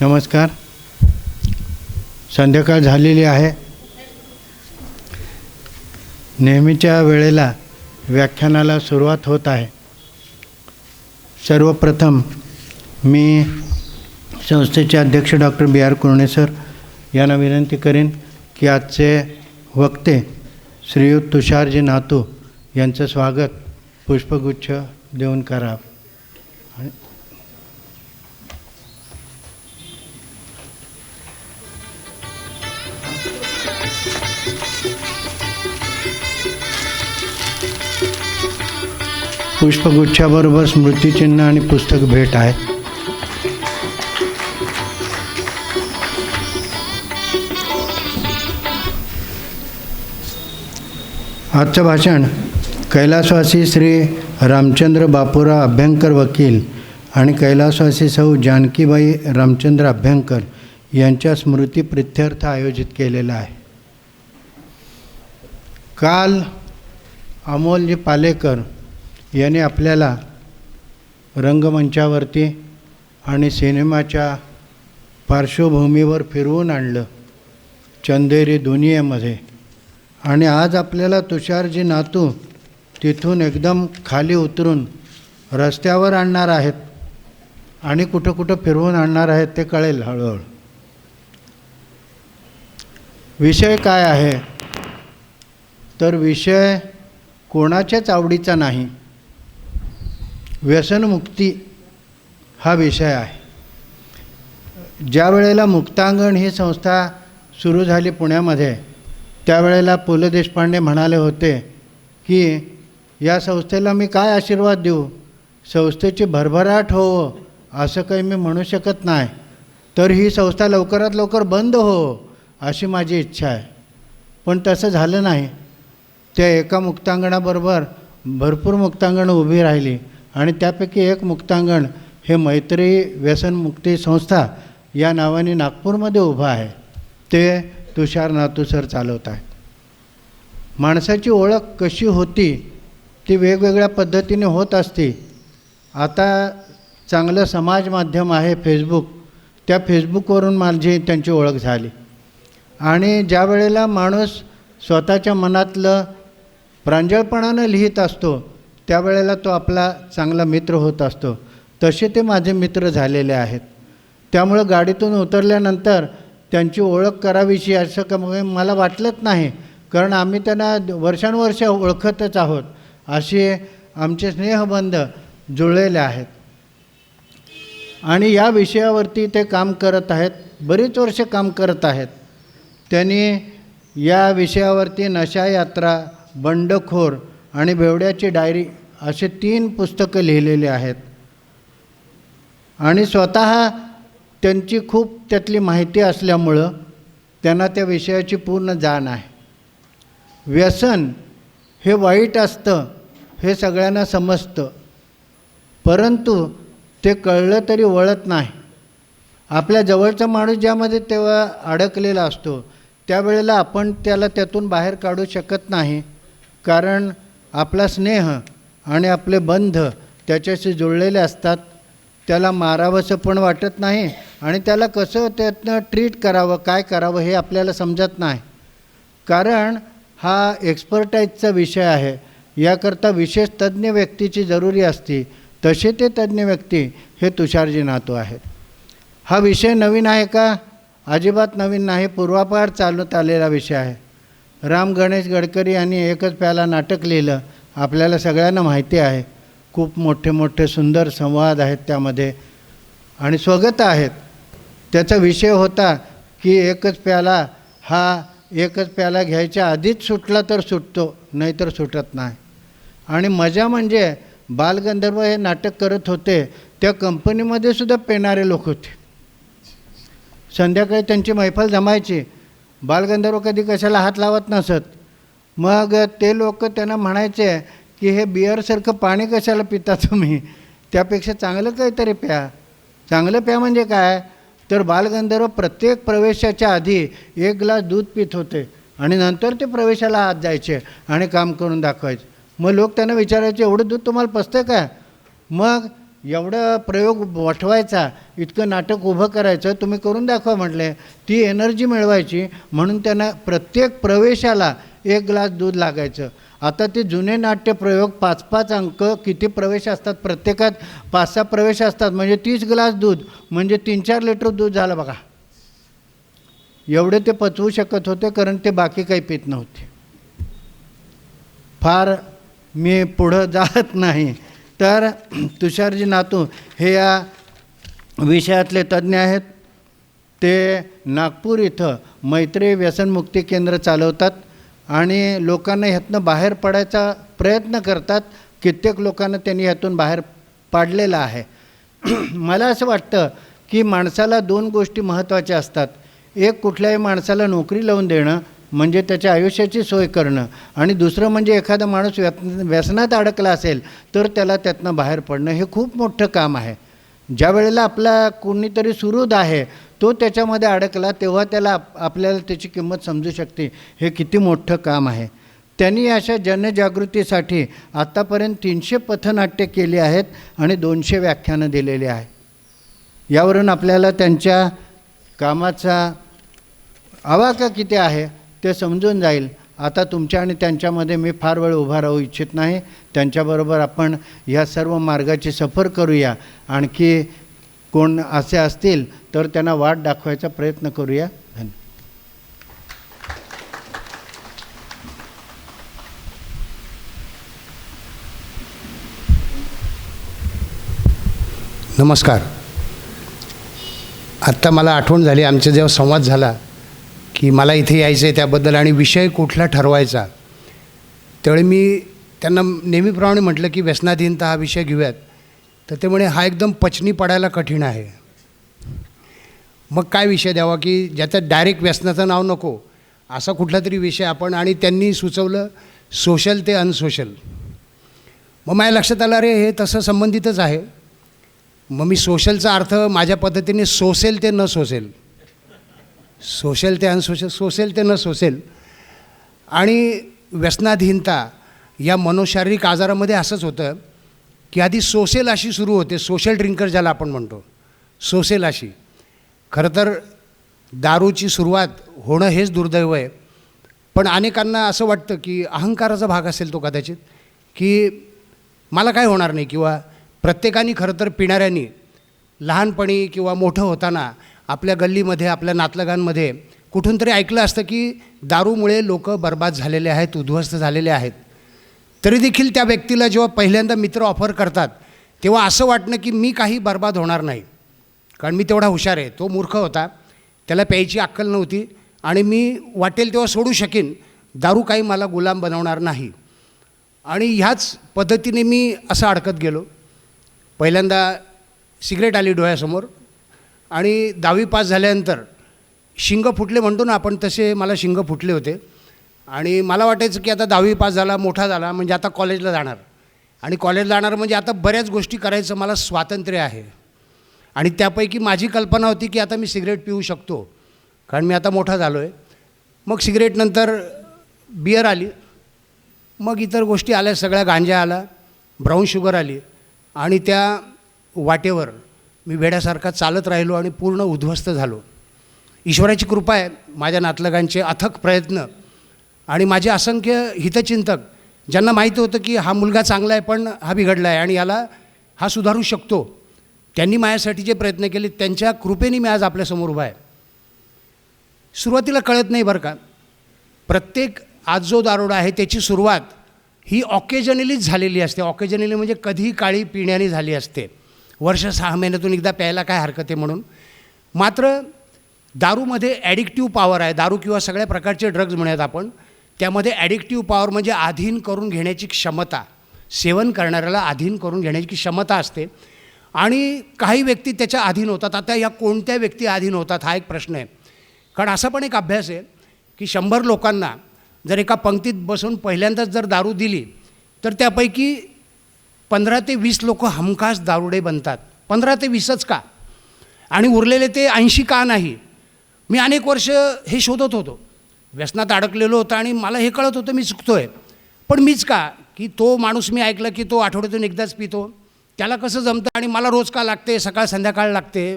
नमस्कार. संध्याकाळ झालेली आहे. नेहमीच्या वेळेला व्याख्यानाला सुरुवात होत आहे. सर्वप्रथम मी संस्थेचे अध्यक्ष डॉक्टर बी आर कुरणे सर यांना विनंती करेन की आजचे वक्ते श्रीयुत तुषारजी नातू यांचं स्वागत पुष्पगुच्छ देऊन करावं. पुष्पगुच्छाबरोबर स्मृतिचिन्ह आणि पुस्तक भेट आहे. आजचं भाषण कैलासवासी श्री रामचंद्र बापूराव अभ्यंकर वकील आणि कैलासवासी सौ जानकीबाई रामचंद्र अभ्यंकर यांच्या स्मृतिप्रित्यर्थ आयोजित केलेलं आहे. काल अमोलजी पालेकर यांनी आपल्याला रंगमंचावरती आणि सिनेमाच्या पार्श्वभूमीवर फिरवून आणलं चंदेरी दुनियेमध्ये. आणि आज आपल्याला तुषारजी नातू तिथून एकदम खाली उतरून रस्त्यावर आणणार आहेत आणि कुठं कुठं फिरवून आणणार आहेत ते कळेल हळूहळू. विषय काय आहे तर विषय कोणाच्याच आवडीचा नाही, व्यसनमुक्ती हा विषय आहे. ज्या वेळेला मुक्तांगण ही संस्था सुरू झाली पुण्यामध्ये त्यावेळेला पु ल देशपांडे म्हणाले होते की या संस्थेला मी काय आशीर्वाद देऊ, संस्थेची भरभराट हो असं काही मी म्हणू शकत नाही, तर ही संस्था लवकरात लवकर बंद हो अशी माझी इच्छा आहे. पण तसं झालं नाही. त्या एका मुक्तांगणाबरोबर भरपूर मुक्तांगणं उभी राहिली आणि त्यापैकी एक मुक्तांगण हे मैत्री व्यसनमुक्ती संस्था या नावाने नागपूरमध्ये उभं आहे. ते तुषार नातू सर चालवत आहेत. माणसाची ओळख कशी होती ती वेगवेगळ्या पद्धतीने होत असते. आता चांगलं समाज माध्यम आहे फेसबुक, त्या फेसबुकवरून माझी त्यांची ओळख झाली. आणि ज्या वेळेला माणूस स्वतःच्या मनातलं प्रांजळपणानं लिहित असतो त्यावेळेला तो आपला चांगला मित्र होत असतो. तसे ते माझे मित्र झालेले आहेत. त्यामुळं गाडीतून उतरल्यानंतर त्यांची ओळख करावीशी असं मला वाटलंच नाही, कारण आम्ही त्यांना वर्षानुवर्ष ओळखतच आहोत. असे आमचे स्नेहबंध जुळलेले आहेत आणि या विषयावरती ते काम करत आहेत, बरीच वर्ष काम करत आहेत. त्यांनी या विषयावरती नशा यात्रा, बंडखोर आणि बेवड्याची डायरी असे 3 पुस्तकं लिहिलेली आहेत. आणि स्वतः त्यांची खूप त्यातली माहिती असल्यामुळं त्यांना त्या विषयाची पूर्ण जाण आहे. व्यसन हे वाईट असतं हे सगळ्यांना समजतं, परंतु ते कळलं तरी वळत नाही. आपल्या जवळचा माणूस ज्यामध्ये तेव्हा अडकलेला असतो त्यावेळेला आपण त्याला त्यातून बाहेर काढू शकत नाही, कारण आपला स्नेह आणि आपले बंध त्याच्याशी जुळलेले असतात. त्याला मारावंसं पण वाटत नाही आणि त्याला कसं त्यातनं ट्रीट करावं, काय करावं हे आपल्याला समजत नाही, कारण हा एक्सपर्टाईजचा विषय आहे. याकरता विशेष तज्ज्ञ व्यक्तीची जरुरी असते. तसे ते तज्ज्ञ व्यक्ती हे तुषारजी नातू आहेत. हा विषय नवीन आहे का? अजिबात नवीन नाही, पूर्वापार चालत आलेला विषय आहे. राम गणेश गडकरी यांनी एकच प्याला नाटक लिहिलं, आपल्याला सगळ्यांना माहिती आहे. खूप मोठे मोठे सुंदर संवाद आहेत त्यामध्ये आणि स्वगत आहेत. त्याचा विषय होता की एकच प्याला हा एकच प्याला घ्यायच्या आधीच सुटला तर सुटतो, नाहीतर सुटत नाही. आणि मजा म्हणजे बालगंधर्व हे नाटक करत होते त्या कंपनीमध्ये सुद्धा पेणारे लोक होते. संध्याकाळी त्यांची मैफल जमायची. बालगंधर्व कधी कशाला हात लावत नसत. मग ते लोक त्यांना म्हणायचे की हे बिअरसारखं पाणी कशाला पिता तुम्ही, त्यापेक्षा चांगलं काहीतरी प्या. चांगलं प्या म्हणजे काय तर बालगंधर्व प्रत्येक प्रवेशाच्या आधी 1 ग्लास दूध पित होते आणि नंतर ते प्रवेशाला आत जायचे आणि काम करून दाखवायचे. मग लोक त्यांना विचारायचे एवढं दूध तुम्हाला पचतं काय? मग एवढं प्रयोग वठवायचा, इतकं नाटक उभं करायचं, तुम्ही करून दाखवा म्हटले. ती एनर्जी मिळवायची म्हणून त्यांना प्रत्येक प्रवेशाला 1 ग्लास दूध लागायचं. आता ते जुने नाट्यप्रयोग 5-5 अंक, किती प्रवेश असतात, प्रत्येकात 5-6 प्रवेश असतात, म्हणजे 30 ग्लास दूध म्हणजे 3-4 लिटर दूध झालं बघा. एवढे ते पचवू शकत होते, कारण ते बाकी काही पित नव्हते. फार मी पुढं जात नाही. तर तुषारजी नातू हे या विषयातले तज्ज्ञ आहेत. ते नागपूर इथं मैत्री व्यसनमुक्ती केंद्र चालवतात आणि लोकांना ह्यातनं बाहेर पडायचा प्रयत्न करतात. कित्येक लोकांना त्यांनी ह्यातून बाहेर पाडलेलं आहे. मला असं वाटतं की माणसाला 2 गोष्टी महत्त्वाच्या असतात. एक, कुठल्याही माणसाला नोकरी लावून देणं म्हणजे त्याच्या आयुष्याची सोय करणं, आणि दुसरं म्हणजे एखादा माणूस व्यसनात अडकला असेल तर त्याला त्यातनं बाहेर पडणं. हे खूप मोठं काम आहे. ज्या वेळेला आपला कोणीतरी सुहृद आहे तो त्याच्यामध्ये अडकला तेव्हा त्याला आपल्याला त्याची किंमत समजू शकते. हे किती मोठं काम आहे. त्यांनी अशा जनजागृतीसाठी आत्तापर्यंत 300 पथनाट्ये केली आहेत आणि 200 व्याख्यानं दिलेली आहे. यावरून आपल्याला त्यांच्या कामाचा आवाका किती आहे ते समजून जाईल. आता तुमच्या आणि त्यांच्यामध्ये मी फार वेळ उभा राहू इच्छित नाही. त्यांच्याबरोबर आपण ह्या सर्व मार्गाची सफर करूया. आणखी कोण असे असतील तर त्यांना वाट दाखवायचा प्रयत्न करूया. धन्यवाद. नमस्कार. आत्ता मला आठवण झाली, आमचा जेव्हा संवाद झाला की मला इथे यायचं आहे त्याबद्दल आणि विषय कुठला ठरवायचा, त्यावेळी मी त्यांना नेहमीप्रमाणे म्हटलं की व्यसनाधीनता हा विषय घेऊयात. तर ते म्हणे हा एकदम पचनी पडायला कठीण आहे. मग काय विषय द्यावा की ज्याच्यात डायरेक्ट व्यसनाचं नाव नको, असा कुठला तरी विषय आपण. आणि त्यांनी सुचवलं सोशल ते अनसोशल. मग माझ्या लक्षात आलं अरे हे तसं संबंधितच आहे. मग मी सोशलचा अर्थ माझ्या पद्धतीने सोसेल ते न सोसेल, सोशल ते अनसोशल, सोसेल ते न सोसेल. आणि व्यसनाधीनता या मनोशारीरिक आजारामध्ये असंच होतं की आधी सोसेल अशी सुरू होते. सोशल ड्रिंकर ज्याला आपण म्हणतो, सोसेल अशी. खरं तर दारूची सुरुवात होणं हेच दुर्दैव आहे. पण अनेकांना असं वाटतं की अहंकाराचा भाग असेल तो कदाचित, की मला काय होणार नाही. किंवा प्रत्येकाने खरं तर पिणाऱ्यांनी लहानपणी किंवा मोठं होताना आपल्या गल्लीमध्ये आपल्या नातलगांमध्ये कुठून तरी ऐकलं असतं की दारूमुळे लोक बर्बाद झालेले आहेत, उद्ध्वस्त झालेले आहेत. तरी देखील त्या व्यक्तीला जेव्हा पहिल्यांदा मित्र ऑफर करतात तेव्हा असं वाटणं की मी काही बर्बाद होणार नाही, कारण मी तेवढा हुशार आहे. तो मूर्ख होता, त्याला प्यायची अक्कल नव्हती आणि मी वाटेल तेव्हा सोडू शकीन, दारू काही मला गुलाम बनवणार नाही. आणि ह्याच पद्धतीने मी असं अडकत गेलो. पहिल्यांदा सिगरेट आली डोळ्यासमोर आणि 10वी पास झाल्यानंतर शिंग फुटले म्हणतो ना आपण, तसे मला शिंग फुटले होते. आणि मला वाटायचं की आता 10वी पास झाला, मोठा झाला म्हणजे आता कॉलेजला जाणार, आणि कॉलेजला जाणार म्हणजे आता बऱ्याच गोष्टी करायचं मला स्वातंत्र्य आहे. आणि त्यापैकी माझी कल्पना होती की आता मी सिगरेट पिऊ शकतो, कारण मी आता मोठा झालो आहे. मग सिगरेटनंतर बियर आली, मग इतर गोष्टी आल्या सगळ्या, गांजा आला, ब्राऊन शुगर आली. आणि त्या वाटेवर मी वेड्यासारखा चालत राहिलो आणि पूर्ण उद्ध्वस्त झालो. ईश्वराची कृपा आहे, माझ्या नातलगांचे अथक प्रयत्न आणि माझे असंख्य हितचिंतक ज्यांना माहिती होतं की हा मुलगा चांगला आहे पण हा बिघडला आहे आणि याला हा सुधारू शकतो, त्यांनी माझ्यासाठी जे प्रयत्न केले त्यांच्या कृपेने मी आज आपल्यासमोर उभा आहे. सुरुवातीला कळत नाही बरं का, प्रत्येक आज जो दारोडा आहे त्याची सुरुवात ही ऑकेजनलीच झालेली असते. ऑकेजनली म्हणजे कधी काळी पिण्याने झाली असते, वर्ष 6 महिन्यातून एकदा प्यायला काय हरकत आहे म्हणून. मात्र दारूमध्ये ॲडिक्टिव्ह पॉवर आहे. दारू किंवा सगळ्या प्रकारचे ड्रग्ज म्हणूयात आपण, त्यामध्ये ॲडिक्टिव्ह पॉवर म्हणजे अधीन करून घेण्याची क्षमता, सेवन करणाऱ्याला अधीन करून घेण्याची क्षमता असते. आणि काही व्यक्ती त्याच्या अधीन होतात. आता या कोणत्या व्यक्ती अधीन होतात हा एक प्रश्न आहे. कारण असा पण एक अभ्यास आहे की 100 लोकांना जर एका पंक्तीत बसून पहिल्यांदाच जर दारू दिली तर त्यापैकी 15 ते 20 लोक हमखास दारुडे बनतात. 15 ते 20च का, आणि उरलेले ते 80 का नाही. मी अनेक वर्ष हे शोधत होतो, व्यसनात अडकलेलो होतो आणि मला हे कळत होतं मी चुकतो आहे, पण मीच का, की तो माणूस मी ऐकलं की तो आठवड्यातून एकदाच पितो, त्याला कसं जमतं आणि मला रोज का लागते, सकाळ संध्याकाळ लागते,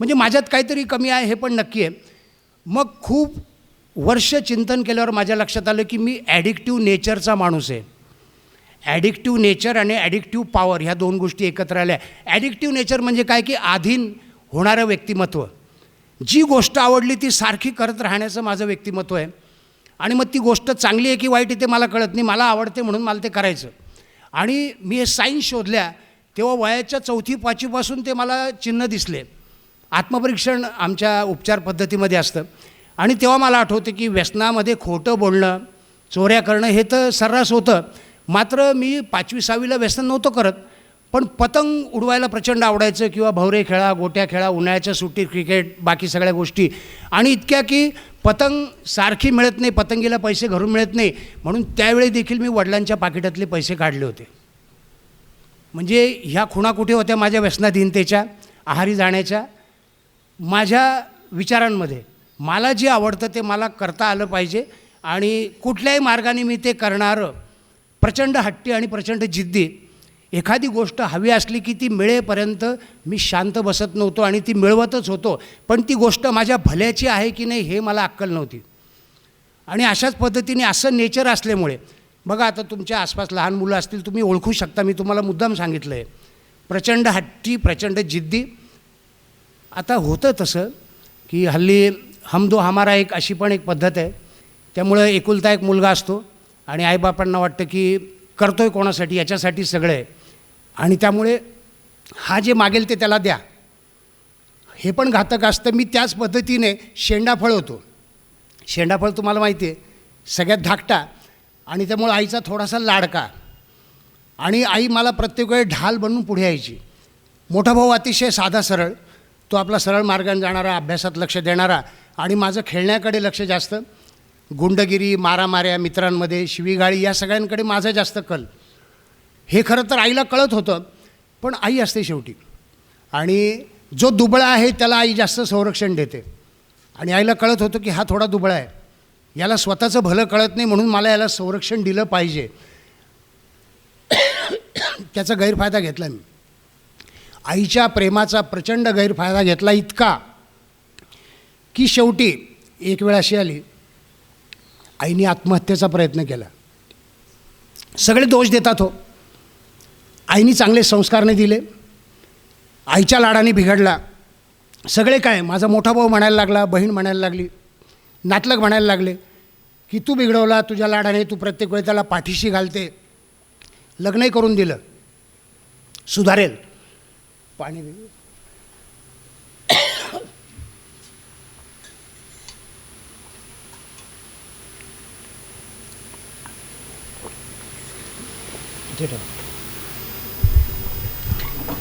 म्हणजे माझ्यात काहीतरी कमी आहे हे पण नक्की आहे. मग खूप वर्ष चिंतन केल्यावर माझ्या लक्षात आलं की मी ॲडिक्टिव्ह नेचरचा माणूस आहे. ॲडिक्टिव्ह नेचर आणि ॲडिक्टिव्ह पॉवर ह्या दोन गोष्टी एकत्र आल्या. ॲडिक्टिव्ह नेचर म्हणजे काय की अधीन होणारं व्यक्तिमत्व. जी गोष्ट आवडली ती सारखी करत राहण्याचं माझं व्यक्तिमत्व आहे. आणि मग ती गोष्ट चांगली आहे की वाईट आहे ते मला कळत नाही, मला आवडते म्हणून मला ते करायचं. आणि मी हे सायन्स शोधल्या तेव्हा वयाच्या 4-5पासून ते मला चिन्ह दिसले. आत्मपरीक्षण आमच्या उपचार पद्धतीमध्ये असतं आणि तेव्हा मला आठवतं की व्यसनामध्ये खोटं बोलणं, चोऱ्या करणं हे तर सर्रास होतं. मात्र मी 5वी-6वीला व्यसन नव्हतं करत, पण पतंग उडवायला प्रचंड आवडायचं किंवा भवरे खेळा, गोट्या खेळा, उन्हाळ्याच्या सुट्टीत क्रिकेट, बाकी सगळ्या गोष्टी. आणि इतक्या की पतंग सारखी मिळत नाही, पतंगीला पैसे घरून मिळत नाही, म्हणून त्यावेळी देखील मी वडिलांच्या पाकिटातले पैसे काढले होते. म्हणजे ह्या खुणा कुठे होत्या माझ्या व्यसनाधीनतेच्या, आहारी जाण्याच्या. माझ्या विचारांमध्ये मला जे आवडतं ते मला करता आलं पाहिजे आणि कुठल्याही मार्गाने मी ते करणारं, प्रचंड हट्टी आणि प्रचंड जिद्दी. एखादी गोष्ट हवी असली की ती मिळेपर्यंत मी शांत बसत नव्हतो आणि ती मिळवतच होतो, पण ती गोष्ट माझ्या भल्याची आहे की नाही हे मला अक्कल नव्हती. आणि अशाच पद्धतीने असं नेचर असल्यामुळे बघा, आता तुमच्या आसपास लहान मुलं असतील, तुम्ही ओळखू शकता, मी तुम्हाला मुद्दाम सांगितलं आहे, प्रचंड हट्टी, प्रचंड जिद्दी. आता होतं तसं की हल्ली हम दो हमारा एक अशी पण एक पद्धत आहे. त्यामुळं एकुलता एक मुलगा असतो आणि आईबापांना वाटतं की करतोय कोणासाठी, याच्यासाठी सगळं आहे, आणि त्यामुळे हा जे मागेल ते त्याला द्या, हे पण घातक असतं. मी त्याच पद्धतीने शेंडाफळ होतो. शेंडाफळ तुम्हाला माहिती आहे, सगळ्यात धाकटा आणि त्यामुळे आईचा थोडासा लाडका. आणि आई मला प्रत्येक वेळी ढाल बनवून पुढे यायची. मोठा भाऊ अतिशय साधा सरळ, तो आपला सरळ मार्गाने जाणारा, अभ्यासात लक्ष देणारा, आणि माझं खेळण्याकडे लक्ष जास्त. गुंडगिरी, मारामाऱ्या, मित्रांमध्ये शिवीगाळी या सगळ्यांकडे माझा जास्त कल. हे खरं तर आईला कळत होतं, पण आई असते शेवटी. आणि जो दुबळा आहे त्याला आई जास्त संरक्षण देते. आणि आईला कळत होतं की हा थोडा दुबळा आहे, याला स्वतःचं भलं कळत नाही, म्हणून मला याला संरक्षण दिलं पाहिजे. त्याचा गैरफायदा घेतला मी. आईच्या प्रेमाचा प्रचंड गैरफायदा घेतला, इतका की शेवटी एक वेळ अशी आली, आईने आत्महत्येचा प्रयत्न केला. सगळे दोष देतात हो, आईने चांगले संस्कार नाही दिले, आईच्या लाडाने बिघडला. सगळे काय, माझा मोठा भाऊ म्हणायला लागला, बहीण म्हणायला लागली, नातलग म्हणायला लागले की तू बिघडवला तुझ्या लाडाने, तू प्रत्येक वेळी त्याला पाठीशी घालते. लग्नही करून दिलं, सुधारेल. पाणी दे.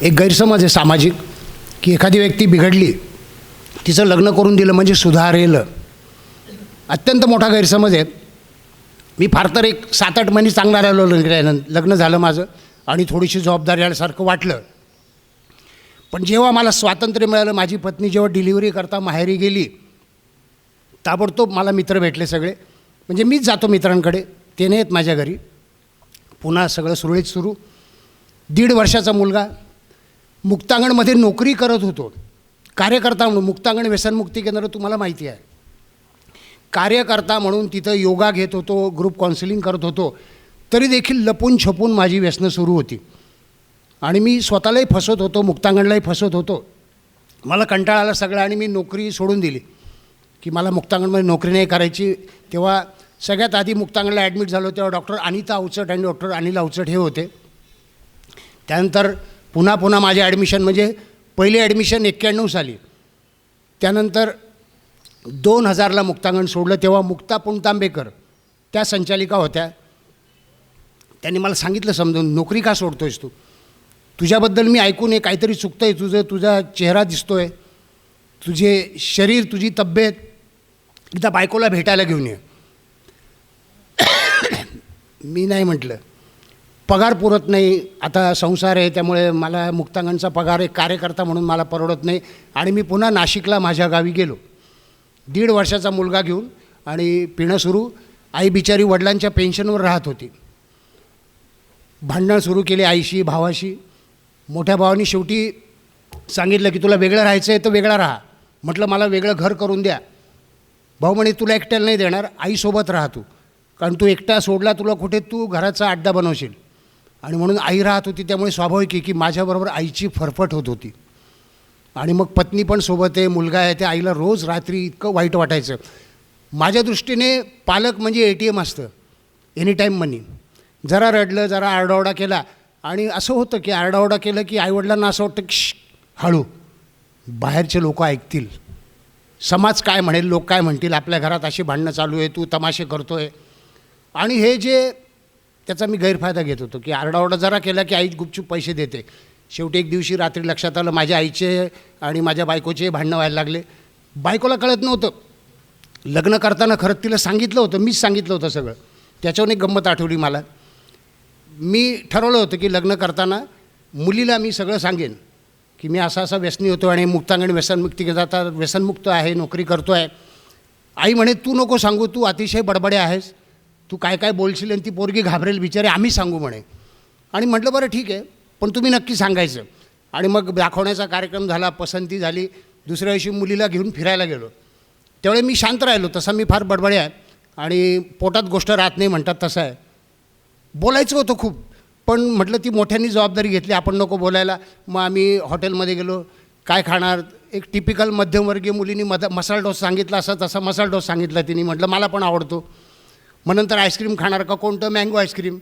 एक गैरसमज आहे सामाजिक की एखादी व्यक्ती बिघडली, तिचं लग्न करून दिलं म्हणजे सुधारेल. अत्यंत मोठा गैरसमज आहे. मी फार तर एक 7-8 महिने चांगला राहिलो, लग्न झालं माझं आणि थोडीशी जबाबदारी आल्यासारखं वाटलं. पण जेव्हा मला स्वातंत्र्य मिळालं, माझी पत्नी जेव्हा डिलिव्हरी करता माहेरी गेली, ताबडतोब मला मित्र भेटले सगळे. म्हणजे मीच जातो मित्रांकडे, ते नाही येत माझ्या घरी. पुन्हा सगळं सुरळीत सुरू. 1.5 वर्षाचा मुलगा. मुक्तांगणमध्ये नोकरी करत होतो, कार्यकर्ता म्हणून. मुक्तांगण व्यसनमुक्ती केंद्र तुम्हाला माहिती आहे. कार्यकर्ता म्हणून तिथं योगा घेत होतो, ग्रुप काउन्सिलिंग करत होतो. तरी देखील लपून छपून माझी व्यसनं सुरू होती आणि मी स्वतःलाही फसवत होतो, मुक्तांगणलाही फसवत होतो. मला कंटाळा आला सगळं आणि मी नोकरी सोडून दिली की मला मुक्तांगणमध्ये नोकरी नाही करायची. तेव्हा सगळ्यात आधी मुक्तांगणला ॲडमिट झालो तेव्हा डॉक्टर अनिता अवचट आणि डॉक्टर अनिल अवचट हे होते. त्यानंतर पुन्हा माझे ॲडमिशन, म्हणजे पहिली ॲडमिशन 91 साली, त्यानंतर 2000ला मुक्तांगण सोडलं. तेव्हा मुक्ता पुणतांबेकर त्या संचालिका होत्या. त्यांनी मला सांगितलं समजून, नोकरी का सोडतोयस तू, तुझ्याबद्दल मी ऐकून काहीतरी चुकतं आहे, तुझा चेहरा दिसतो आहे, तुझे शरीर, तुझी तब्येत, एकदा बायकोला भेटायला घेऊन ये. मी नाही म्हटलं, पगार पुरत नाही, आता संसार आहे, त्यामुळे मला मुक्तांगणचा पगार एक कार्यकर्ता म्हणून मला परवडत नाही. आणि मी पुन्हा नाशिकला माझ्या गावी गेलो 1.5 वर्षाचा मुलगा घेऊन आणि पिणं सुरू. आई बिचारी वडिलांच्या पेन्शनवर राहत होती. भांडणं सुरू केली आईशी, भावाशी. मोठ्या भावानी शेवटी सांगितलं की तुला वेगळं राहायचं आहे तर वेगळा राहा. म्हटलं मला वेगळं घर करून द्या. भाऊ म्हणे तुला एकट्याला नाही देणार, आईसोबत राहा तू, कारण तू एकटा सोडला तुला कुठे तू घराचा अड्डा बनवशील. आणि म्हणून आई राहत होती, त्यामुळे स्वाभाविक आहे की माझ्याबरोबर आईची फरफट होत होती. आणि मग पत्नी पण सोबत आहे, मुलगा आहे, त्या आईला रोज रात्री इतकं वाईट वाटायचं. माझ्या दृष्टीने पालक म्हणजे ATM असतं, एनी टाईम मनी. जरा रडलं, जरा आरडाओरडा केला, आणि असं होतं की आरडाओरडा केलं की आईवडिलांना असं वाटतं की हळू, बाहेरचे लोक ऐकतील, समाज काय म्हणेल, लोक काय म्हणतील, आपल्या घरात अशी भांडणं चालू आहे, तू तमाशे करतो आहे. आणि हे जे त्याचा मी गैरफायदा घेत होतो की आरडाओरडा जरा केला की आई गुपचूप पैसे देते. शेवटी एक दिवशी रात्री लक्षात आलं माझ्या आईचे आणि माझ्या बायकोचे भांडणं व्हायला लागले. बायकोला कळत नव्हतं. लग्न करताना खरंच तिला सांगितलं होतं, मीच सांगितलं होतं सगळं. त्याच्यावर एक गंमत आठवली मला. मी ठरवलं होतं की लग्न करताना मुलीला मी सगळं सांगेन की मी असा व्यसनी होतो आणि मुक्तांगण व्यसनमुक्ती जाता व्यसनमुक्त आहे, नोकरी करतो आहे. आई म्हणे तू नको सांगू, तू अतिशय बडबडे आहेस, तू काय काय बोलशील आणि ती पोरगी घाबरेल बिचारे, आम्ही सांगू म्हणे. आणि म्हटलं बरं ठीक आहे, पण तुम्ही नक्की सांगायचं. आणि मग दाखवण्याचा कार्यक्रम झाला, पसंती झाली. दुसऱ्या दिवशी मुलीला घेऊन फिरायला गेलो. त्यावेळी मी शांत राहिलो, तसा मी फार बडबडे आहे आणि पोटात गोष्ट राहत नाही म्हणतात तसं आहे. बोलायचं होतं खूप, पण म्हटलं ती मोठ्यांनी जबाबदारी घेतली, आपण नको बोलायला. मग आम्ही हॉटेलमध्ये गेलो. काय खाणार, एक टिपिकल मध्यमवर्गीय मुलींनी मसाला डोसा सांगितला, असा तसा मसाला डोसा सांगितला तिने. म्हटलं मला पण आवडतो. मग नंतर आईस्क्रीम खाणार का, कोणतं, मँगो आईस्क्रीम.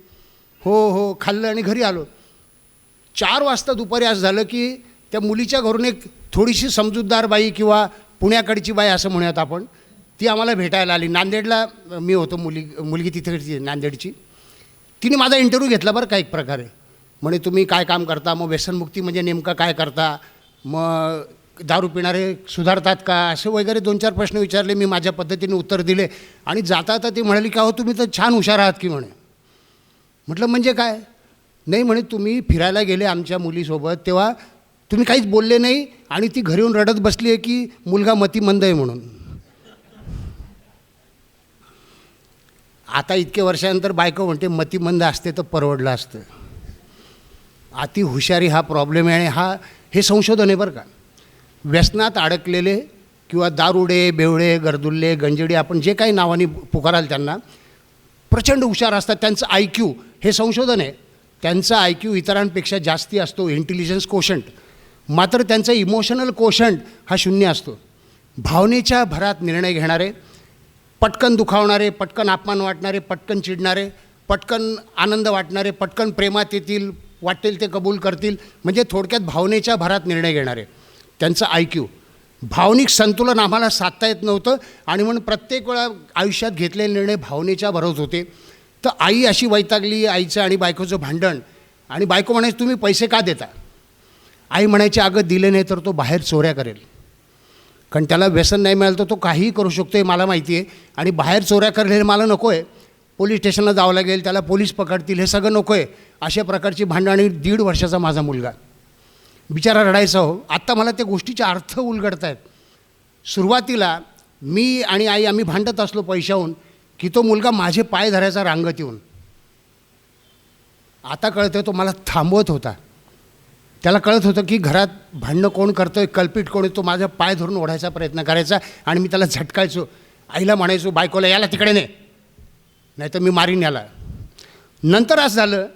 हो खाल्लं आणि घरी आलो. 4 वाजता दुपारी असं झालं की त्या मुलीच्या घरून एक थोडीशी समजूतदार बाई किंवा पुण्याकडची बाई असं म्हणूयात आपण, ती आम्हाला भेटायला आली. नांदेडला मी होतो, मुलगी तिथे नांदेडची. तिने माझा इंटरव्ह्यू घेतला बरं का एक प्रकारे. म्हणे तुम्ही काय काम करता, मग व्यसनमुक्ती म्हणजे नेमकं काय करता, मग दारू पिणारे सुधारतात का, असे वगैरे 2-4 प्रश्न विचारले. मी माझ्या पद्धतीने उत्तर दिले. आणि जाता ती म्हणाली का हो तुम्ही तर छान हुशार आहात की म्हणे. म्हटलं म्हणजे काय. नाही म्हणे तुम्ही फिरायला गेले आमच्या मुलीसोबत तेव्हा तुम्ही काहीच बोलले नाही आणि ती घरी येऊन रडत बसली आहे की मुलगा मतिमंद आहे म्हणून. आता इतके वर्षानंतर बायको म्हणते मतिमंद असते तर परवडलं असतं. अति हुशारी हा प्रॉब्लेम आहे. आणि हे संशोधन आहे बरं का. व्यसनात अडकलेले किंवा दारुडे, बेवळे, गर्दुल्ले, गंजडी, आपण जे काही नावाने पुकाराल त्यांना, प्रचंड हुशार असतात. त्यांचं IQ, हे संशोधन आहे, त्यांचा IQ इतरांपेक्षा जास्ती असतो, इंटेलिजन्स कोशंट. मात्र त्यांचा इमोशनल कोशंट हा 0 असतो. भावनेच्या भरात निर्णय घेणारे, पटकन दुखावणारे, पटकन अपमान वाटणारे, पटकन चिडणारे, पटकन आनंद वाटणारे, पटकन प्रेमात येतील, वाटेल ते कबूल करतील, म्हणजे थोडक्यात भावनेच्या भरात निर्णय घेणारे. त्यांचं IQ, भावनिक संतुलन आम्हाला साधता येत नव्हतं. आणि म्हणून प्रत्येक वेळा आयुष्यात घेतलेले निर्णय भावनेच्या भरत होते. तर आई अशी वैतागली, आईचं आणि बायकोचं भांडण. आणि बायको म्हणायची तुम्ही पैसे का देता. आई म्हणायची अगं दिले नाही तर तो बाहेर चोऱ्या करेल, कारण त्याला व्यसन नाही मिळालं तर तो काहीही करू शकतो हे मला माहिती आहे. आणि बाहेर चोऱ्या करेल हे मला नको आहे, पोलीस स्टेशनला जावं लागेल, त्याला पोलीस पकडतील, हे सगळं नको आहे. अशा प्रकारची भांडणं. आणि 1.5 वर्षाचा माझा मुलगा बिचारा रडायचा हो. आत्ता मला त्या गोष्टीचे अर्थ उलगडत आहेत. सुरुवातीला मी आणि आई आम्ही भांडत असलो पैशाहून की तो मुलगा माझे पाय धरायचा रांगत येऊन. आता कळतं तो मला थांबवत होता. त्याला कळत होतं की घरात भांडणं कोण करतोय, कल्पिट कोण आहे. तो माझा पाय धरून ओढायचा प्रयत्न करायचा आणि मी त्याला झटकायचो. आईला म्हणायचो बायकोला याला तिकडे नाही तर मी मारीन याला. नंतर असं झालं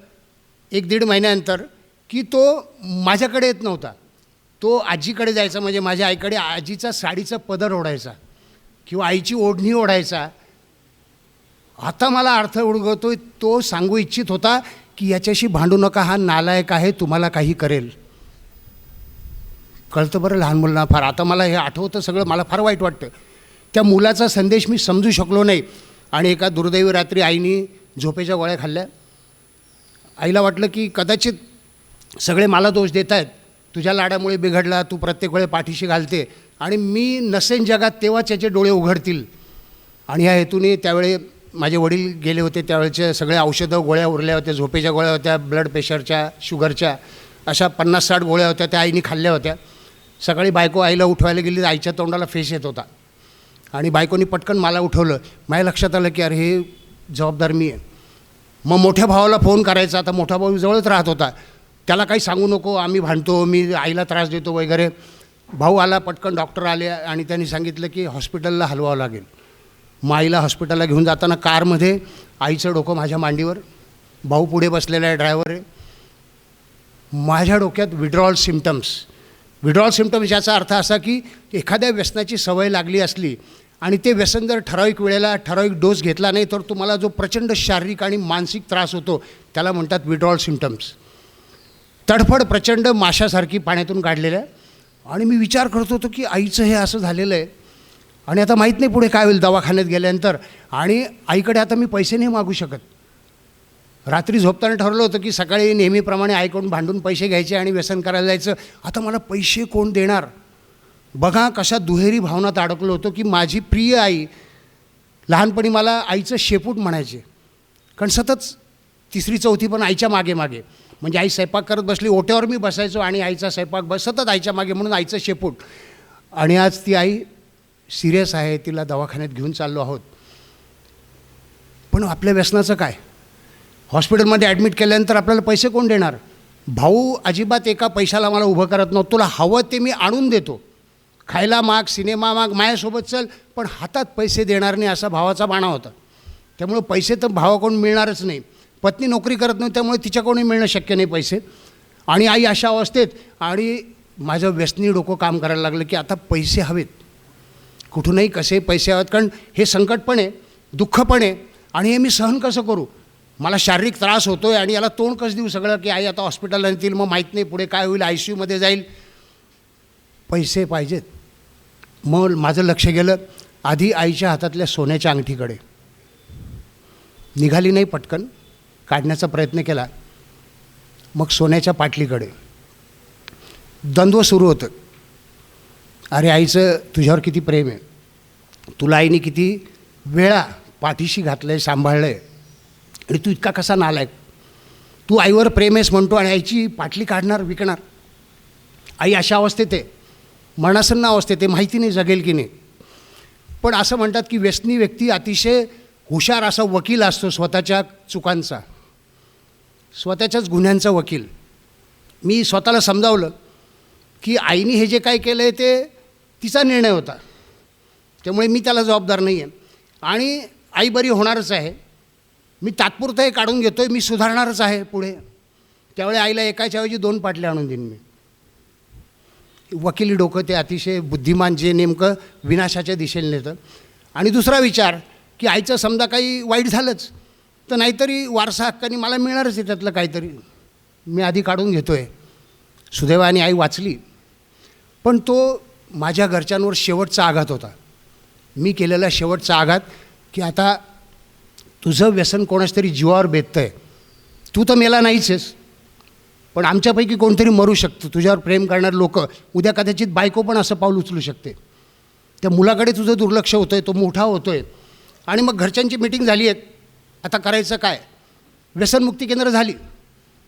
1-1.5 महिन्यानंतर की तो माझ्याकडे येत नव्हता. तो आजीकडे जायचा, म्हणजे माझ्या आईकडे. आजीचा साडीचा पदर ओढायचा किंवा आईची ओढणी ओढायचा. आता मला अर्थ उडगवतोय. तो सांगू इच्छित होता की याच्याशी भांडू नका, हा नालायक आहे, तुम्हाला काही करेल. कळतं बरं लहान मुलांना फार. आता मला हे आठवतं सगळं, मला फार वाईट वाटतं. त्या मुलाचा संदेश मी समजू शकलो नाही. आणि एका दुर्दैवी रात्री आईने झोपेच्या गोळ्या खाल्ल्या. आईला वाटलं की कदाचित सगळे मला दोष देत आहेत, तुझ्या लाडामुळे बिघडला, तू प्रत्येक वेळे पाठीशी घालते आणि मी नसेन जगात तेव्हाच याचे डोळे उघडतील. आणि ह्या हेतूने त्यावेळी माझे वडील गेले होते. त्यावेळेचे सगळे औषधं गोळ्या उरल्या होत्या, झोपेच्या गोळ्या होत्या, ब्लड प्रेशरच्या, शुगरच्या, अशा 50-60 गोळ्या होत्या. त्या आईने खाल्ल्या होत्या. सकाळी बायको आईला उठवायला गेली, आईच्या तोंडाला फेस येत होता आणि बायकोनी पटकन मला उठवलं. माझ्या लक्षात आलं की अरे हे जबाबदार मी आहे. मग मोठ्या भावाला फोन करायचा. आता मोठा भाऊ जवळच राहत होता. त्याला काही सांगू नको, आम्ही भांडतो, मी आईला त्रास देतो वगैरे. भाऊ आला, पटकन डॉक्टर आले आणि त्यांनी सांगितलं की हॉस्पिटलला हलवावं लागेल. मग आईला हॉस्पिटलला घेऊन जाताना कारमध्ये आईचं डोकं माझ्या मांडीवर, भाऊ पुढे बसलेला आहे, ड्रायव्हर आहे. माझ्या डोक्यात विड्रॉल सिम्टम्स याचा अर्थ असा की एखाद्या व्यसनाची सवय लागली असली आणि ते व्यसन जर ठराविक वेळेला ठराविक डोस घेतला नाही तर तुम्हाला जो प्रचंड शारीरिक आणि मानसिक त्रास होतो त्याला म्हणतात विड्रॉल सिम्टम्स. तडफड प्रचंड माशासारखी पाण्यातून काढलेल्या. आणि मी विचार करत होतो की आईचं हे असं झालेलं आहे आणि आता माहीत नाही पुढे काय होईल दवाखान्यात गेल्यानंतर. आणि आईकडे आता मी पैसे नाही मागू शकत. रात्री झोपताना ठरवलं होतं की सकाळी नेहमीप्रमाणे आईकडून भांडून पैसे घ्यायचे आणि व्यसन करायला जायचं. आता मला पैसे कोण देणार? बघा कशा दुहेरी भावनात अडकलो होतो की माझी प्रिय आई, लहानपणी मला आईचं शेपूट म्हणायचे, कारण सतत 3री-4थी पण आईच्या मागे मागे. म्हणजे आई स्वयंपाक करत बसली, ओट्यावर मी बसायचो आणि आईचा स्वयंपाक सतत आईच्या मागे, म्हणून आईचं शेपूट. आणि आज ती आई सिरियस आहे, तिला दवाखान्यात घेऊन चाललो आहोत. पण आपल्या व्यसनाचं काय? हॉस्पिटलमध्ये ॲडमिट केल्यानंतर आपल्याला पैसे कोण देणार? भाऊ अजिबात एका पैशाला मला उभं करत नव्हतं. तुला हवं ते मी आणून देतो, खायला माग, सिनेमा माग, माझ्यासोबत चल, पण हातात पैसे देणार नाही, असा भावाचा बाणा होता. त्यामुळे पैसे तर भावाकडून मिळणारच नाही. पत्नी नोकरी करत नव्हती, त्यामुळे तिच्याकडून मिळणं शक्य नाही पैसे. आणि आई अशा अवस्थेत. आणि माझं व्यसनी डोकं काम करायला लागलं की आता पैसे हवेत, कुठूनही कसे पैसे हवेत, कारण हे संकट पण आहे, दुःख पण आहे, आणि हे मी सहन कसं करू? मला शारीरिक त्रास होतो आहे आणि याला तोंड कसं देऊ सगळं, की आई आता हॉस्पिटलला नेतील, मग माहीत नाही पुढे काय होईल, ICUमध्ये जाईल, पैसे पाहिजेत. मग माझं लक्ष गेलं आधी आईच्या हातातल्या सोन्याच्या अंगठीकडे. निघाली नाही पटकन, काढण्याचा प्रयत्न केला. मग सोन्याच्या पाटलीकडे. द्वंद्व सुरू होतं. अरे आईचं तुझ्यावर किती प्रेम आहे, तुला आईने किती वेळा पाठीशी घातलं आहे, सांभाळलं आहे, आणि तू इतका कसा नालायक. तू आईवर प्रेम आहेस म्हणतो आणि आईची पाटली काढणार, विकणार. आई अशा अवस्थेत आहे, मरणासन्न अवस्थेत आहे, माहिती नाही जगेल की नाही. पण असं म्हणतात की व्यसनी व्यक्ती अतिशय हुशार असा वकील असतो, स्वतःच्या चुकांचा, स्वतःच्याच गुन्ह्यांचा वकील. मी स्वतःला समजावलं की आईने हे जे काय केलं आहे ते तिचा निर्णय होता, त्यामुळे मी त्याला जबाबदार नाही आहे. आणि आई बरी होणारच आहे, मी तात्पुरतं हे काढून घेतो आहे, मी सुधारणारच आहे पुढे. त्यावेळी आईला एकाच्या ऐवजी 2 पाटल्या आणून देईन मी. वकिली डोकं ते अतिशय बुद्धिमान, जे नेमकं विनाशाच्या दिशेने नेतं. आणि दुसरा विचार की आईचं समजा काही वाईट झालंच तर नाहीतरी वारसा हक्काने मला मिळणारच आहे त्यातलं काहीतरी, मी आधी काढून घेतो आहे. सुदैवाने आई वाचली, पण तो माझ्या घरच्यांवर शेवटचा आघात होता. मी केलेला शेवटचा आघात की आता तुझं व्यसन कोणाच तरी जीवावर बेततं आहे. तू तर मेला नाहीच आहेस, पण आमच्यापैकी कोणतरी मरू शकतं. तुझ्यावर प्रेम करणारे लोक, उद्या कदाचित बायको पण असं पाऊल उचलू शकते. त्या मुलाकडे तुझं दुर्लक्ष होतं आहे, तो मोठा होतो आहे. आणि मग घरच्यांची मीटिंग झाली आहे, आता करायचं काय? व्यसनमुक्ती केंद्र झाली.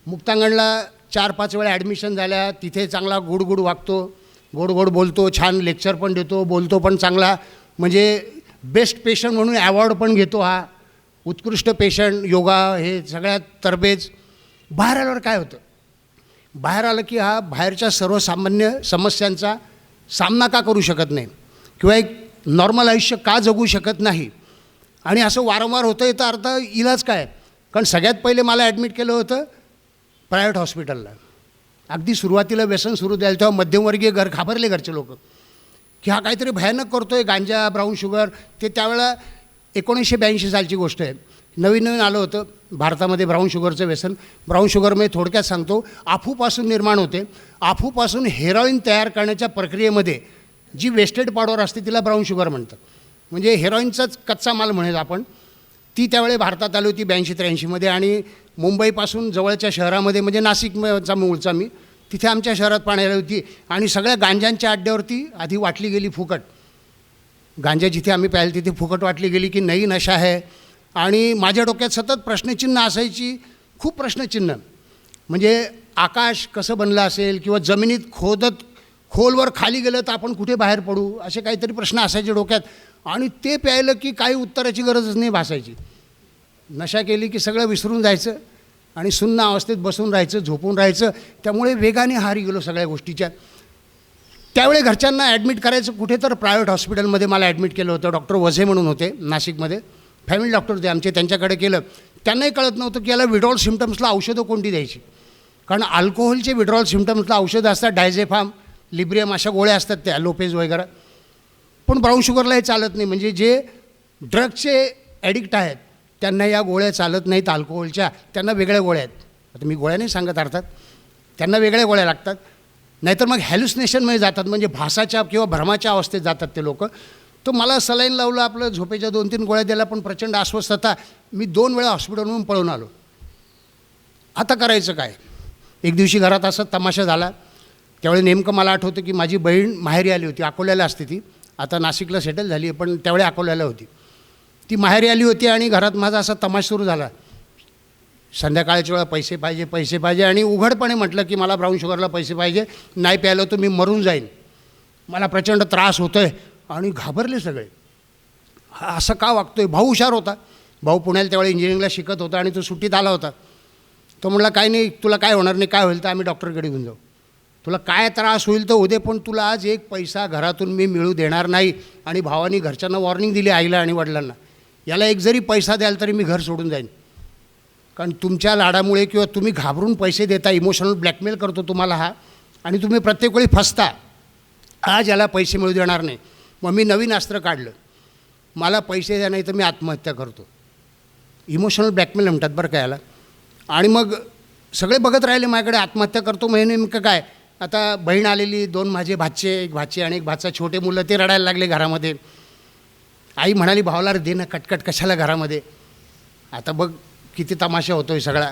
मुक्तांगणला 4-5 वेळा ॲडमिशन झाल्या. तिथे चांगला गोड वागतो, गोड बोलतो, छान लेक्चर पण देतो, बोलतो पण चांगला, म्हणजे बेस्ट पेशंट म्हणून ॲवॉर्ड पण घेतो हा, उत्कृष्ट पेशंट, योगा हे सगळ्यात तरबेज. बाहेर आल्यावर काय होतं? बाहेर आलं की हा बाहेरच्या सर्वसामान्य समस्यांचा सामना का करू शकत नाही, किंवा एक नॉर्मल आयुष्य का जगू शकत नाही. आणि असं वारंवार होतं आहे, तर अर्थ इलाज काय? कारण सगळ्यात पहिले मला ॲडमिट केलं होतं प्रायव्हेट हॉस्पिटलला. अगदी सुरुवातीला व्यसन सुरू द्यायला तेव्हा मध्यमवर्गीय घाबरले घरचे लोक की हा काहीतरी भयानक करतो आहे, गांजा, ब्राऊन शुगर. ते त्यावेळेला 1982 सालची गोष्ट आहे. नवीन आलं होतं भारतामध्ये ब्राऊन शुगरचं व्यसन. ब्राऊन शुगर म्हणजे थोडक्यात सांगतो, अफूपासून निर्माण होते. अफूपासून हेरॉईन तयार करण्याच्या प्रक्रियेमध्ये जी वेस्टेड पावडर असते तिला ब्राऊन शुगर म्हणतात. म्हणजे हेरॉईनचाच कच्चा माल म्हणेल आपण. ती त्यावेळी भारतात आली होती 82-83मध्ये. आणि मुंबईपासून जवळच्या शहरामध्ये, म्हणजे नाशिकचा मूळचा मी, तिथे आमच्या शहरात पाण्याला होती. आणि सगळ्या गांजांच्या अड्ड्यावरती आधी वाटली गेली फुकट. गांजा जिथे आम्ही प्यायला तिथे फुकट वाटली गेली की नई नशा आहे. आणि माझ्या डोक्यात सतत प्रश्नचिन्ह असायची, खूप प्रश्नचिन्ह. म्हणजे आकाश कसं बनलं असेल, किंवा जमिनीत खोलवर खाली गेलं तर आपण कुठे बाहेर पडू, असे काहीतरी प्रश्न असायचे डोक्यात. आणि ते प्यायलं की काही उत्तराची गरजच नाही भासायची. नशा केली की सगळं विसरून जायचं. आणि सुन्न अवस्थेत बसून राहायचं, झोपून राहायचं. त्यामुळे वेगाने हारी गेलो सगळ्या गोष्टीच्या. त्यावेळी घरच्यांना ॲडमिट करायचं कुठे, तर प्रायव्हेट हॉस्पिटलमध्ये मला ॲडमिट केलं होतं. डॉक्टर वझे म्हणून होते नाशिकमध्ये, फॅमिली डॉक्टर होते आमचे. त्यांच्याकडे केलं. त्यांनाही कळत नव्हतं की याला विड्रॉल सिम्टम्सला औषधं कोणती द्यायची, कारण अल्कोहोलचे विड्रॉल सिम्टम्सला औषधं असतात. डायझेफाम, लिब्रियम अशा गोळ्या असतात त्या, लोपेज वगैरे. पण ब्राऊन शुगरला हे चालत नाही. म्हणजे जे ड्रगचे ॲडिक्ट आहेत त्यांना या गोळ्या चालत नाहीत अल्कोहोलच्या, त्यांना वेगळ्या गोळ्या आहेत. आता मी गोळ्या नाही सांगत अर्थात, त्यांना वेगळ्या गोळ्या लागतात. नाहीतर मग हॅल्युसिनेशनमध्ये जातात, म्हणजे भासाच्या किंवा भ्रमाच्या अवस्थेत जातात ते लोक. तर मला सलाईन लावलं, आपलं झोपेच्या 2-3 गोळ्या दिल्या, पण प्रचंड अस्वस्थता. मी 2 वेळा हॉस्पिटलमधून पळून आलो. आता करायचं काय? एक दिवशी घरात असा तमाशा झाला. त्यावेळी नेमकं मला आठवतं की माझी बहीण माहेरी आली होती. अकोल्याला असते ती, आता नाशिकला सेटल झाली आहे, पण त्यावेळी अकोल्याला होती. ती माहेरी आली होती आणि घरात माझा असा तमाशा सुरू झाला. संध्याकाळच्या वेळा पैसे पाहिजे, पैसे पाहिजे. आणि उघडपणे म्हटलं की मला ब्राऊन शुगरला पैसे पाहिजे, नाही प्यायलं तर मी मरून जाईन, मला प्रचंड त्रास होतो आहे. आणि घाबरले सगळे, हा असं का वागतो आहे? भाऊ हुशार होता. भाऊ पुण्याला त्यावेळी इंजिनिअरिंगला शिकत होता आणि तो सुट्टीत आला होता. तो म्हटला काय नाही, तुला काय होणार नाही, काय होईल तर आम्ही डॉक्टरकडे घेऊन जाऊ, तुला काय त्रास होईल तर उद्या, पण तुला आज एक पैसा घरातून मी मिळू देणार नाही. आणि भावानी घरच्यांना वॉर्निंग दिली, आईला आणि वडिलांना, याला एक जरी पैसा द्याल तरी मी घर सोडून जाईन, कारण तुमच्या लाडामुळे किंवा तुम्ही घाबरून पैसे देता, इमोशनल ब्लॅकमेल करतो तुम्हाला हा, आणि तुम्ही प्रत्येक वेळी फसता. आज याला पैसे मिळू देणार नाही. मग मी नवीन अस्त्र काढलं, मला पैसे द्या नाही तर मी आत्महत्या करतो. इमोशनल ब्लॅकमेल म्हणतात बरं का याला. आणि मग सगळे बघत राहिले माझ्याकडे, आत्महत्या करतो. म्हणजे नेमकं काय, आता बहीण आलेली, 2 माझे भाचे, एक भाची आणि एक भाचा, छोटे मुलं, ते रडायला लागले घरामध्ये. आई म्हणाली भावाला, दे ना कटकट, कशाला घरामध्ये. आता बघ किती तमाशा होतो आहे सगळा.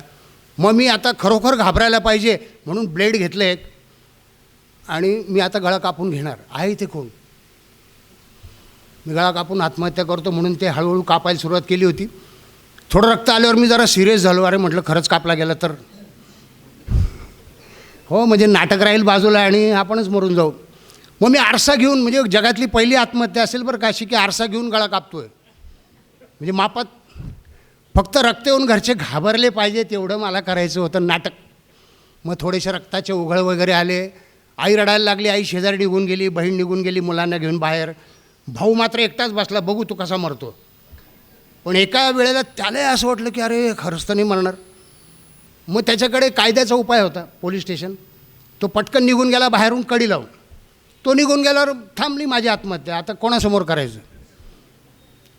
मग मी आता खरोखर घाबरायला पाहिजे म्हणून ब्लेड घेतले एक आणि मी आता गळा कापून घेणार. आहे ते कोण? मी गळा कापून आत्महत्या करतो म्हणून ते हळूहळू कापायला सुरुवात केली होती. थोडं रक्त आल्यावर मी जरा सिरियस झालो. अरे म्हटलं खरंच कापला गेला तर, हो म्हणजे नाटक राहील बाजूला आणि आपणच मरून जाऊ. मग मी आरसा घेऊन, म्हणजे जगातली पहिली आत्महत्या असेल बरं का अशी, की आरसा घेऊन गळा कापतो आहे. म्हणजे मापात फक्त रक्त येऊन घरचे घाबरले पाहिजेत एवढं मला करायचं होतं नाटक. मग थोडेसे रक्ताचे उघळ वगैरे आले. आई रडायला लागली, आई शेजारी निघून गेली, बहीण निघून गेली मुलांना घेऊन बाहेर. भाऊ मात्र एकटाच बसला, बघू तू कसा मरतो. पण एका वेळेला त्याला असं वाटलं की अरे खरंच तर नाही मरणार. मग त्याच्याकडे कायद्याचा उपाय होता, पोलीस स्टेशन. तो पटकन निघून गेला बाहेरून कडी लावून. तो निघून गेल्यावर थांबली माझी आत्महत्या. आता कोणासमोर करायचं?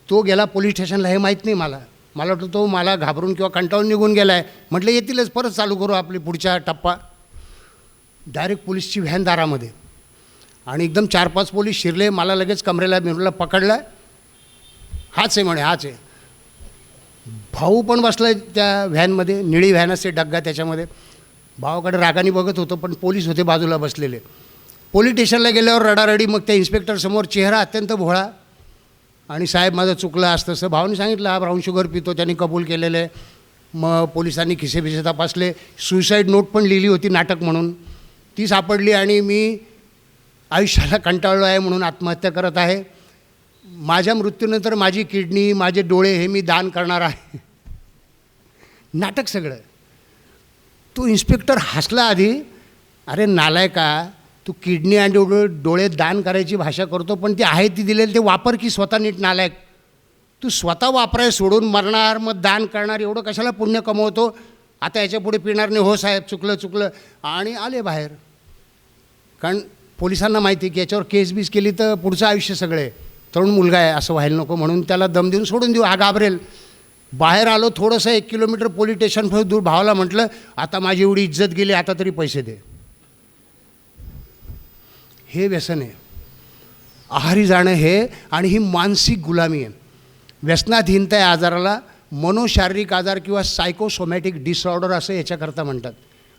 तो गेला पोलीस स्टेशनला, हे माहीत नाही मला. मला वाटतं तो मला घाबरून किंवा कंटाळून निघून गेला आहे. म्हटलं येतीलच, परत चालू करू आपली पुढच्या टप्पा. डायरेक्ट पोलीसची व्हॅन दारामध्ये आणि एकदम 4-5 पोलीस शिरले. मला लगेच कमरेला मिरूला पकडला. हाच आहे म्हणे, हाच आहे. भाऊ पण बसला त्या व्हॅनमध्ये, निळी व्हॅन असते, डग्गा त्याच्यामध्ये. भावाकडे रागाने बघत होतं, पण पोलीस होते बाजूला बसलेले. पोलीस स्टेशनला गेल्यावर रडारडी. मग त्या इन्स्पेक्टरसमोर चेहरा अत्यंत भोळा. आणि साहेब माझं चुकलं असतं असं भावाने सांगितलं. हा ब्राऊन शुगर पितो, त्यांनी कबूल केलेलं आहे. मग पोलिसांनी खिसे तपासले. सुसाईड नोट पण लिहिली होती नाटक म्हणून, ती सापडली. आणि मी आयुष्याला कंटाळलो आहे म्हणून आत्महत्या करत आहे. माझ्या मृत्यूनंतर माझी किडनी, माझे डोळे हे मी दान करणार आहे. नाटक सगळं. तो इन्स्पेक्टर हसला आधी. अरे नालायका, तू किडनी आणि डोळे दान करायची भाषा करतो, पण ती आहे ती दिलेली ते वापर की स्वतः नीट नालायक. तू स्वतः वापराय सोडून मरणार, मग दान करणार, एवढं कशाला पुण्य कमवतो? आता याच्यापुढे पिणार नाही. हो साहेब, चुकलं. आणि आले बाहेर. कारण पोलिसांना माहिती की याच्यावर केस बीस केली तर पुढचं आयुष्य सगळे. तरुण मुलगा आहे, असं व्हायला नको म्हणून त्याला दम देऊन सोडून देऊ, हा घाबरेल. बाहेर आलो. थोडंसं 1 किलोमीटर पोलीस स्टेशन दूर. भावाला म्हटलं आता माझी एवढी इज्जत गेली, आता तरी पैसे दे. हे व्यसन आहे, आहारी जाणं हे. आणि ही मानसिक गुलामी आहे. व्यसनाधीनता या आजाराला मनोशारीरिक आजार किंवा सायकोसोमॅटिक डिसऑर्डर असं याच्याकरता म्हणतात.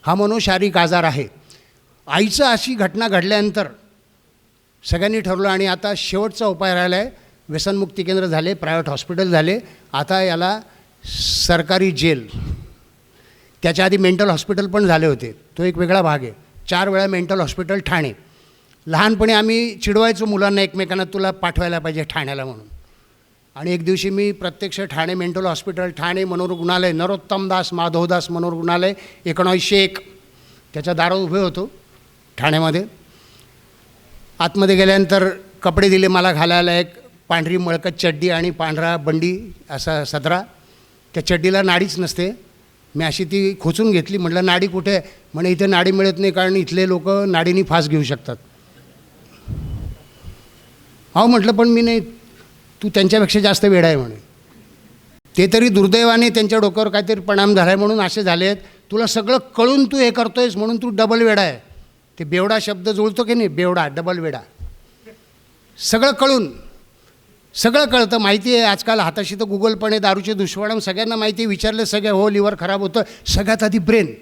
हा मनोशारीरिक आजार आहे. आईचं अशी घटना घडल्यानंतर सगळ्यांनी ठरवलं आणि आता शेवटचा उपाय राहिला आहे. व्यसनमुक्ती केंद्र झाले, प्रायव्हेट हॉस्पिटल झाले, आता याला सरकारी जेल. त्याच्या आधी मेंटल हॉस्पिटल पण झाले होते, तो एक वेगळा भाग आहे. 4 वेळा मेंटल हॉस्पिटल ठाणे. लहानपणी आम्ही चिडवायचो मुलांना एकमेकांना, तुला पाठवायला पाहिजे ठाण्याला म्हणून. आणि एक दिवशी मी प्रत्यक्ष ठाणे मेंटल हॉस्पिटल, ठाणे मनोरुग्णालय, नरोत्तमदास माधवदास मनोरुग्णालय 1901 त्याच्या दारात उभे होतो ठाण्यामध्ये. आतमध्ये गेल्यानंतर कपडे दिले मला घालायला, एक पांढरी मळकट चड्डी आणि पांढरा बंडी असा सदरा. त्या चड्डीला नाडीच नसते. मी अशी ती खोचून घेतली. म्हटलं नाडी कुठे आहे? म्हणे इथे नाडी मिळत नाही कारण इथले लोक नाडीनी फास घेऊ शकतात. हो म्हटलं पण मी नाही, तू त्यांच्यापेक्षा जास्त वेडा आहे म्हणे. ते तरी दुर्दैवाने त्यांच्या डोक्यावर काहीतरी परिणाम झाला आहे म्हणून असे झाले आहेत. तुला सगळं कळून तू हे करतोयस म्हणून तू डबल वेडा आहे. ते बेवडा शब्द जुळतो की नाही, बेवडा डबल वेडा. सगळं कळून, सगळं कळतं, माहिती आहे. आजकाल हाताशी तर गुगल पण आहे, दारूचे दुष्परिणाम सगळ्यांना माहिती आहे. विचारले सगळे, हो लिव्हर खराब होतं. सगळ्यात आधी ब्रेन,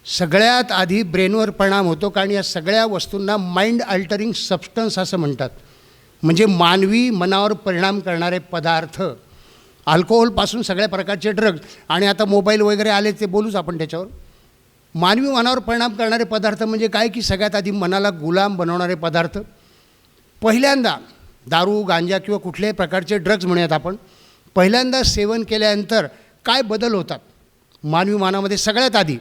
सगळ्यात आधी ब्रेनवर परिणाम होतो. कारण या सगळ्या वस्तूंना माइंड अल्टरिंग सबस्टन्स असं म्हणतात. म्हणजे मानवी मनावर परिणाम करणारे पदार्थ, अल्कोहोलपासून सगळ्या प्रकारचे ड्रग्ज, आणि आता मोबाईल वगैरे आले ते बोलूच आपण त्याच्यावर. मानवी मनावर परिणाम करणारे पदार्थ म्हणजे काय की सगळ्यात आधी मनाला गुलाम बनवणारे पदार्थ. पहिल्यांदा दारू, गांजा किंवा कुठल्याही प्रकारचे ड्रग्ज म्हणूयात आपण, पहिल्यांदा सेवन केल्यानंतर काय बदल होतात मानवी मनामध्ये? सगळ्यात आधी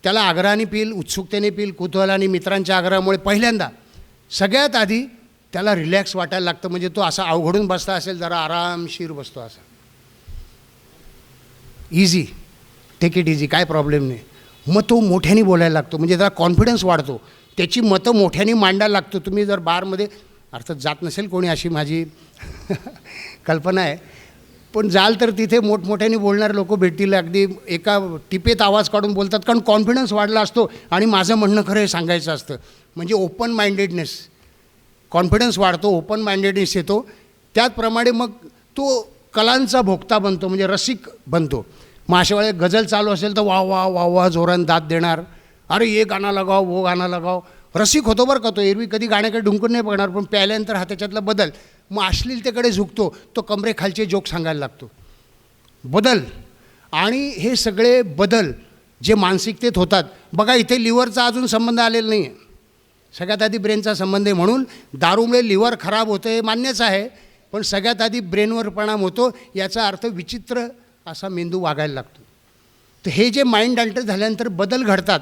त्याला आग्रहाने पिल, उत्सुकतेने पिल, कुतूहलाने, मित्रांच्या आग्रहामुळे पहिल्यांदा सगळ्यात आधी त्याला रिलॅक्स वाटायला लागतं. म्हणजे तो असा अवघडून बसला असेल, जरा आरामशीर बसतो असा. इझी, टेक इट इझी, काय प्रॉब्लेम नाही. मग तो मोठ्याने बोलायला लागतो. म्हणजे त्याला कॉन्फिडन्स वाढतो, त्याची मतं मोठ्याने मांडायला लागतो. तुम्ही जर बारमध्ये, अर्थात जात नसेल कोणी, अशी माझी कल्पना आहे, पण जाल तर तिथे मोठमोठ्याने बोलणारे लोक भेटतील. अगदी एका टिपेत आवाज काढून बोलतात, कारण कॉन्फिडन्स वाढला असतो आणि माझं म्हणणं खरं हे सांगायचं असतं. म्हणजे ओपन माइंडेडनेस, कॉन्फिडन्स वाढतो, ओपन माइंडेडनेस येतो. त्याचप्रमाणे मग तो कलांचा भोक्ता बनतो, म्हणजे रसिक बनतो. मग अशा वेळेला गझल चालू असेल तर वा वा वा वा जोरान दाद देणार, अरे ये गाणं लगाव, वो गाणं लगाव. रसिक होतो बरं का तो. एरवी कधी गाण्याकडे ढुंकून नाही बघणार, पण प्यायल्यानंतर हा त्याच्यातला बदल, मग अश्लीलतेकडे झुकतो. तो कमरेखालचे जोक सांगायला लागतो. बदल, आणि हे सगळे बदल जे मानसिकतेत होतात. बघा इथे लिव्हरचा अजून संबंध आलेला नाही आहे, सगळ्यात आधी ब्रेनचा संबंध आहे. म्हणून दारूमुळे लिव्हर खराब होतं हे मान्यच आहे, पण सगळ्यात आधी ब्रेनवर परिणाम होतो. याचा अर्थ विचित्र असा मेंदू वागायला लागतो. तर हे जे माइंड अल्टर झाल्यानंतर बदल घडतात,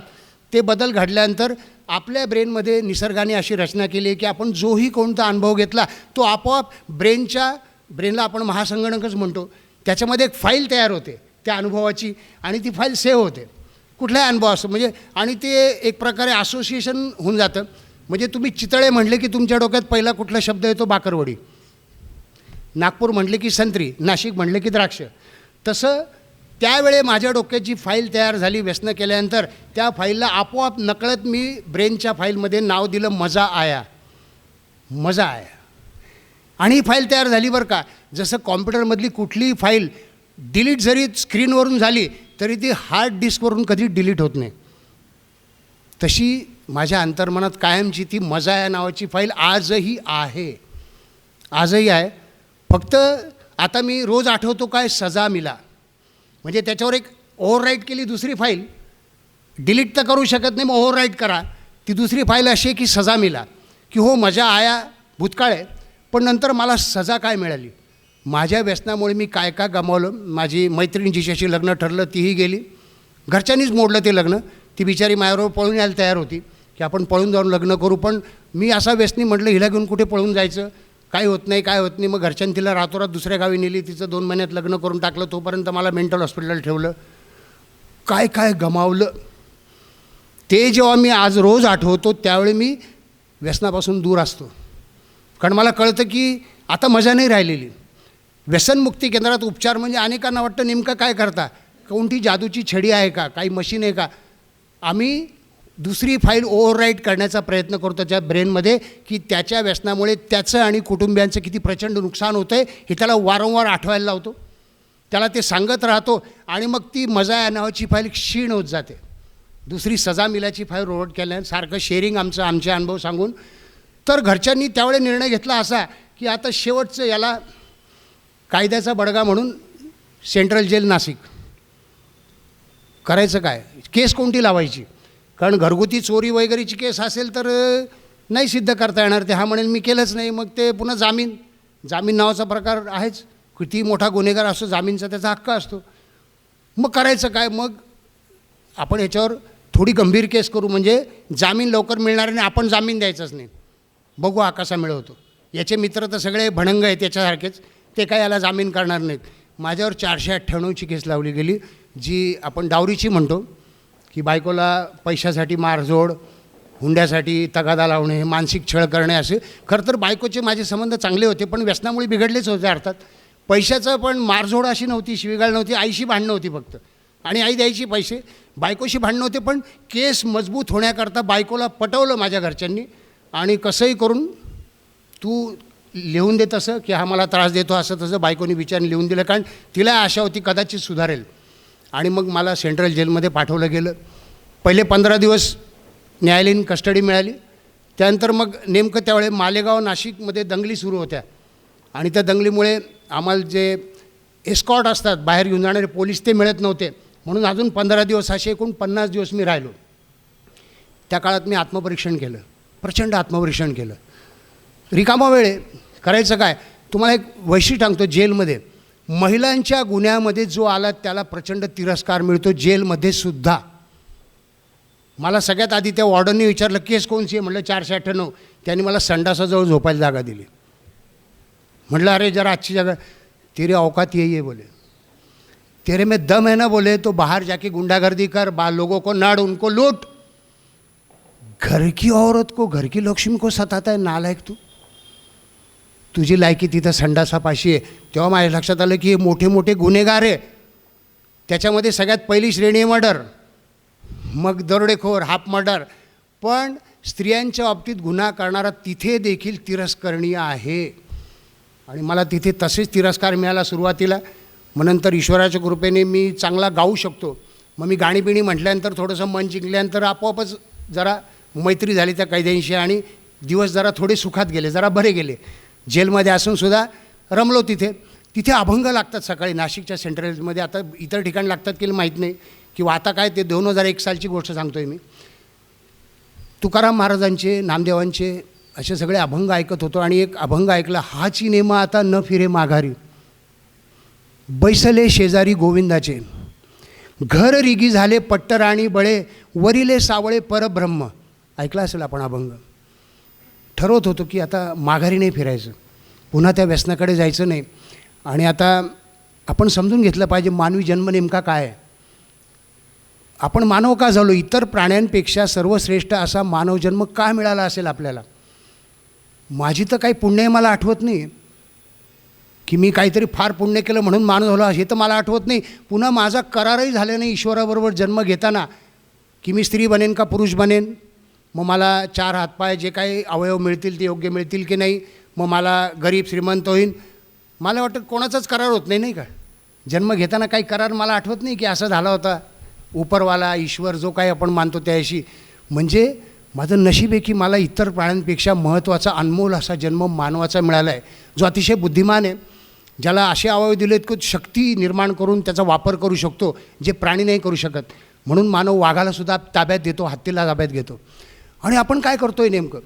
ते बदल घडल्यानंतर आपल्या ब्रेनमध्ये निसर्गाने अशी रचना केली आहे की आपण जोही कोणता अनुभव घेतला तो आपोआप ब्रेनला आपण महासंगणकच म्हणतो, त्याच्यामध्ये एक फाईल तयार होते त्या अनुभवाची, आणि ती फाईल सेव्ह होते कुठलाही अनुभव असतो. म्हणजे आणि ते एक प्रकारे असोसिएशन होऊन जातं. म्हणजे तुम्ही चितळे म्हटले की तुमच्या डोक्यात पहिला कुठला शब्द येतो? बाकरवडी. नागपूर म्हटले की संत्री, नाशिक म्हटले की द्राक्ष. तसं त्यावेळे माझ्या डोक्यात जी फाईल तयार झाली व्यसनं केल्यानंतर, त्या फाईलला आपोआप नकळत मी ब्रेनच्या फाईलमध्ये नाव दिलं मजा आया, मजा आया. आणि ही फाईल तयार झाली बरं का. जसं कॉम्प्युटरमधली कुठलीही फाईल डिलीट जरी स्क्रीनवरून झाली तरी ती हार्ड डिस्कवरून कधी डिलीट होत नाही, तशी माझ्या अंतर्मनात कायमची ती मजा या नावाची फाईल आजही आहे, आजही आहे. फक्त आता मी रोज आठवतो काय, सजा मिला. म्हणजे त्याच्यावर एक ओव्हरराईट केली दुसरी फाईल, डिलीट तर करू शकत नाही, मग ओव्हरराईट करा. ती दुसरी फाईल अशी आहे की सजा मिला, की हो मजा आया भूतकाळ आहे, पण नंतर मला सजा काय मिळाली. माझ्या व्यसनामुळे मी काय काय गमावलं. माझी मैत्रीण जिच्याशी लग्न ठरलं तीही गेली, घरच्यांनीच मोडलं ते लग्न. ती बिचारी माझ्याबरोबर पळून यायला तयार होती की आपण पळून जाऊन लग्न करू, पण मी असा व्यसनी म्हटलं हिला घेऊन कुठे पळून जायचं, काय होत नाही काय होत नाही. मग घरच्यांनी तिला रातोरात दुसऱ्या गावी नेली, तिचं 2 महिन्यात लग्न करून टाकलं. तोपर्यंत मला मेंटल हॉस्पिटल ठेवलं. काय काय गमावलं ते जेव्हा मी आज रोज आठवतो त्यावेळी मी व्यसनापासून दूर असतो. कारण मला कळतं की आता मजा नाही राहिलेली. व्यसनमुक्ती केंद्रात उपचार म्हणजे अनेकांना वाटतं नेमकं काय करता, कोणती जादूची छडी आहे का, काही मशीन आहे का. आम्ही दुसरी फाईल ओव्हरराईट करण्याचा प्रयत्न करतो त्याच्या ब्रेनमध्ये, की त्याच्या व्यसनामुळे त्याचं आणि कुटुंबियांचं किती प्रचंड नुकसान होतं आहे हे त्याला वारंवार आठवायला लावतो, त्याला ते सांगत राहतो. आणि मग ती मजा या नावाची फाईल क्षीण होत जाते. दुसरी सजा मिलाची फाईल ओव्हरराईट केल्यानं सारखं शेअरिंग आमचे अनुभव सांगून. तर घरच्यांनी त्यावेळी निर्णय घेतला असा की आता शेवटचं याला कायद्याचा बडगा म्हणून सेंट्रल जेल नाशिक करायचं. काय केस कोणती लावायची, कारण घरगुती चोरी वगैरेची केस असेल तर नाही सिद्ध करता येणार. ते हा म्हणेल मी केलंच नाही, मग ते पुन्हा जामीन जामीन नावाचा प्रकार आहेच. किती मोठा गुन्हेगार असतो जामीनचा त्याचा हक्क असतो. मग करायचं काय? मग आपण याच्यावर थोडी गंभीर केस करू, म्हणजे जामीन लवकर मिळणार नाही, आपण जामीन द्यायचाच नाही, बघू हा कसा मिळवतो. याचे मित्र तर सगळे भणंग आहेत त्याच्यासारखेच, ते काय याला जामीन करणार नाहीत. माझ्यावर 498ची केस लावली गेली, जी आपण डावरीची म्हणतो, की बायकोला पैशासाठी मारझोड, हुंड्यासाठी तगादा लावणे, मानसिक छळ करणे असे. खरं तर बायकोचे माझे संबंध चांगले होते, पण व्यसनामुळे बिघडलेच होते अर्थात. पैशाचं पण मारझोड अशी नव्हती, शिवीगाळ नव्हती, आईशी भांडणं होती फक्त, आणि आई द्यायची पैसे. बायकोशी भांडणं होते, पण केस मजबूत होण्याकरता बायकोला पटवलं माझ्या घरच्यांनी, आणि कसंही करून तू लिहून दे तसं, की हा मला त्रास देतो असं तसं बायकोनी विचारून लिहून दिलं, कारण तिला आशा होती कदाचित सुधारेल. आणि मग मला सेंट्रल जेलमध्ये पाठवलं गेलं. पहिले 15 दिवस न्यायालयीन कस्टडी मिळाली. त्यानंतर मग नेमकं त्यावेळे मालेगाव नाशिकमध्ये दंगली सुरू होत्या, आणि त्या दंगलीमुळे आम्हाला जे एस्कॉर्ट असतात बाहेर घेऊन जाणारे पोलीस ते मिळत नव्हते, म्हणून अजून 15 दिवस असे एकूण 50 दिवस मी राहिलो. त्या काळात मी आत्मपरीक्षण केलं, प्रचंड आत्मपरीक्षण केलं. रिकामा वेळ आहे, करायचं काय? तुम्हाला एक वैशिष्ट्य सांगतो, जेलमध्ये महिलांच्या गुन्ह्यामध्ये जो आला त्याला प्रचंड तिरस्कार मिळतो जेलमध्ये सुद्धा. मला सगळ्यात आधी त्या वॉर्डनने विचारलं केस कोणची आहे, म्हटलं 498. त्यांनी मला संडासाजवळ झोपायला जागा दिली. म्हटलं अरे जरा अच्छी जगह, तेरी औकात यही है बोले, तेरे में दम है ना बोले तो बाहर जाके गुंडागर्दी कर, लोगों को नड़, उनको लूट. घर की औरत को, घर की लक्ष्मी को सताता है, नालायक तू. तुझी लायकी तिथं संडासापाशी आहे. तेव्हा माझ्या लक्षात आलं की हे मोठे मोठे गुन्हेगार आहे. त्याच्यामध्ये सगळ्यात पहिली श्रेणी मर्डर, मग दरोडेखोर, हाफ मर्डर. पण स्त्रियांच्या बाबतीत गुन्हा करणारा तिथे देखील तिरस्करणीय आहे, आणि मला तिथे तसेच तिरस्कार मिळाला सुरुवातीला. मग नंतर ईश्वराच्या कृपेने मी चांगला गाऊ शकतो. मग मी गाणीबिणी म्हटल्यानंतर थोडंसं मन जिंकल्यानंतर आपोआपच जरा मैत्री झाली त्या कैद्यांशी, आणि दिवस जरा थोडे सुखात गेले, जरा बरे गेले. जेलमध्ये असूनसुद्धा रमलो तिथे. तिथे अभंग लागतात सकाळी नाशिकच्या सेंट्रलमध्ये. आता इतर ठिकाणी लागतात की माहीत नाही, किंवा आता काय ते 2001 सालची गोष्ट सांगतो आहे मी. तुकाराम महाराजांचे, नामदेवांचे असे सगळे अभंग ऐकत होतो, आणि एक अभंग ऐकला, हाची नेमा आता न फिरे माघारी, बैसले शेजारी गोविंदाचे, घर रिगी झाले पट्टराणी बळे, वरिले सावळे परब्रह्म. ऐकला असेल आपण अभंग. ठरवत होतो की आता माघारी नाही फिरायचं, पुन्हा त्या व्यसनाकडे जायचं नाही. आणि आता आपण समजून घेतलं पाहिजे मानवी जन्म नेमका काय आहे. आपण मानव का झालो? इतर प्राण्यांपेक्षा सर्वश्रेष्ठ असा मानव जन्म का मिळाला असेल आपल्याला? माझी तर काही पुण्य मला आठवत नाही की मी काहीतरी फार पुण्य केलं म्हणून मानव झालो, हे तर मला आठवत नाही. पुन्हा माझा करारही झाला नाही ईश्वराबरोबर जन्म घेताना की मी स्त्री बनेन का पुरुष बनेन, मग मला 4 हातपाय जे काही अवयव मिळतील ते योग्य मिळतील की नाही, मग मला गरीब श्रीमंत होईन. मला वाटतं कोणाचाच करार होत नाही, नाही का? जन्म घेताना काही करार मला आठवत नाही की असा झाला होता. उपरवाला ईश्वर जो काही आपण मानतो त्याशी. म्हणजे माझं नशीब आहे की मला इतर प्राण्यांपेक्षा महत्त्वाचा अनमोल असा जन्म मानवाचा मिळाला आहे, जो अतिशय बुद्धिमान आहे, ज्याला असे अवयव दिलेत की शक्ती निर्माण करून त्याचा वापर करू शकतो जे प्राणी नाही करू शकत. म्हणून मानव वाघालासुद्धा ताब्यात देतो, हत्तीला ताब्यात घेतो. आणि आपण काय करतो आहे नेमकं?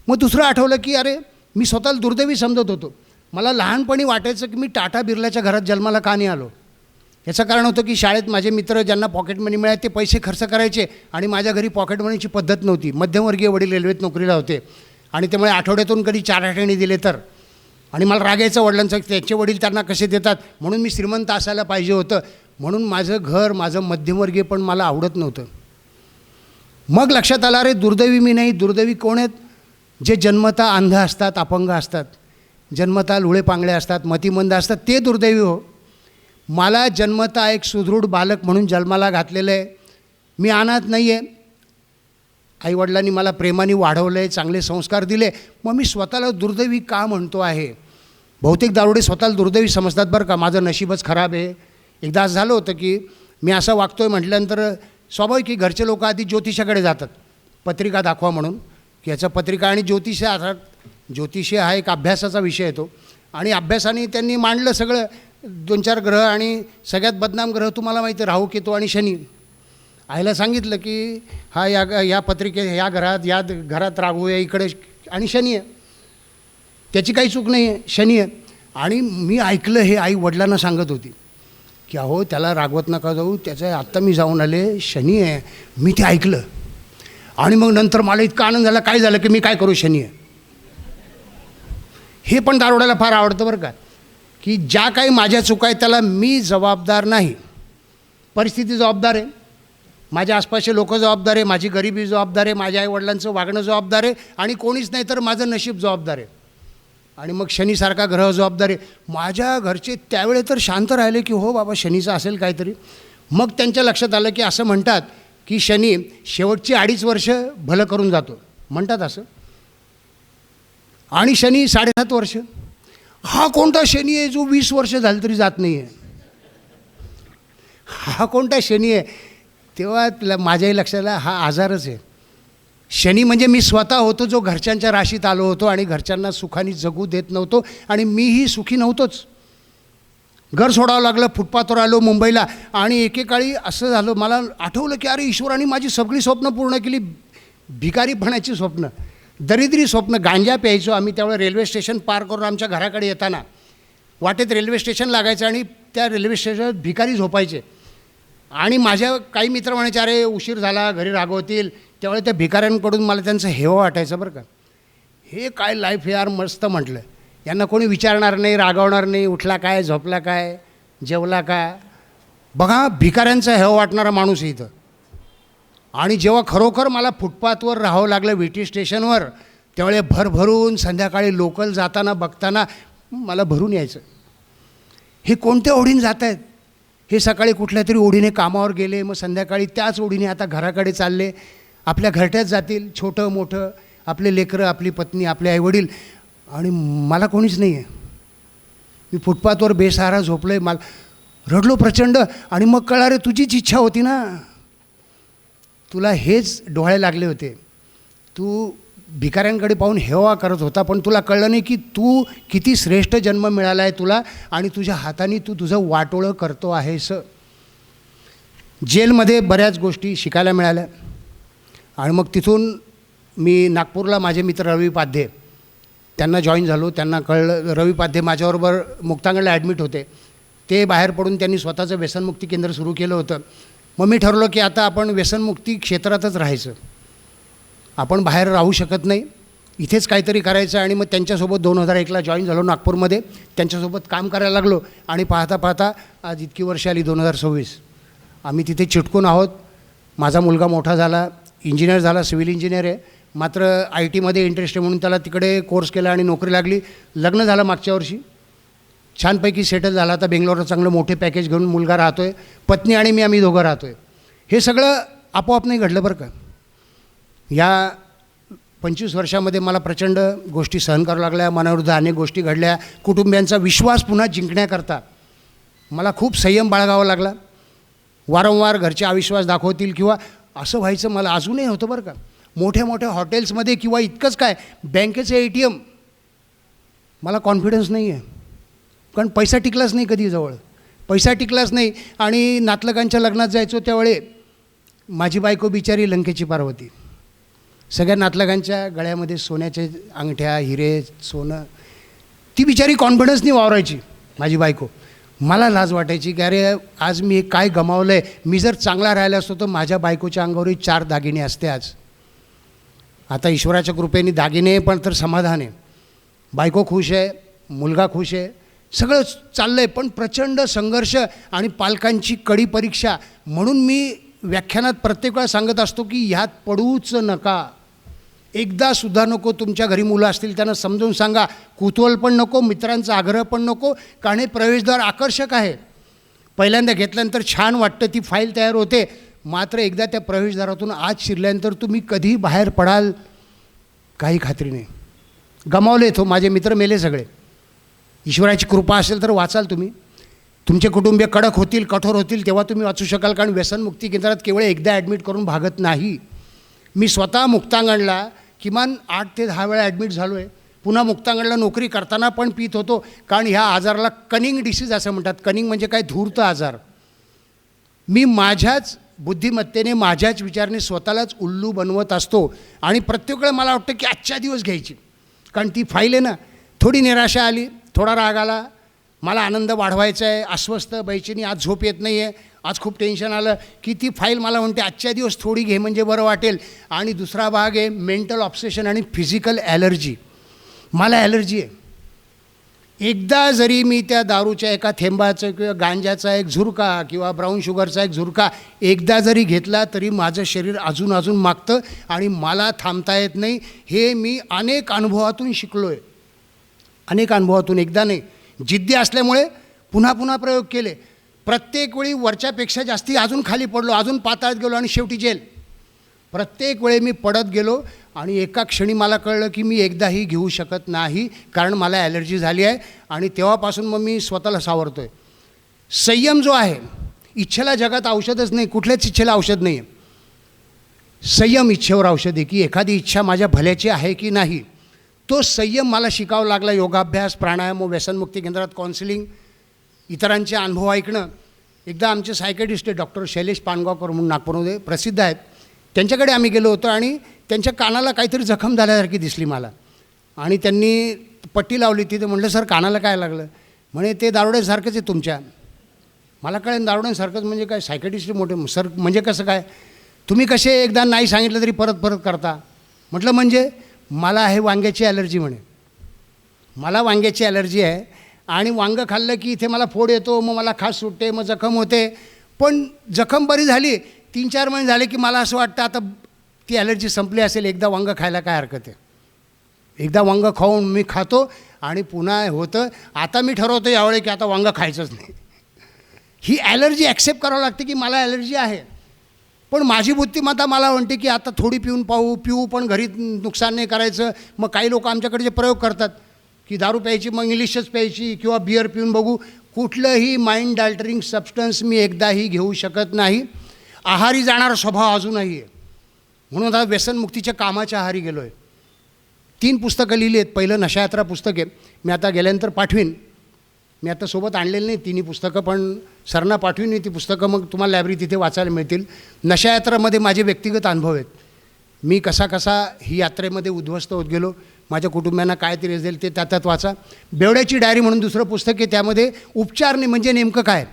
मग दुसरं आठवलं की अरे मी स्वतःला दुर्दैवी समजत होतो. मला लहानपणी वाटायचं की मी टाटा बिर्लाच्या घरात जन्माला का नाही आलो. याचं कारण होतं की शाळेत माझे मित्र ज्यांना पॉकेट मनी मिळाले ते पैसे खर्च करायचे, आणि माझ्या घरी पॉकेट मनीची पद्धत नव्हती. मध्यमवर्गीय वडील रेल्वेत नोकरीला होते, आणि त्यामुळे आठवड्यातून कधी 4 आठवणे दिले तर. आणि मला राग यायचा वडिलांचा, त्याचे वडील त्यांना कसे देतात, म्हणून मी श्रीमंत असायला पाहिजे होतं. म्हणून माझं घर, माझं मध्यमवर्गीय पण मला आवडत नव्हतं. मग लक्षात आलं, अरे दुर्दैवी मी नाही. दुर्दैवी कोण आहेत? जे जन्मता अंध असतात, अपंग असतात, जन्मता लुळे पांगळे असतात, मतिमंद असतात, ते दुर्दैवी हो. मला जन्मता एक सुदृढ बालक म्हणून जन्माला घातलेलं आहे. मी अनाथ नाही आहे. आईवडिलांनी मला प्रेमाने वाढवलं आहे, चांगले संस्कार दिले. मग मी स्वतःला दुर्दैवी का म्हणतो आहे? बहुतेक दारुडे स्वतःला दुर्दैवी समजतात बरं का. माझं नशीबच खराब आहे. एकदा असं झालं होतं की मी असं वागतो आहे म्हटल्यानंतर स्वाभाविक की घरचे लोक आधी ज्योतिषाकडे जातात पत्रिका दाखवा म्हणून, की याचा पत्रिका आणि ज्योतिष ज्योतिष हा एक अभ्यासाचा विषय येतो. आणि अभ्यासाने त्यांनी मांडलं सगळं 2-4 ग्रह, आणि सगळ्यात बदनाम ग्रह तुम्हाला माहिती आहे राहू केतू आणि शनी. आईला सांगितलं की हा या पत्रिके या घरात राहू आहे, इकडे आणि शनी आहे. त्याची काही चूक नाही आहे, शनी आहे. आणि मी ऐकलं हे आई वडिलांना सांगत होती की अहो त्याला रागवत नका जाऊ, त्याचं आत्ता मी जाऊन आले, शनी आहे. मी ते ऐकलं आणि मग नंतर मला इतका आनंद झाला, काय झालं की मी काय करू, शनी आहे. हे पण दारोड्याला फार आवडतं बरं का, की ज्या काही माझ्या चुका आहेत त्याला मी जबाबदार नाही, परिस्थिती जबाबदार आहे, माझ्या आसपासचे लोक जबाबदार आहे, माझी गरिबी जबाबदार आहे, माझ्या आईवडिलांचं वागणं जबाबदार आहे आणि कोणीच नाही तर माझं नशीब जबाबदार आहे. आणि मग शनीसारखा ग्रह जबाबदार आहे. माझ्या घरचे त्यावेळे तर शांत राहिले की हो बाबा शनीचं असेल काहीतरी. मग त्यांच्या लक्षात आलं की असं म्हणतात की शनी शेवटची 2.5 वर्ष भलं करून जातो म्हणतात असं, आणि शनी 7.5 वर्ष. हा कोणता शनी आहे जो 20 वर्ष झालं तरी जात नाही आहे, हा कोणता शनी आहे. तेव्हा माझ्याही लक्षात आलं हा आजारच आहे. शनी म्हणजे मी स्वतः होतो जो घरच्यांच्या राशीत आलो होतो आणि घरच्यांना सुखाने जगू देत नव्हतो आणि मीही सुखी नव्हतोच. घर सोडावं लागलं, फुटपाथवर आलो मुंबईला. आणि एकेकाळी असं झालं, मला आठवलं की अरे ईश्वराने माझी सगळी स्वप्न पूर्ण केली. भिकारीपणाची स्वप्न, दरिद्री स्वप्न. गांजा प्यायचो आम्ही त्यावेळेला. रेल्वे स्टेशन पार करून आमच्या घराकडे येताना वाटेत रेल्वे स्टेशन लागायचं आणि त्या रेल्वे स्टेशनवर भिकारी झोपायचे. आणि माझ्या काही मित्र म्हणायचे अरे उशीर झाला, घरी रागवतील. त्यावेळी त्या भिकाऱ्यांकडून मला त्यांचं हेवा वाटायचं बरं का. हे काय लाईफ यार मस्त म्हटलं, यांना कोणी विचारणार नाही, रागवणार नाही, उठला काय, झोपला काय, जेवला काय. बघा भिकाऱ्यांचा हेवा वाटणारा माणूस आहे इथं. आणि जेव्हा खरोखर मला फुटपाथवर राहावं लागलं VT स्टेशनवर, त्यावेळे भरभरून संध्याकाळी लोकल जाताना बघताना मला भरून यायचं. हे कोणत्या ओढीने जात आहेत, हे सकाळी कुठल्या तरी ओढीने कामावर गेले, मग संध्याकाळी त्याच ओढीने आता घराकडे चालले, आपल्या घरट्यात जातील, छोटं मोठं, आपले लेकरं, आपली पत्नी, आपले आईवडील, आणि मला कोणीच नाही आहे. मी फुटपाथवर बेसहारा झोपलो आहे. मला रडलो प्रचंड. आणि मग कळलं रे तुझीच इच्छा होती ना, तुला हेच डोळे लागले होते, तू भिकाऱ्यांकडे पाहून हेवा करत होता, पण तुला कळलं नाही की तू किती श्रेष्ठ जन्म मिळाला आहे तुला आणि तुझ्या हाताने तू तुझं वाटोळं करतो आहेस. जेलमध्ये बऱ्याच गोष्टी शिकायला मिळाल्या. आणि मग तिथून मी नागपूरला माझे मित्र रवी पाध्ये त्यांना जॉईन झालो. त्यांना कळलं, रवी पाध्ये माझ्याबरोबर मुक्तांगणला ॲडमिट होते. ते बाहेर पडून त्यांनी स्वतःचं व्यसनमुक्ती केंद्र सुरू केलं होतं. मग मी ठरवलं की आता आपण व्यसनमुक्ती क्षेत्रातच राहायचं, आपण बाहेर राहू शकत नाही, इथेच काहीतरी करायचं. आणि मग त्यांच्यासोबत 2001ला जॉईन झालो नागपूरमध्ये. त्यांच्यासोबत काम करायला लागलो आणि पाहता पाहता आज इतकी वर्ष आली 2026. आम्ही तिथे चिटकून आहोत. माझा मुलगा मोठा झाला, इंजिनियर झाला, सिव्हिल इंजिनियर आहे. मात्र IT मध्ये इंटरेस्ट आहे म्हणून त्याला तिकडे कोर्स केला आणि नोकरी लागली. लग्न झालं मागच्या वर्षी, छानपैकी सेटल झाला. आता बेंगलोरला चांगलं मोठे पॅकेज घेऊन मुलगा राहतो आहे. पत्नी आणि मी, आम्ही दोघं राहतो आहे. हे सगळं आपोआप नाही घडलं बरं का. या 25 वर्षामध्ये मला प्रचंड गोष्टी सहन कराव्या लागल्या, मनाविरुद्ध अनेक गोष्टी घडल्या. कुटुंबियांचा विश्वास पुन्हा जिंकण्याकरता मला खूप संयम बाळगावा लागला. वारंवार घरचे अविश्वास दाखवतील किंवा असं व्हायचं मला अजूनही होतं बरं का. मोठ्या मोठ्या हॉटेल्समध्ये किंवा इतकंच काय बँकेचं ATM, मला कॉन्फिडन्स नाही आहे, कारण पैसा टिकलाच नाही कधी जवळ, पैसा टिकलाच नाही. आणि नातलगांच्या लग्नात जायचो त्यावेळे माझी बायको बिचारी लंकेची पार्वती, सगळ्या नातलगांच्या गळ्यामध्ये सोन्याचे अंगठ्या, हिरे, सोनं. ती बिचारी कॉन्फिडन्सनी वावरायची माझी बायको. मला लाज वाटायची की अरे आज मी काय गमावलं आहे. मी जर चांगला राहिला असतो तर माझ्या बायकोच्या अंगावरही 4 दागिने असते आज. आता ईश्वराच्या कृपेने दागिने पण तर समाधान आहे, बायको खुश आहे, मुलगा खुश आहे, सगळं चाललं आहे. पण प्रचंड संघर्ष आणि पालकांची कडी परीक्षा. म्हणून मी व्याख्यानात प्रत्येक वेळा सांगत असतो की ह्यात पडूच नका. एकदासुद्धा नको. तुमच्या घरी मुलं असतील त्यांना समजून सांगा. कुतूहल पण नको, मित्रांचा आग्रह पण नको, कारण हे प्रवेशद्वार आकर्षक आहे. पहिल्यांदा घेतल्यानंतर छान वाटतं, ती फाईल तयार होते. मात्र एकदा त्या प्रवेशद्वारातून आत शिरल्यानंतर तुम्ही कधी बाहेर पडाल काही खात्री नाही. गमावले तो, माझे मित्र मेले सगळे. ईश्वराची कृपा असेल तर वाचाल तुम्ही. तुमचे कुटुंबीय कडक होतील, कठोर होतील, तेव्हा तुम्ही वाचू शकाल. कारण व्यसनमुक्ती केंद्रात केवळ एकदा ॲडमिट करून भागत नाही. मी स्वतः मुक्तांगणला किमान 8 ते 10 वेळा ॲडमिट झालो आहे. पुन्हा मुक्तांगणला नोकरी करताना पण पीत होतो, कारण ह्या आजाराला कनिंग डिसीज असं म्हणतात. कनिंग म्हणजे काय, धूर्त आजार. मी माझ्याच बुद्धिमत्तेने, माझ्याच विचाराने स्वतःलाच उल्लू बनवत असतो. आणि प्रत्येक वेळेला मला वाटतं की आजच्या दिवस घ्यायची, कारण ती फाईल आहे ना, थोडी निराशा आली, थोडा राग आला, मला आनंद वाढवायचा आहे, अस्वस्थ बैचेनी, आज झोप येत नाही आहे, आज खूप टेन्शन आलं की ती फाईल मला म्हणते आजच्या दिवस थोडी घे म्हणजे बरं वाटेल. आणि दुसरा भाग आहे मेंटल ऑब्सेशन आणि फिजिकल ॲलर्जी. मला ॲलर्जी आहे. एकदा जरी मी त्या दारूच्या एका थेंबाचं किंवा गांजाचा एक झुरका किंवा ब्राऊन शुगरचा एक झुरका एकदा जरी घेतला तरी माझं शरीर अजून अजून मागतं आणि मला थांबता येत नाही. हे मी अनेक अनुभवातून शिकलो आहे, अनेक अनुभवातून, एकदा नाही. जिद्दी असल्यामुळे पुन्हा पुन्हा प्रयोग केले. प्रत्येक वेळी वरच्यापेक्षा जास्ती अजून खाली पडलो, अजून पाताळात गेलो आणि शेवटी जेल. प्रत्येक वेळी मी पडत गेलो आणि एका क्षणी मला कळलं की मी एकदाही घेऊ शकत नाही, कारण मला ॲलर्जी झाली आहे. आणि तेव्हापासून मग मी स्वतःला सावरतो आहे. संयम जो आहे, इच्छेला जगात औषधच नाही, कुठल्याच इच्छेला औषध नाही आहे. संयम इच्छेवर औषध आहे, की एखादी इच्छा माझ्या भल्याची आहे की नाही. तो संयम मला शिकावा लागला. योगाभ्यास, प्राणायाम, व्यसनमुक्ती केंद्रात काउन्सिलिंग, इतरांचे अनुभव ऐकणं. एकदा आमचे सायकेटिस्ट डॉक्टर शैलेश पानगावकर म्हणून नागपूरमध्ये प्रसिद्ध आहेत, त्यांच्याकडे आम्ही गेलो होतो आणि त्यांच्या कानाला काहीतरी जखम झाल्यासारखी दिसली मला. आणि त्यांनी पट्टी लावली तिथे. म्हटलं सर कानाला काय लागलं? म्हणे ते दारुड्यासारखंच आहे तुमच्या. मला कळेल दारुड्यांसारखंच म्हणजे काय? सायकेटिस्ट मोठे सर म्हणजे कसं काय? तुम्ही कसे एकदा नाही सांगितलं तरी परत परत करता? म्हटलं म्हणजे मला आहे वांग्याची ॲलर्जी. म्हणे मला वांग्याची ॲलर्जी आहे आणि वांगं खाल्लं की इथे मला फोड येतो, मग मला खास सुटते, मग जखम होते. पण जखम बरी झाली, 3-4 महिने झाले की मला असं वाटतं आता ती ॲलर्जी संपली असेल, एकदा वांगं खायला काय हरकत आहे. एकदा वांगं खाऊन मी खातो आणि पुन्हा होतं. आता मी ठरवतो यावेळी की आता वांगं खायचंच नाही. ही ॲलर्जी ॲक्सेप्ट करावं लागते की मला ॲलर्जी आहे. पण माझी बुद्धिमत्ता मला म्हणते की आता थोडी पिऊन पिऊ पण घरी नुकसान नाही करायचं. मग काही लोक आमच्याकडे जे प्रयोग करतात की दारू प्यायची, मग इंग्लिशच प्यायची किंवा बिअर पिऊन बघू. कुठलंही माइंड अल्टरिंग सबस्टन्स मी एकदाही घेऊ शकत नाही. आहारी जाणारा स्वभाव अजूनही आहे, म्हणून आता व्यसनमुक्तीच्या कामाच्या आहारी गेलो आहे. 3 पुस्तकं लिहिली आहेत. पहिलं नशायात्रा पुस्तक आहे, मी आता गेल्यानंतर पाठवीन. मी आता सोबत आणलेलं नाही तिन्ही पुस्तकं, पण सरना पाठवीन ती पुस्तकं, मग तुम्हाला लायब्ररी तिथे वाचायला मिळतील. नशायात्रामध्ये माझे व्यक्तिगत अनुभव आहेत. मी कसा ही यात्रेमध्ये उद्ध्वस्त होत गेलो, माझ्या कुटुंबियांना काय तरी देईल ते त्यात वाचा. बेवड्याची डायरी म्हणून दुसरं पुस्तक आहे, त्यामध्ये उपचार म्हणजे नेमकं काय,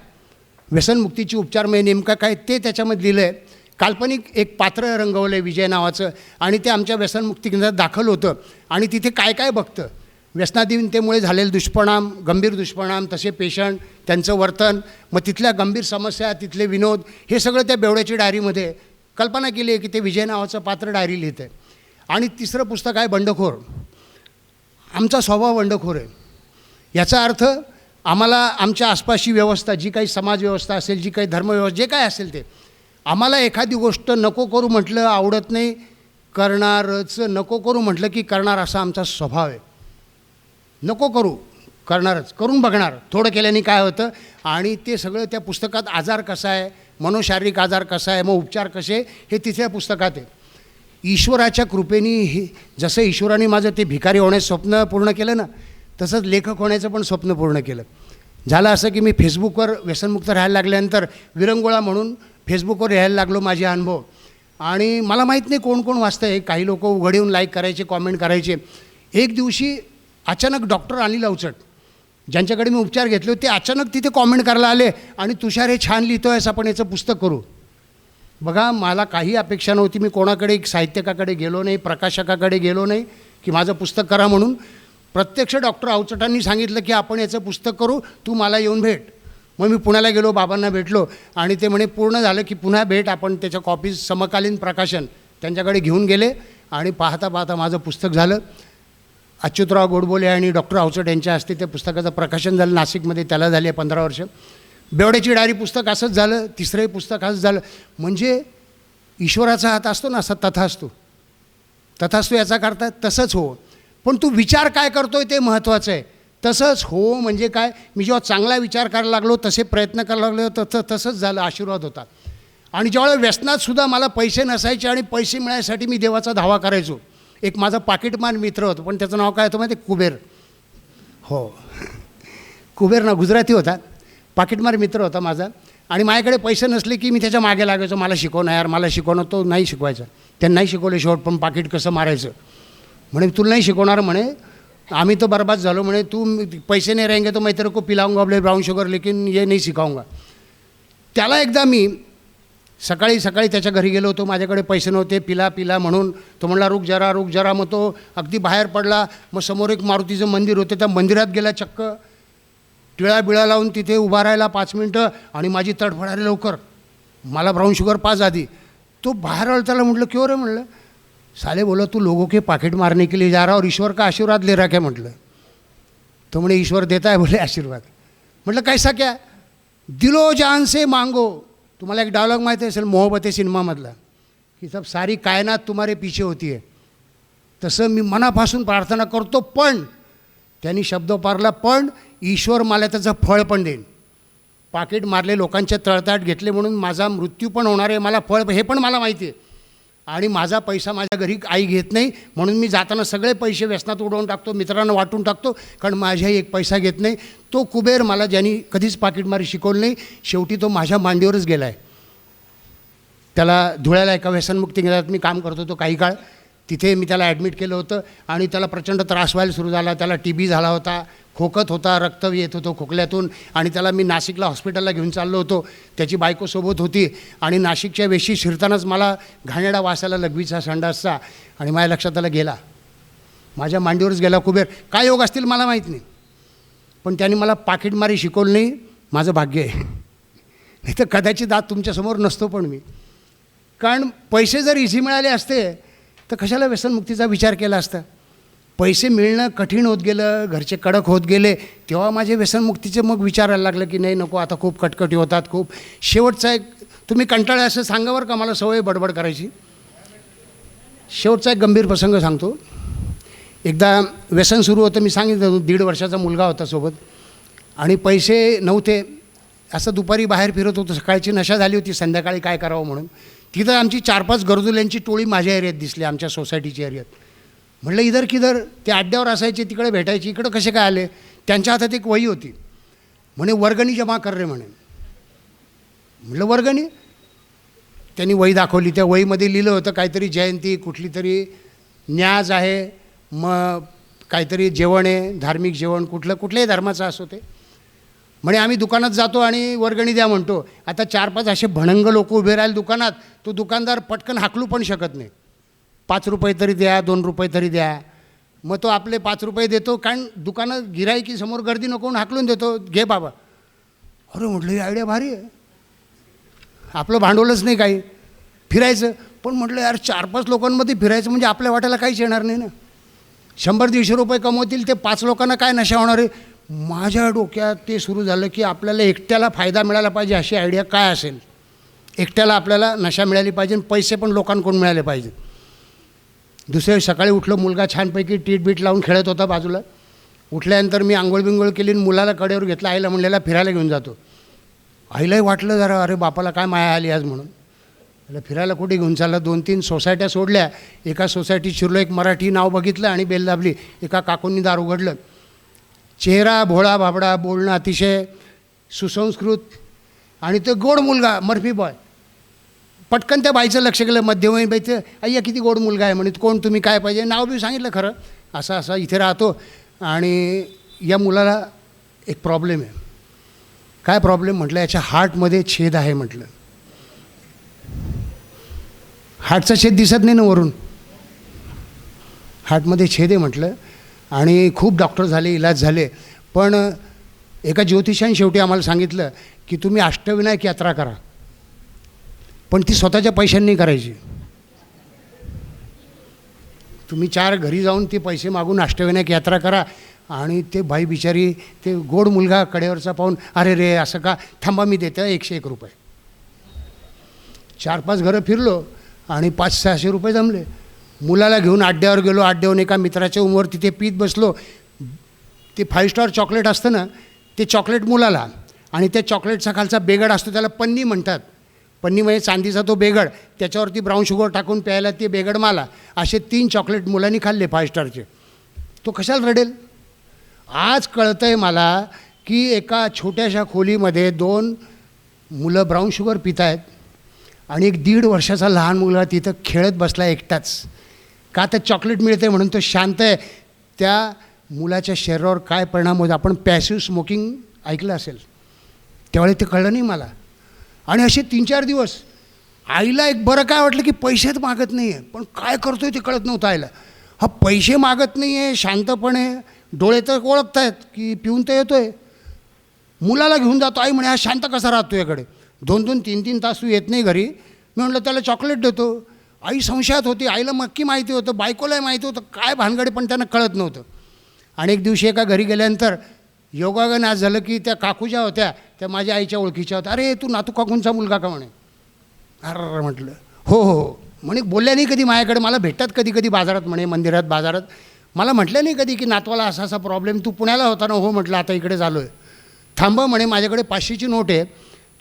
व्यसनमुक्तीची उपचार म्हणजे नेमकं काय ते त्याच्यामध्ये लिहिलं आहे. काल्पनिक एक पात्र रंगवलं आहे विजय नावाचं, आणि ते आमच्या व्यसनमुक्ती केंद्रात दाखल होतं. आणि तिथे काय काय बघतं, व्यसनाधीनतेमुळे झालेले दुष्परिणाम, गंभीर दुष्परिणाम, तसे पेशंट, त्यांचं वर्तन, मग तिथल्या गंभीर समस्या, तिथले विनोद, हे सगळं त्या बेवड्याची डायरीमध्ये कल्पना केली आहे की ते विजय नावाचं पात्र डायरी लिहितं आहे. आणि तिसरं पुस्तक आहे बंडखोर. आमचा स्वभाव बंडखोर आहे. याचा अर्थ आम्हाला आमच्या आसपासची व्यवस्था, जी काही समाजव्यवस्था असेल, जी काही धर्मव्यवस्था, जे काय असेल ते, आम्हाला एखादी गोष्ट नको करू म्हटलं आवडत नाही, करणारच. नको करू म्हटलं की करणार, असा आमचा स्वभाव आहे. नको करू, करणारच, करून बघणार, थोडं केल्याने काय होतं. आणि ते सगळं त्या पुस्तकात, आजार कसा आहे, मनोशारीरिक आजार कसा आहे, मग उपचार कसे, हे तिथल्या पुस्तकात आहे. ईश्वराच्या कृपेने हे, जसं ईश्वराने माझं ते भिकारी होण्याचं स्वप्न पूर्ण केलं ना, तसंच लेखक होण्याचं पण स्वप्न पूर्ण केलं. झालं असं की मी फेसबुकवर व्यसनमुक्त राहायला लागल्यानंतर विरंगुळा म्हणून फेसबुकवर लिहायला लागलो माझे अनुभव. आणि मला माहीत नाही कोण कोण वाचतं आहे. काही लोक उघड येऊन लाईक करायचे, कॉमेंट करायचे. एक दिवशी अचानक डॉक्टर अनिल अवचट, ज्यांच्याकडे मी उपचार घेतले होते, ते अचानक तिथे कॉमेंट करायला आले आणि तुषार हे छान लिहितो आहेस, आपण याचं पुस्तक करू. बघा, मला काही अपेक्षा नव्हती. मी कोणाकडे, साहित्यकाकडे गेलो नाही, प्रकाशकाकडे गेलो नाही की माझं पुस्तक करा म्हणून. प्रत्यक्ष डॉक्टर अवचटांनी सांगितलं की आपण याचं पुस्तक करू, तू मला येऊन भेट. मग मी पुण्याला गेलो, बाबांना भेटलो आणि ते म्हणे पूर्ण झालं की पुन्हा भेट, आपण त्याच्या कॉपीज, समकालीन प्रकाशन त्यांच्याकडे घेऊन गेले. आणि पाहता पाहता माझं पुस्तक झालं. अच्युतराव गोडबोले आणि डॉक्टर अवचट यांच्या हस्ते त्या पुस्तकाचं प्रकाशन झालं नाशिकमध्ये. त्याला झाले 15 वर्ष. बेवड्याची डायरी पुस्तक असंच झालं. तिसरंही पुस्तक असंच झालं. म्हणजे ईश्वराचा हात असतो ना, असा तथास्तु, तथास्तु याचा करता तसंच हो. पण तू विचार काय करतोय ते महत्त्वाचं आहे. तसंच हो म्हणजे काय, मी जेव्हा चांगला विचार करायला लागलो, तसे प्रयत्न करायला लागलो, तसंच झालं. आशीर्वाद होता. आणि ज्यावेळेला व्यसनातसुद्धा मला पैसे नसायचे आणि पैसे मिळायसाठी मी देवाचा धावा करायचो. एक माझा पाकिटमार मित्र होता, पण त्याचं नाव काय होतं माहिती, कुबेर. हो, कुबेर ना, गुजराती होता. पाकिटमार मित्र होता माझा. आणि माझ्याकडे पैसे नसले की मी त्याच्या मागे लागायचो, मला शिकवणं यार, मला शिकवणं. तो नाही शिकवायचा. त्यांना नाही शिकवले शेवट, पण पाकिट कसं मारायचं म्हणे, तुला नाही शिकवणार म्हणे, आम्ही तो बर्बाद झालो म्हणे, तू पैसे नाही रहेंगे तो मैं तेरे को पिलाऊंगा ब्राउन शुगर लेकिन ये नहीं सिखाऊंगा. त्याला एकदा मी सकाळी सकाळी त्याच्या घरी गेलो होतो, माझ्याकडे पैसे नव्हते, पिला म्हणून. तो म्हणला रुक जरा. मग तो अगदी बाहेर पडला. मग समोर एक मारुतीचं मंदिर होतं, त्या मंदिरात गेला, चक्क टिळा लावून तिथे उभा राहिला 5 मिनटं आणि माझी तडफड आली, लवकर मला ब्राउन शुगर पाच आधी. तो बाहेर आला, त्याला म्हटलं क्यों रे, म्हणलं साले बोला तू लोगों के पॉकेट मारने के लिए जा रहा और ईश्वर का आशीर्वाद ले रहा क्या. म्हटलं तो म्हणे ईश्वर देता है बोले आशीर्वाद. म्हटलं कैसा क्या, दिलो जान से मांगो. तुम्हाला एक डायलॉग माहिती असेल मोहब्बते सिनेमामधला, की सब सारी कायनात तुम्हारे पीछे होती आहे. तसं मी मनापासून प्रार्थना करतो, पण त्यांनी शब्द पारला, पण ईश्वर मला त्याचं फळ पण देईन. पाकिट मारले, लोकांचे तळताट घेतले म्हणून माझा मृत्यू पण होणार आहे, मला फळ हे पण मला माहिती आहे. आणि माझा पैसा माझ्या घरी आई घेत नाही, म्हणून मी जाताना सगळे पैसे व्यसनात उडवून टाकतो, मित्रांना वाटून टाकतो, कारण माझ्याही एक पैसा घेत नाही. तो कुबेर मला ज्यांनी कधीच पाकिटमारी शिकवलं नाही, शेवटी तो माझ्या मांडीवरच गेला आहे. त्याला धुळ्याला एका व्यसनमुक्ती केंद्रात मी काम करत होतो काही काळ. तिथे मी त्याला ॲडमिट केलं होतं आणि त्याला प्रचंड त्रास व्हायला सुरू झाला. त्याला TB झाला होता, खोकत होता, रक्त येत होतं खोकल्यातून. आणि त्याला मी नाशिकला हॉस्पिटलला घेऊन चाललो होतो. त्याची बायको सोबत होती आणि नाशिकच्या वेशी शिरतानाच मला घाणेरडा वासाला लघवीचा संडासचा. आणि माझ्या लक्षात आलं, गेला, माझ्या मांडीवरच गेला कुबेर. काय योग असतील मला माहीत नाही, पण त्यांनी मला पाकिटमारी शिकवलं नाही, माझं भाग्य आहे. नाही तर कदाचित आज तुमच्यासमोर नसतो. पण मी, कारण पैसे जर इझी मिळाले असते तर कशाला व्यसनमुक्तीचा विचार केला असता. पैसे मिळणं कठीण होत गेलं, घरचे कडक होत गेले, तेव्हा माझे व्यसनमुक्तीचे मग विचारायला लागलं की नाही नको, आता खूप कटकटी होतात खूप. शेवटचा एक, तुम्ही कंटाळे असं सांगावर का, मला सवय बडबड करायची. शेवटचा एक गंभीर प्रसंग सांगतो. एकदा व्यसन सुरू होतं, मी सांगितलं 1.5 वर्षाचा मुलगा होता सोबत, आणि पैसे नव्हते. असं दुपारी बाहेर फिरत होतो, सकाळची नशा झाली होती, संध्याकाळी काय करावं म्हणून. तिथं आमची 4-5 गरजुल्यांची टोळी माझ्या एरियात दिसली, आमच्या सोसायटीच्या एरियात. म्हटलं इधर किधर, ते अड्ड्यावर असायचे, तिकडे भेटायचे, इकडं कसे काय आले. त्यांच्या हातात एक वही होती, म्हणे वर्गणी जमा कर रे म्हणे. म्हटलं वर्गणी. त्यांनी वही दाखवली, त्या वहीमध्ये लिहिलं होतं काहीतरी जयंती, कुठली तरी न्याज आहे, मग काहीतरी जेवण आहे, धार्मिक जेवण, कुठल्याही धर्माचं असो ते. म्हणे आम्ही दुकानात जातो आणि वर्गणी द्या म्हणतो. आता 4-5 असे भणंग लोक उभे राहिले दुकानात, तो दुकानदार पटकन हाकलू पण शकत नाही. 5 रुपये तरी द्या, 2 रुपये तरी द्या. मग तो आपले 5 रुपये देतो, कारण दुकानात गिऱ्हाईकी समोर गर्दी नको म्हणून हाकलून देतो, घे बाबा. अरे म्हटलं ही आयडिया भारी आहे, आपलं भांडवलच नाही काही, फिरायचं. पण म्हटलं यार 4-5 लोकांमध्ये फिरायचं म्हणजे आपल्या वाट्याला काहीच येणार नाही ना. 100-150 रुपये कमवतील ते, 5 लोकांना काय नशा होणार आहे. माझ्या डोक्यात ते सुरू झालं की आपल्याला एकट्याला फायदा मिळाला पाहिजे, अशी आयडिया काय असेल. एकट्याला आपल्याला नशा मिळाली पाहिजे, पैसे पण लोकांकडून मिळाले पाहिजे. दुसऱ्या सकाळी उठलं, मुलगा छानपैकी टीट लावून खेळत होता बाजूला. उठल्यानंतर मी आंघोळ बिंघोळ केली, मुलाला कडेवर घेतलं, आईला म्हणलेला फिरायला घेऊन जातो. आईलाही वाटलं जरा, अरे बापाला काय माया आली आज म्हणून. त्याला फिरायला कुठे घेऊन चालला. 2-3 सोसायट्या सोडल्या, एका सोसायटीत शिरलो, एक मराठी नाव बघितलं आणि बेल दाबली. एका काकूंनी दार उघडलं. चेहरा भोळा भाबडा, बोलणं अतिशय सुसंस्कृत, आणि तो गोड मुलगा, मर्फी बॉय. पटकन त्या बाईचं लक्ष गेलं, मध्यमवयीन बाईचं. अय्या किती गोड मुलगा आहे म्हणे, कोण तुम्ही, काय पाहिजे, नाव बी सांगितलं खरं, असं असं इथे राहतो. आणि या मुलाला एक प्रॉब्लेम आहे. काय प्रॉब्लेम म्हटलं, याच्या हार्टमध्ये छेद आहे म्हटलं. हार्टचा छेद दिसत नाही ना वरून, हार्टमध्ये छेद आहे म्हटलं. आणि खूप डॉक्टर झाले, इलाज झाले, पण एका ज्योतिषाने शेवटी आम्हाला सांगितलं की तुम्ही अष्टविनायक यात्रा करा, पण ती स्वतःच्या पैशांनी करायची. तुम्ही 4 घरी जाऊन ते पैसे मागून अष्टविनायक यात्रा करा. आणि ते बाई बिचारी, ते गोड मुलगा कडेवरचा पाहून, अरे रे असं का, थांबा मी देतं 101 रुपये. 4-5 घरं फिरलो आणि 500-600 रुपये जमले. मुलाला घेऊन अड्ड्यावर गेलो, अड्ड्यावरून एका मित्राच्या उमवर तिथे पीत बसलो. ते 5 स्टार चॉकलेट असतं ना, ते चॉकलेट मुलाला, आणि त्या चॉकलेटचा खालचा बेगड असतो, त्याला पन्नी म्हणतात. पन्नी म्हणजे चांदीचा तो बेगड, त्याच्यावरती ब्राऊन शुगर टाकून प्यायला ते बेगड मला. असे 3 चॉकलेट मुलांनी खाल्ले 5 स्टारचे. तो कशाला रडेल. आज कळतं आहे मला की एका छोट्याशा खोलीमध्ये 2 मुलं ब्राऊन शुगर पित आहेत आणि एक 1.5 वर्षाचा लहान मुलगा तिथं खेळत बसला एकटाच. का तर चॉकलेट मिळते म्हणून तो शांत आहे. त्या मुलाच्या शरीरावर काय परिणाम होतो. आपण पॅसिव्ह स्मोकिंग ऐकलं असेल, त्यावेळी ते कळलं नाही मला. आणि असे 3-4 दिवस आईला एक बरं काय वाटलं की पैसेच मागत नाही आहे, पण काय करतो आहे ते कळत नव्हतं आईला. हा पैसे मागत नाही आहे, शांतपणे, डोळे तर ओळखत आहेत की पिऊन तर येतो आहे. मुलाला घेऊन जातो, आई म्हणे हा शांत कसा राहतो याकडे, 2-2, 3-3 तास तू येत नाही घरी. मी म्हटलं त्याला चॉकलेट देतो. आई संशयात होती, आईला नक्की माहिती होतं, बायकोलाही माहिती होतं काय भानगडे, पण त्यांना कळत नव्हतं. आणि एक दिवशी एका घरी गेल्यानंतर योगायोगानं आज झालं की त्या काकू ज्या होत्या त्या माझ्या आईच्या ओळखीच्या होत्या. अरे तू नातू काकूंचा मुलगा का म्हणे. अरे म्हटलं हो हो हो. म्हणे बोलल्या नाही कधी माझ्याकडे, मला भेटतात कधी कधी बाजारात म्हणे, मंदिरात बाजारात. मला म्हटलं नाही कधी की नातवाला असा असा प्रॉब्लेम, तू पुण्याला होता ना. हो म्हटलं आता इकडे झालो आहे. थांबा म्हणे, माझ्याकडे 500ची नोट आहे,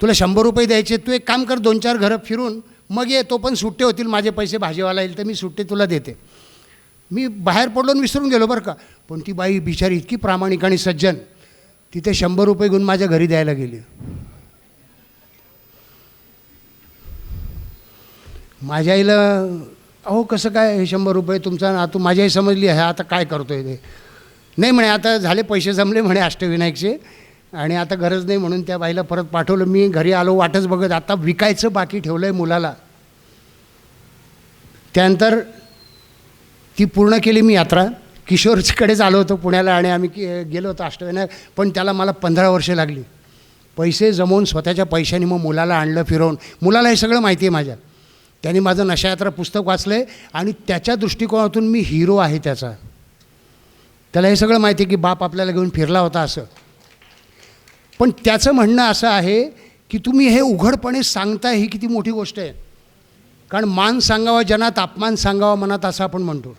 तुला 100 रुपये द्यायचे, तू एक काम कर 2-4 घरं फिरून मग ये, तो पण सुट्टे होतील, माझे पैसे भाजीवाला येईल तर मी सुट्टे तुला देते. मी बाहेर पडलो आणि विसरून गेलो बरं का. पण ती बाई बिचारी इतकी प्रामाणिक आणि सज्जन, तिथे 100 रुपये घेऊन माझ्या घरी द्यायला गेली. माझ्या आईला अहो कसं काय हे 100 रुपये तुमचा नातू, माझी आई समजली आहे आता काय करतो आहे ते. नाही म्हणे आता झाले पैसे जमले म्हणे अष्टविनायकचे आणि आता गरज नाही म्हणून त्या बाईला परत पाठवलं. मी घरी आलो वाटच बघत, आता विकायचं बाकी ठेवलं आहे मुलाला. त्यानंतर ती पूर्ण केली मी यात्रा. किशोरकडेच आलो होतो पुण्याला आणि आम्ही गेलो होतो अष्टविनायक, पण त्याला मला 15 वर्षे लागली. पैसे जमवून स्वतःच्या पैशाने मग मुलाला आणलं फिरवून. मुलाला हे सगळं माहिती आहे माझ्या. त्यांनी माझं नशायात्रा पुस्तक वाचलं आहे आणि त्याच्या दृष्टिकोनातून मी हिरो आहे त्याचा. त्याला हे सगळं माहिती आहे की बाप आपल्याला घेऊन फिरला होता असं. पण त्याचं म्हणणं असं आहे की तुम्ही हे उघडपणे सांगताय ही किती मोठी गोष्ट आहे. कारण मान सांगावा जनात, अपमान सांगावा मनात, असं आपण म्हणतो.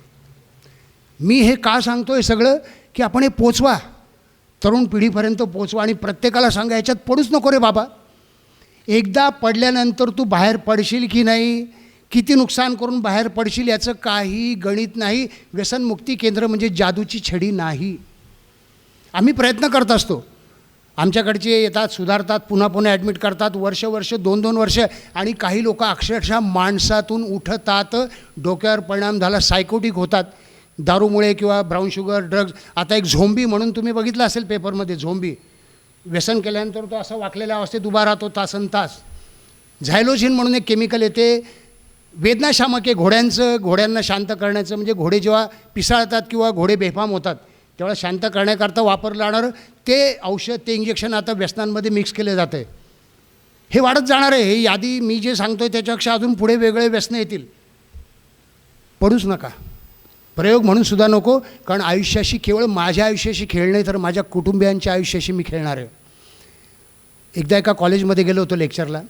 मी हे का सांगतो आहे सगळं की आपण हे पोचवा, तरुण पिढीपर्यंत पोचवा आणि प्रत्येकाला सांगा याच्यात पडूच नको रे बाबा. एकदा पडल्यानंतर तू बाहेर पडशील की नाही, किती नुकसान करून बाहेर पडशील याचं काही गणित नाही. व्यसनमुक्ती केंद्र म्हणजे जादूची छडी नाही. आम्ही प्रयत्न करत असतो. आमच्याकडचे येतात, सुधारतात, पुन्हा पुन्हा ॲडमिट करतात, वर्ष 2-2 वर्ष. आणि काही लोक अक्षरशः माणसातून उठतात, डोक्यावर परिणाम झाला, सायकोटिक होतात दारूमुळे किंवा ब्राऊन शुगर, ड्रग्ज. आता एक झोंबी म्हणून तुम्ही बघितलं असेल पेपरमध्ये, झोंबी व्यसन केल्यानंतर तो असा वाकलेल्या अवस्थेत उभा राहतो तासनतास. झायलोजिन म्हणून एक केमिकल येते, वेदनाशामक आहे घोड्यांना शांत करण्याचं. म्हणजे घोडे जेव्हा पिसाळतात किंवा घोडे बेफाम होतात तेव्हा शांत करण्याकरता वापरलं जाणारं ते औषध, ते इंजेक्शन आता व्यसनांमध्ये मिक्स केलं जातं आहे. हे वाढत जाणार आहे. हे यादी मी जे सांगतो आहे त्याच्यापेक्षा अजून पुढे वेगळे व्यसनं येतील. पडूच नका. प्रयोग म्हणून सुद्धा नको. कारण आयुष्याशी, केवळ माझ्या आयुष्याशी खेळ नाही तर माझ्या कुटुंबियांच्या आयुष्याशी मी खेळणार आहे. एकदा एका कॉलेजमध्ये गेलो होतो लेक्चरला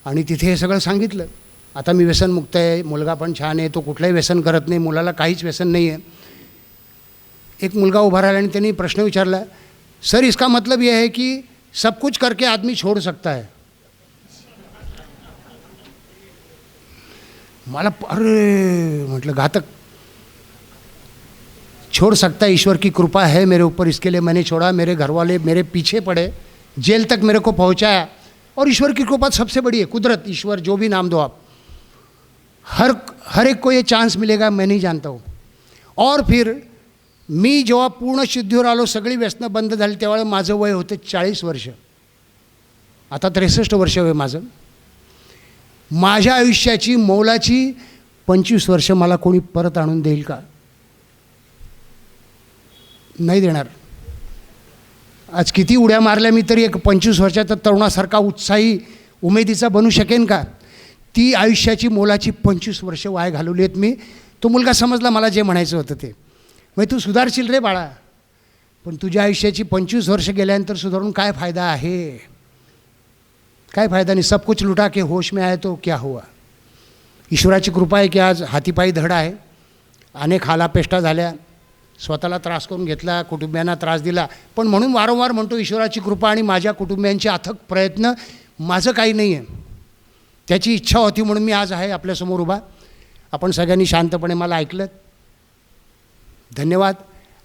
आणि तिथे हे सगळं सांगितलं. आता मी व्यसनमुक्त आहे, मुलगा पण छान आहे, तो कुठलंही व्यसन करत नाही, मुलाला काहीच व्यसन नाही आहे. एक मुलगा उभा राहिला आणि त्यांनी प्रश्न विचारला, सर इसका मतलब ये है कि सब कुछ करके आदमी छोड़ सकता है. मला अरे म्हटलं घातक. छोड़ सकता है, ईश्वर की कृपा है मेरे ऊपर, इसके लिए मैंने छोड़ा. मेरे घर वाले मेरे पीछे पड़े, जेल तक मेरे को पहुंचाया. और ईश्वर की कृपा सबसे बड़ी है, कुदरत, ईश्वर, जो भी नाम दो आप. हर एक को ये चांस मिलेगा, मैं नहीं जानता हूँ. और फिर मी जेव्हा पूर्ण शुद्धीवर आलो, सगळी व्यसनं बंद झाली, त्यावेळेला माझं वय होतं 40 वर्ष. आता 63 वर्ष वय माझं. माझ्या आयुष्याची मौलाची 25 वर्ष मला कोणी परत आणून देईल का? नाही देणार. आज किती उड्या मारल्या मी तरी एक 25 वर्षाचा तरुणासारखा उत्साही उमेदीचा बनू शकेन का? ती आयुष्याची मोलाची 25 वर्ष वाया घालवली आहेत मी. तो मुलगा समजला मला जे म्हणायचं होतं ते. मग तू सुधारशील रे बाळा, पण तुझ्या आयुष्याची 25 वर्ष गेल्यानंतर सुधारून काय फायदा आहे? काय फायदा नाही. सब कुछ लुटा के होश में आए तो क्या हुआ. ईश्वराची कृपा आहे की आज हातीपायी धड आहे. अनेक हालापेष्टा झाल्या, स्वतःला त्रास करून घेतला, कुटुंबियांना त्रास दिला. पण म्हणून वारंवार म्हणतो ईश्वराची कृपा आणि माझ्या कुटुंबियांचे अथक प्रयत्न. माझं काही नाही आहे, त्याची इच्छा होती म्हणून मी आज आहे आपल्यासमोर उभा. आपण सगळ्यांनी शांतपणे मला ऐकलं. धन्यवाद.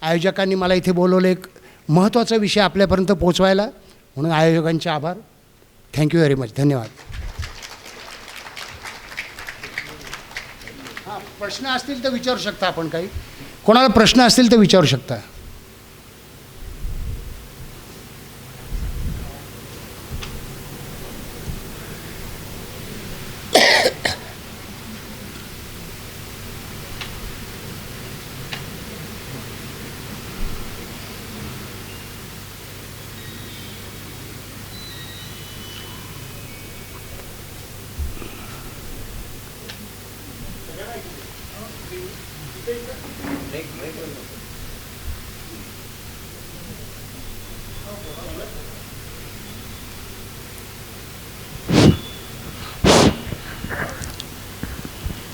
आयोजकांनी मला इथे बोलवलं एक महत्त्वाचा विषय आपल्यापर्यंत पोचवायला, म्हणून आयोजकांचे आभार. Thank you very much. धन्यवाद. हां, प्रश्न असतील तर विचारू शकता आपण काही. कोणाला प्रश्न असतील तर विचारू शकता.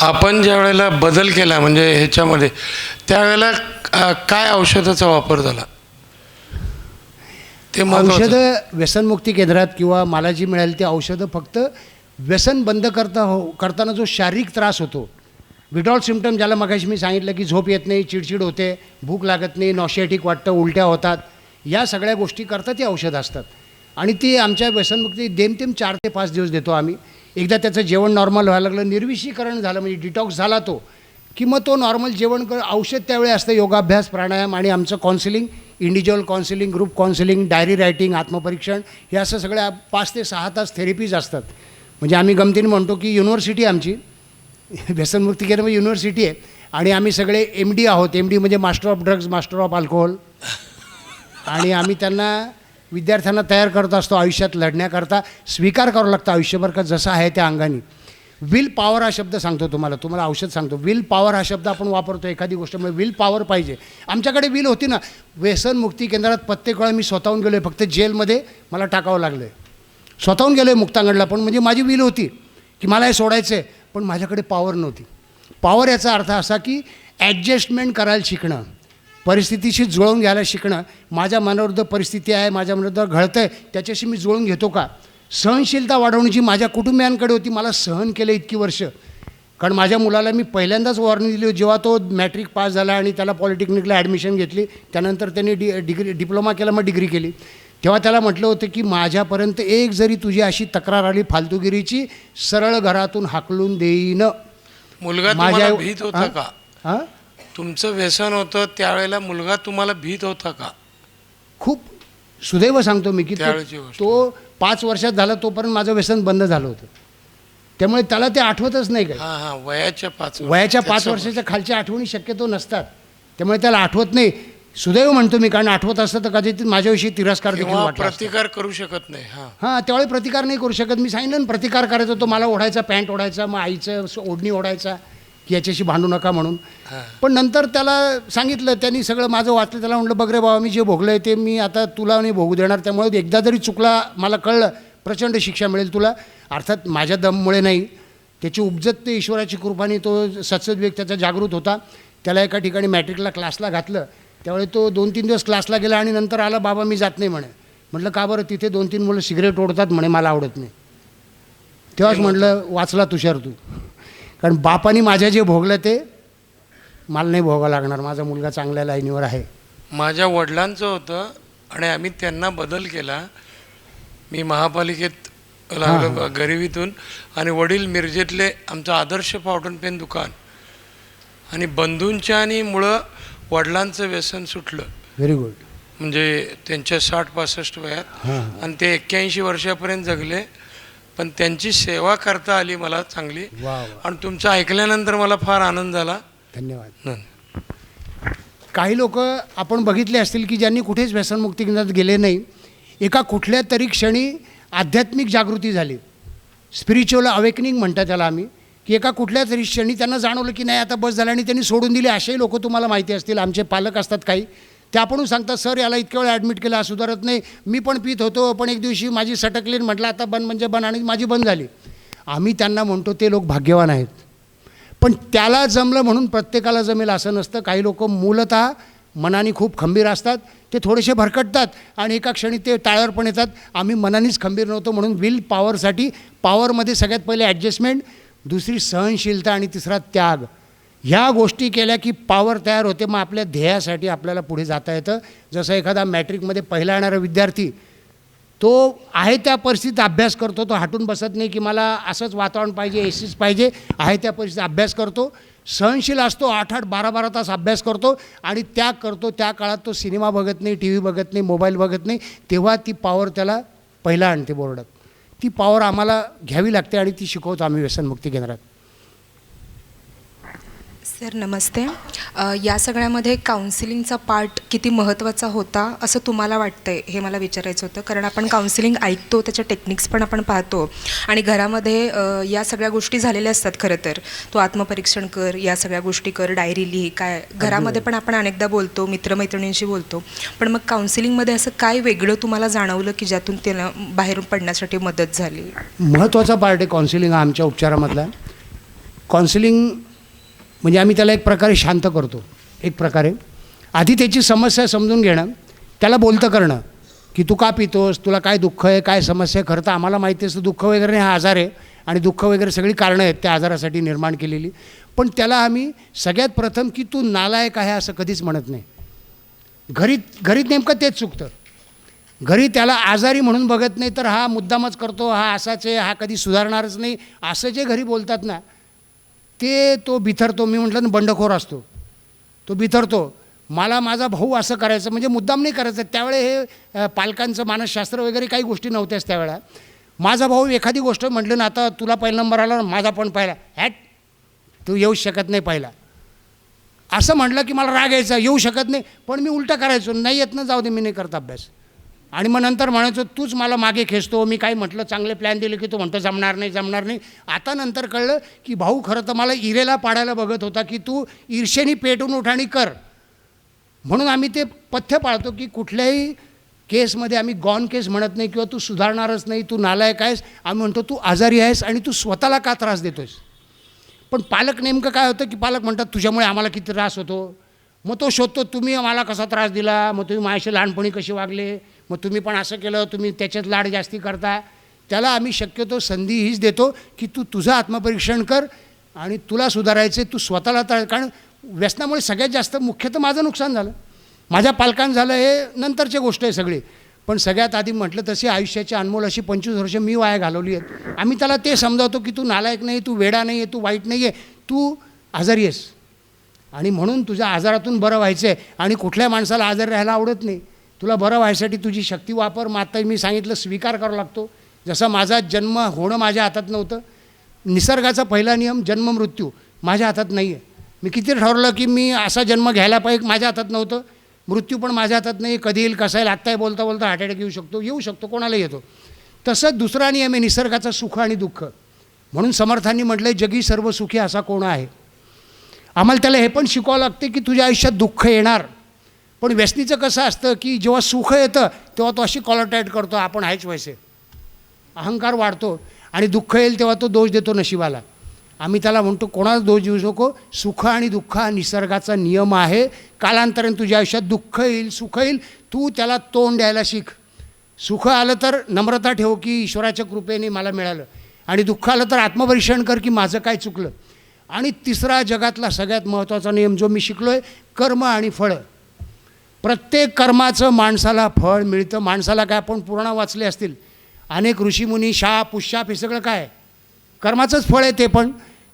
आपण ज्या वेळेला बदल केला म्हणजे ह्याच्यामध्ये त्यावेळेला काय औषधाचा वापर झाला ते महत्त्वाचं. औषधं व्यसनमुक्ती केंद्रात किंवा मला जी मिळाली ती औषधं फक्त व्यसन बंद करताना जो शारीरिक त्रास होतो, विथआउट सिम्पटम, ज्याला मगाशी मी सांगितलं की झोप येत नाही, चिडचिड होते, भूक लागत नाही, नॉशिएटिक वाटतं, उलट्या होतात, या सगळ्या गोष्टी करता ती औषधं असतात. आणि ती आमच्या व्यसनमुक्ती जेमतेम 4 ते 5 दिवस देतो आम्ही. एकदा त्याचं जेवण नॉर्मल व्हायला लागलं, निर्विषीकरण झालं म्हणजे डिटॉक्स झाला तो, की मग तो नॉर्मल जेवण औषध त्यावेळी असतं, योगाभ्यास, प्राणायाम आणि आमचं counselling, individual counselling, group counselling, diary writing, आत्मपरीक्षण, हे असं सगळ्या 5 ते 6 तास थेरपीज असतात. म्हणजे आम्ही गमतीने म्हणतो की युनिव्हर्सिटी आमची व्यसनमुक्ती केंद्र म्हणजे युनिव्हर्सिटी आहे. आणि आम्ही सगळे MD आहोत. MD म्हणजे master of drugs, master of alcohol. आणि आम्ही त्यांना विद्यार्थ्यांना तयार करत असतो आयुष्यात लढण्याकरता. स्वीकार करावं लागतं आयुष्यभर का जसं आहे त्या अंगाने. विल पॉवर हा शब्द सांगतो तुम्हाला औषध सांगतो. विल पॉवर हा शब्द आपण वापरतो एखादी गोष्टमुळे. विल पॉवर पाहिजे. आमच्याकडे विल होती ना. व्यसनमुक्ती केंद्रात प्रत्येक वेळा मी स्वतःहून गेलो आहे. फक्त जेलमध्ये मला टाकावं लागलं आहे. स्वतःहून गेलो आहे मुक्तांगणला, पण म्हणजे माझी विल होती की मला हे सोडायचं आहे, पण माझ्याकडे पॉवर नव्हती. पॉवर याचा अर्थ असा की ॲडजस्टमेंट करायला शिकणं, परिस्थितीशी जुळवून घ्यायला शिकणं. माझ्या मनाविरुद्ध परिस्थिती आहे, माझ्या मनाविरुद्ध घडतं आहे, त्याच्याशी मी जुळून घेतो का. सहनशीलता वाढवण्याची माझ्या कुटुंबियांकडे होती. मला सहन केलं इतकी वर्ष. कारण माझ्या मुलाला मी पहिल्यांदाच वॉर्निंग दिली जेव्हा तो मॅट्रिक पास झाला आणि त्याला पॉलिटेक्निकला ॲडमिशन घेतली. त्यानंतर त्यांनी डिप्लोमा केला, मग डिग्री केली. तेव्हा त्याला म्हटलं होतं की माझ्यापर्यंत एक जरी तुझी अशी तक्रार आली फालतूगिरीची, सरळ घरातून हाकलून देईन. मुलगा तुम्हाला भीत होता का? हां, तुमचं व्यसन होतं त्यावेळेला मुलगा तुम्हाला भीत होता का? खूप सुदैव सांगतो मी की त्यावेळेची गोष्ट. तो 5 वर्षात झाला तोपर्यंत माझं व्यसन बंद झालं होतं. त्यामुळे त्याला ते आठवतच नाही काय. हां हां, वयाच्या 5 वर्षाच्या खालच्या आठवणी शक्यतो नसतात. त्यामुळे त्याला आठवत नाही. सुदैव म्हणतो मी, कारण आठवत असतं तर कदाचित माझ्याविषयी तिरस्कार देखील वाटला असता. प्रतिकार करू शकत नाही. हां, त्यावेळी प्रतिकार नाही करू शकत. मी सांगितलं ना, प्रतिकार करायचा तो मला ओढायचा, पॅन्ट ओढायचा, मग आईचं ओढणी ओढायचा की याच्याशी भांडू नका म्हणून. पण नंतर त्याला सांगितलं, त्यांनी सगळं माझं वाचलं. त्याला म्हटलं बघ रे बाबा, मी जे भोगलं आहे ते मी आता तुला नाही भोगू देणार. त्यामुळे एकदा जरी चुकला, मला कळलं, प्रचंड शिक्षा मिळेल तुला. अर्थात माझ्या दममुळे नाही, त्याची उपजत ते ईश्वराची कृपाने तो सत्सद्विवेक त्याचा जागृत होता. त्याला एका ठिकाणी मॅट्रिकला क्लासला घातलं. त्यावेळी तो 2-3 दिवस क्लासला गेला आणि नंतर आला, बाबा मी जात नाही म्हणे. म्हटलं का बरं? तिथे 2-3 मुलं सिगरेट ओढतात म्हणे, मला आवडत नाही. तेव्हाच म्हटलं वाचला तुषार तू. कारण बापाने माझ्या जे भोगलं ते मला नाही भोगावं लागणार. माझा मुलगा चांगल्या लाईनीवर आहे. माझ्या वडिलांचं होतं आणि आम्ही त्यांना बदल केला. मी महापालिकेत लागलो गरिबीतून, आणि वडील मिरजेतले, आमचं आदर्श फाउंटन पेन दुकान, आणि बंधूंच्या आणि मुळं वडिलांचं व्यसन सुटलं. Very good. म्हणजे त्यांच्या 60-65 वयात, आणि ते 81 वर्षापर्यंत जगले. पण त्यांची सेवा करता आली मला चांगली. आणि तुमचं ऐकल्यानंतर मला फार आनंद झाला. धन्यवाद. काही लोक आपण बघितले असतील की ज्यांनी कुठेच व्यसनमुक्ती केंद्रात गेले नाही, एका कुठल्या तरी क्षणी आध्यात्मिक जागृती झाली. स्पिरिच्युअल अवेकनिंग म्हणतात त्याला आम्ही. की एका कुठल्या तरी क्षणी त्यांना जाणवलं की नाही आता बस झालं, आणि त्यांनी सोडून दिले. असेही लोक तुम्हाला माहिती असतील. आमचे पालक असतात काही, ते आपण सांगतात सर याला इतक्या वेळ ॲडमिट केलं, हा सुधारत नाही. मी पण पित होतो, पण एक दिवशी माझी सटकली, म्हटलं आता बंद म्हणजे बंद, आणि माझी बंद झाली. आम्ही त्यांना म्हणतो ते लोक भाग्यवान आहेत. पण त्याला जमलं म्हणून प्रत्येकाला जमेल असं नसतं. काही लोक मूलतः मनाने खूप खंबीर असतात, ते थोडेसे भरकटतात आणि एका क्षणी ते टाळ्यावर पण येतात. आम्ही मनानेच खंबीर नव्हतो. म्हणून विल पॉवरसाठी, पॉवरमध्ये सगळ्यात पहिले ॲडजस्टमेंट, दुसरी सहनशीलता, आणि तिसरा त्याग. ह्या गोष्टी केल्या की पॉवर तयार होते. मग आपल्या ध्येयासाठी आपल्याला पुढे जाता येतं. जसं एखादा मॅट्रिकमध्ये पहिला येणारा विद्यार्थी, तो आहे त्या परिस्थितीत अभ्यास करतो. तो हटून बसत नाही की मला असंच वातावरण पाहिजे, एसीच पाहिजे. आहे त्या परिस्थितीत अभ्यास करतो. सहनशील असतो, 8-8, 12-12 तास अभ्यास करतो आणि त्याग करतो. त्या काळात तो सिनेमा बघत नाही, टी व्ही बघत नाही, मोबाईल बघत नाही. तेव्हा ती पॉवर त्याला पहिला आणते बोर्डात. ती पॉवर आम्हाला घ्यावी लागते आणि ती शिकवतो आम्ही व्यसनमुक्ती केंद्रात. सर नमस्ते. या सगळ्यामध्ये काउन्सिलिंगचा पार्ट किती महत्त्वाचा होता असं तुम्हाला वाटतंय हे मला विचारायचं होतं. कारण आपण काउन्सिलिंग ऐकतो, त्याच्या टेक्निक्स पण आपण पाहतो आणि घरामध्ये या सगळ्या गोष्टी झालेल्या असतात. खरं तर तो आत्मपरीक्षण कर, या सगळ्या गोष्टी कर, डायरी लिही, काय घरामध्ये पण आपण अनेकदा बोलतो, मित्रमैत्रिणींशी बोलतो. पण मग काउन्सिलिंगमध्ये असं काय वेगळं तुम्हाला जाणवलं की ज्यातून त्याला बाहेर पडण्यासाठी मदत झाली? महत्त्वाचा पार्ट आहे काउन्सिलिंग हा आमच्या उपचारामधला. काउन्सिलिंग म्हणजे आम्ही त्याला एक प्रकारे शांत करतो. एक प्रकारे आधी त्याची समस्या समजून घेणं, त्याला बोलतं करणं की तू का पितोस, तुला काय दुःख आहे, काय समस्या आहे. खरं तर आम्हाला माहिती असतं दुःख वगैरे नाही, हा आजार आहे आणि दुःख वगैरे सगळी कारणं आहेत त्या आजारासाठी निर्माण केलेली. पण त्याला आम्ही सगळ्यात प्रथम की तू नालायक आहे असं कधीच म्हणत नाही. घरीत नेमकं तेच चुकतं. घरी त्याला आजारी म्हणून बघत नाही, तर हा मुद्दामच करतो, हा असाच आहे, हा कधी सुधारणारच नाही, असं जे घरी बोलतात ना ते तो बिथरतो. मी म्हटलं ना बंडखोर असतो तो, बिथरतो. मला माझा भाऊ असं करायचं म्हणजे मुद्दाम नाही करायचं. त्यावेळे हे पालकांचं मानसशास्त्र वगैरे काही गोष्टी नव्हत्याच त्यावेळेला. माझा भाऊ एखादी गोष्ट म्हटलं ना, आता तुला पहिला नंबर आला ना, माझा पण पहिला, हॅट तू येऊ शकत नाही पहिला असं म्हटलं की मला राग यायचा, येऊ शकत नाही. पण मी उलटं करायचो, नाही येत ना, जाऊ दे मी नाही करत अभ्यास. आणि मग नंतर म्हणायचो तूच मला मागे खेचतो, मी काही म्हटलं चांगले प्लॅन दिले की तू म्हणतो जमणार नाही जमणार नाही. आता नंतर कळलं की भाऊ खरं तर मला इरेला पाडायला बघत होता की तू ईर्षेने पेटून उठ आणि कर. म्हणून आम्ही ते पथ्य पाळतो की कुठल्याही केसमध्ये आम्ही गॉन केस म्हणत नाही किंवा तू सुधारणारच नाही, तू नालायक आहेस. आम्ही म्हणतो तू आजारी आहेस आणि तू स्वतःला का त्रास देतोयस. पण पालक नेमकं काय होतं की पालक म्हणतात तुझ्यामुळे आम्हाला किती त्रास होतो. मग तो शोधतो तुम्ही मला कसा त्रास दिला, मग तुम्ही माझ्याशी लहानपणी कशी वागले, मग तुम्ही पण असं केलं, तुम्ही त्याच्यात लाड जास्ती करता. त्याला आम्ही शक्यतो संधी हीच देतो की तू तुझं आत्मपरीक्षण कर आणि तुला सुधारायचे, तू स्वतःला कारण व्यसनामुळे सगळ्यात जास्त मुख्यतः माझं नुकसान झालं, माझ्या पालकांचं झालं, हे नंतरची गोष्ट आहे सगळी. पण सगळ्यात आधी म्हटलं तशी आयुष्याची अनमोल अशी 25 वर्ष मी वाया घालवली आहेत. आम्ही त्याला ते समजावतो की तू नालायक नाही, तू वेडा नाही आहे, तू वाईट नाही आहे, तू आजारी आहेस आणि म्हणून तुझ्या आजारातून बरं व्हायचं आहे. आणि कुठल्या माणसाला आजारी राहायला आवडत नाही. तुला बरं व्हायसाठी तुझी शक्ती वापर. मात्र मी सांगितलं स्वीकार करावा लागतो. जसा माझा जन्म होणं माझ्या हातात नव्हतं, निसर्गाचा पहिला नियम जन्म मृत्यू माझ्या हातात नाही आहे. मी किती ठरवलं की मी असा जन्म घ्यायला पाहिजे, माझ्या हातात नव्हतं. मृत्यू पण माझ्या हातात नाही, कधी येईल कसा येईल. आत्ताही बोलता बोलता हार्ट अटॅक येऊ शकतो कोणाला येतो. तसंच दुसरा नियम आहे निसर्गाचा सुख आणि दुःख. म्हणून समर्थांनी म्हटलं जगी सर्व सुखी असा कोण आहे. आम्हाला त्याला हे पण शिकवावं लागते की तुझ्या आयुष्यात दुःख येणार. पण व्यसनीचं कसं असतं की जेव्हा सुख येतं तेव्हा तो अशी कॉलर टाईट करतो, आपण आहेच वैसे, अहंकार वाढतो. आणि दुःख येईल तेव्हा तो दोष देतो नशिबाला. आम्ही त्याला म्हणतो कोणाला दोष देऊ नको, सुख आणि दुःख हा निसर्गाचा नियम आहे. कालांतराने तुझ्या आयुष्यात दुःख येईल, सुख येईल, तू त्याला तोंड द्यायला शिक. सुख आलं तर नम्रता ठेव की ईश्वराच्या कृपेने मला मिळालं, आणि दुःख आलं तर आत्मपरीक्षण कर की माझं काय चुकलं. आणि तिसरा जगातला सगळ्यात महत्त्वाचा नियम जो मी शिकलो आहे, कर्म आणि फळं. प्रत्येक कर्माचं माणसाला फळ मिळतं. माणसाला काय, आपण पुराण वाचले असतील, अनेक ऋषीमुनी, शाप पुष्शाप हे सगळं काय कर्माचंच फळ आहे ते पण.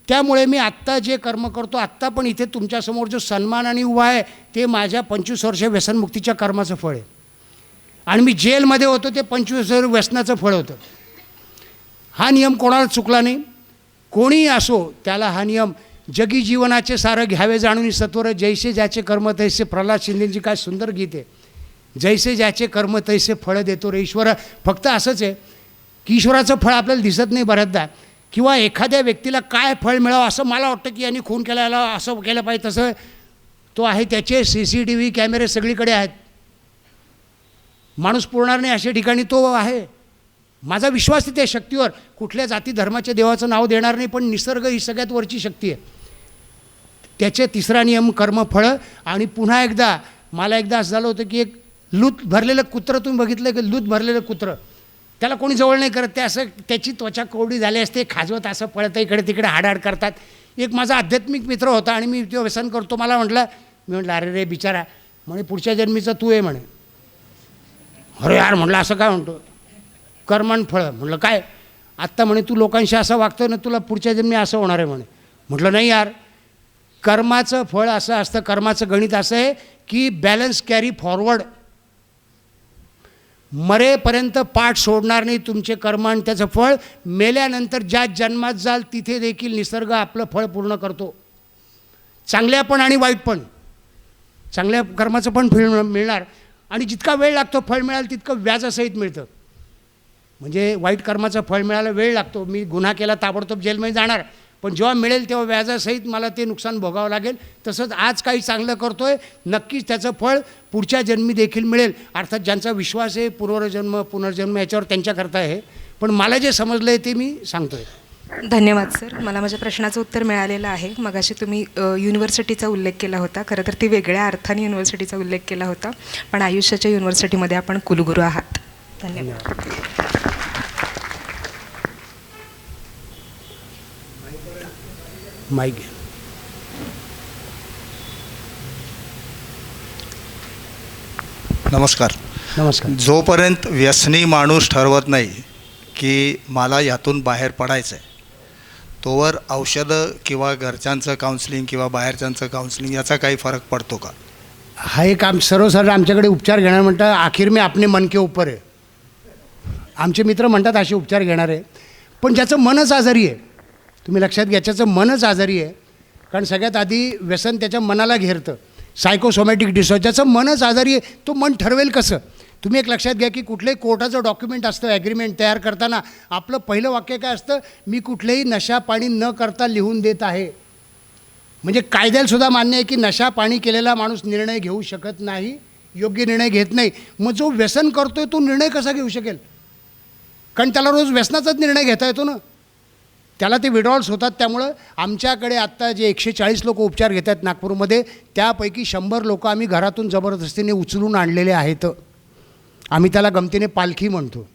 त्यामुळे मी आत्ता जे कर्म करतो, आत्ता पण इथे तुमच्यासमोर जो सन्मान आणि उभा आहे ते माझ्या 25 वर्ष व्यसनमुक्तीच्या कर्माचं फळ आहे. आणि मी जेलमध्ये होतो ते 25 वर्ष व्यसनाचं फळ होतं. हा नियम कोणाला चुकला नाही, कोणीही असो त्याला हा नियम. जगी जीवनाचे सारं घ्यावे जाणून सत्वर, जैसे ज्याचे कर्म तैसे. प्रल्हाद शिंदेंची काय सुंदर गीत आहे, जैसे ज्याचे कर्म तैसे फळ देतो रे ईश्वर. फक्त असंच आहे की ईश्वराचं फळ आपल्याला दिसत नाही बऱ्याचदा, किंवा एखाद्या व्यक्तीला काय फळ मिळावं असं मला वाटतं की यांनी खून केला, असं केलं पाहिजे तसं. तो आहे त्याचे CCTV कॅमेरे सगळीकडे आहेत. माणूस पुरणार नाही अशा ठिकाणी तो आहे. माझा विश्वास आहे त्या शक्तीवर. कुठल्या जाती धर्माच्या देवाचं नाव देणार नाही, पण निसर्ग ही सगळ्यात वरची शक्ती आहे. त्याचे तिसरा नियम कर्मफळं. आणि पुन्हा एकदा मला असं झालं होतं की एक लूत भरलेलं कुत्रं, तुम्ही बघितलं की लूत भरलेलं कुत्रं, त्याला कोणी जवळ नाही करत. ते असं त्याची त्वचा कोरडी झाली असते, खाजवत असं पळतं इकडे तिकडे, हाडाड करतात. एक माझा आध्यात्मिक मित्र होता आणि मी तो व्यसन करतो. मला म्हटलं, मी म्हटलं अरे रे बिचारा, म्हणे पुढच्या जन्मीचं तू आहे म्हणे. अरे यार म्हटलं असं काय म्हणतो, कर्मण फळं. म्हटलं काय आत्ता म्हणे तू लोकांशी असं वागतो ना, तुला पुढच्या जन्मी असं होणार आहे म्हणे. म्हटलं नाही यार, कर्माचं फळ असं असतं, कर्माचं गणित असं आहे की बॅलन्स कॅरी फॉरवर्ड. मरेपर्यंत पाठ सोडणार नाही तुमचे कर्म आणि त्याचं फळ मेल्यानंतर ज्या जन्मात जाल तिथे देखील निसर्ग आपलं फळ पूर्ण करतो. चांगल्या पण आणि वाईट पण. चांगल्या कर्माचं पण फळ मिळणार आणि जितका वेळ लागतो फळ मिळालं तितकं व्याजासहित मिळतं. म्हणजे वाईट कर्माचं फळ मिळायला वेळ लागतो. मी गुन्हा केला ताबडतोब जेलमध्ये जाणार, पण जेव्हा मिळेल तेव्हा व्याजासहित मला ते नुकसान भोगावं लागेल. तसंच आज काही चांगलं करतो आहे, नक्कीच त्याचं फळ पुढच्या जन्मी देखील मिळेल. अर्थात ज्यांचा विश्वास आहे पूर्वजन्म पुनर्जन्म याच्यावर त्यांच्याकरता आहे, पण मला जे समजलं आहे ते मी सांगतो आहे. धन्यवाद सर. मला माझ्या प्रश्नाचं उत्तर मिळालेलं आहे. मगाशी तुम्ही युनिव्हर्सिटीचा उल्लेख केला होता. खरं तर ती वेगळ्या अर्थाने युनिव्हर्सिटीचा उल्लेख केला होता, पण आयुष्याच्या युनिव्हर्सिटीमध्ये आपण कुलगुरू आहात. धन्यवाद. माईक. नमस्कार. नमस्कार. जोपर्यंत व्यसनी माणूस ठरवत नाही की मला यातून बाहेर पडायचं आहे, तोवर औषधं किंवा घरच्यांचं काउन्सिलिंग किंवा बाहेरच्यांचं काउन्सिलिंग याचा काही फरक पडतो का? हा एक सर्वसाधारण आमच्याकडे उपचार घेणार म्हणतात आखिर में आपने मन के ऊपर आहे. आमचे मित्र म्हणतात असे उपचार घेणार आहे, पण ज्याचं मनच आजारी आहे, तुम्ही लक्षात घ्या, ज्याचं मनच आजारी आहे. कारण सगळ्यात आधी व्यसन त्याच्या मनाला घेरतं. Psychosomatic disorder. ज्याचं मनच आजारी आहे तो मन ठरवेल कसं? तुम्ही एक लक्षात घ्या की कुठलंही कोर्टाचं डॉक्युमेंट असतं, ॲग्रीमेंट तयार करताना आपलं पहिलं वाक्य काय असतं? मी कुठलेही नशा पाणी न करता लिहून देत आहे. म्हणजे कायद्यालासुद्धा मान्य आहे की नशा पाणी केलेला माणूस निर्णय घेऊ शकत नाही, योग्य निर्णय घेत नाही. मग जो व्यसन करतोय तो निर्णय कसा घेऊ शकेल? कारण त्याला रोज व्यसनाचाच निर्णय घेता येतो ना, त्याला ते विड्रॉल्स होतात. त्यामुळं आमच्याकडे आत्ता जे 140 लोक उपचार घेत आहेत नागपूरमध्ये, त्यापैकी 100 लोक आम्ही घरातून जबरदस्तीने उचलून आणलेले आहेत. आम्ही त्याला गमतीने पालखी म्हणतो.